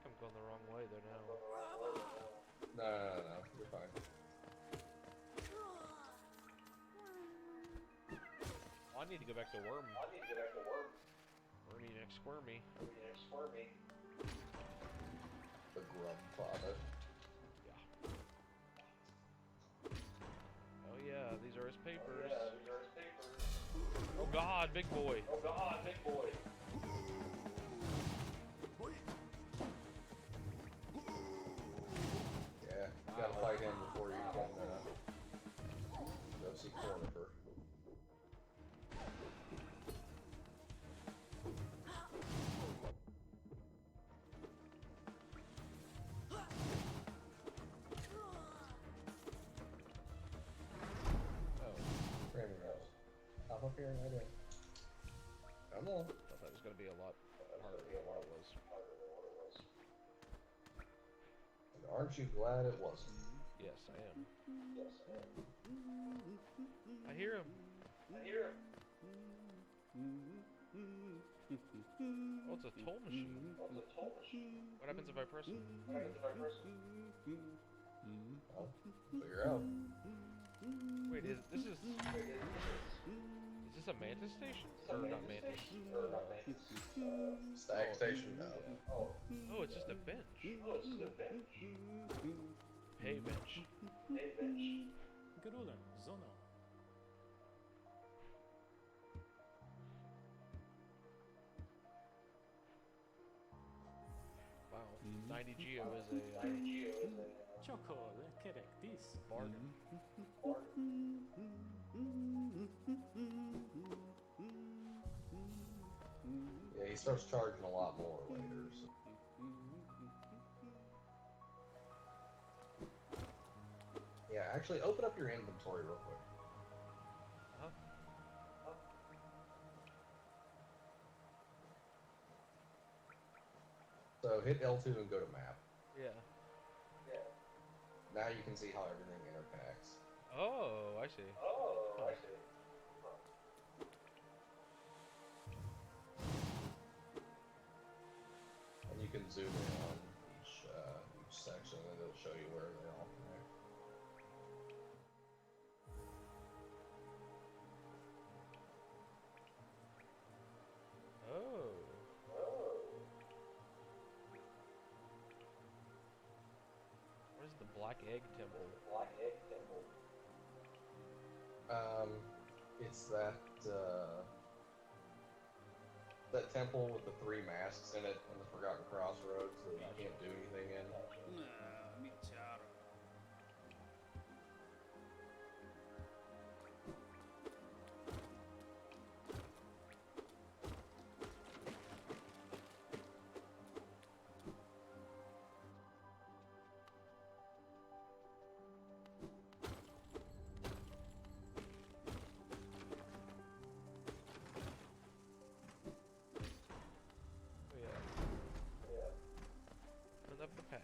I'm going the wrong way there now. No, you're fine. Oh, I need to go back to Worm. Wormy next squirmy. The grub father. Yeah. Oh yeah, these are his papers. Oh god, big boy. Yeah, you gotta fight him before you can go see Cornifer. Oh, Framing Rose. Hop up here and right in. Come on. thought that was gonna be a lot harder than what it was. And aren't you glad it wasn't? Yes, I am. I hear him. Oh, it's a toll machine. What happens if I press it? Well, figure out. Wait, is this a mantis station? Or not mantis? Stag station? No. Oh, it's just a bench. Hay bench. Grulen, Zono. Wow. 90 Geo is a Choco, Kerektis. bargain. Yeah, he starts charging a lot more later. So. Yeah, actually, open up your inventory real quick. hit L2 and go to map. Yeah. Now you can see how everything interconnects. Oh, I see. Huh. And you can zoom in on each section, and it'll show you where they all connect. Oh. What is the Black Egg Temple? It's that that temple with the 3 masks in it in the Forgotten Crossroads that you can't do anything in. Oh yeah. Open up the paths.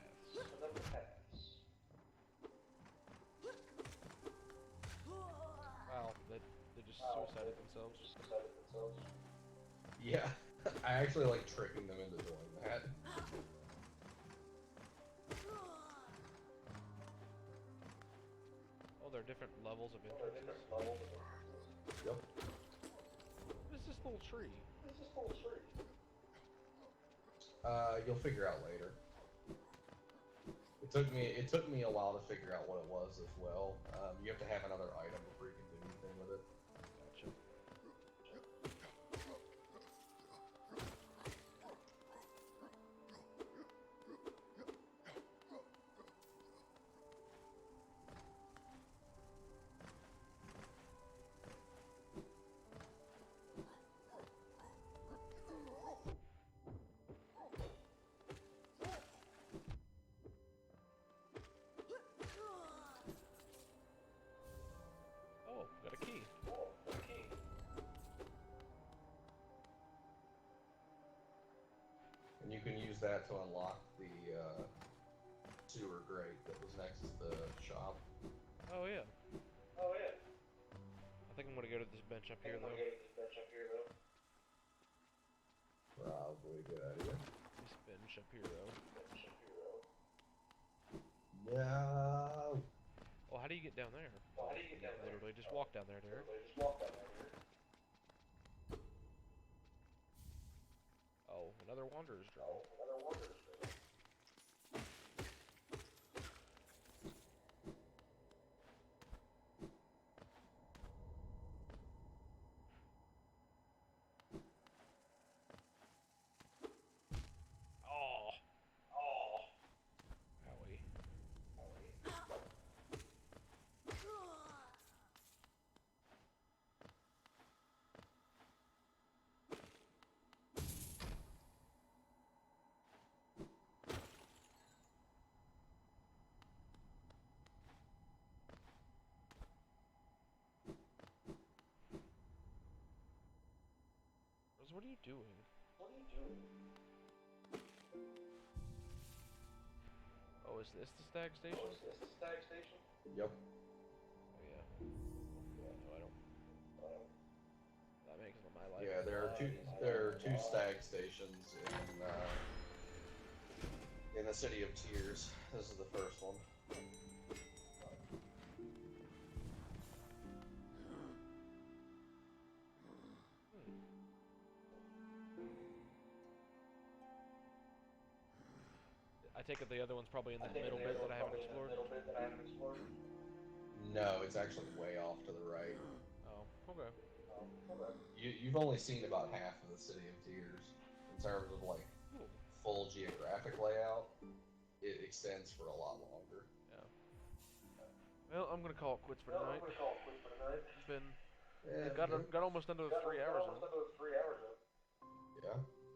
Wow, they just suicided themselves. Yeah, I actually like tricking them into doing that. Oh, there are different levels of entrances. Yep. What is this little tree? You'll figure out later. It took me a while to figure out what it was as well. You have to have another item before you can do anything with it. Gotcha. Oh, got a key. And you can use that to unlock the sewer grate that was next to the shop. Oh yeah. I think I'm gonna go to this bench up here though. Probably a good idea. This bench up here though. No. Well, how do you get down there? Literally just walk down there, Derek. Oh, another Wanderer's Journal. Oh. Owie. Rose, what are you doing? Oh, is this the stag station? Yep. Oh yeah. No, I don't. That makes my life. Yeah, there are two stag stations in the city of Tears. This is the first one. I take it the other one's probably in the middle bit that I haven't explored. No, it's actually way off to the right. Oh, okay. You've only seen about half of the city of Tears in terms of like Ooh. full geographic layout. It extends for a lot longer. Yeah. Well, I'm gonna call it quits for tonight. It's been got almost under 3 hours in. Yeah.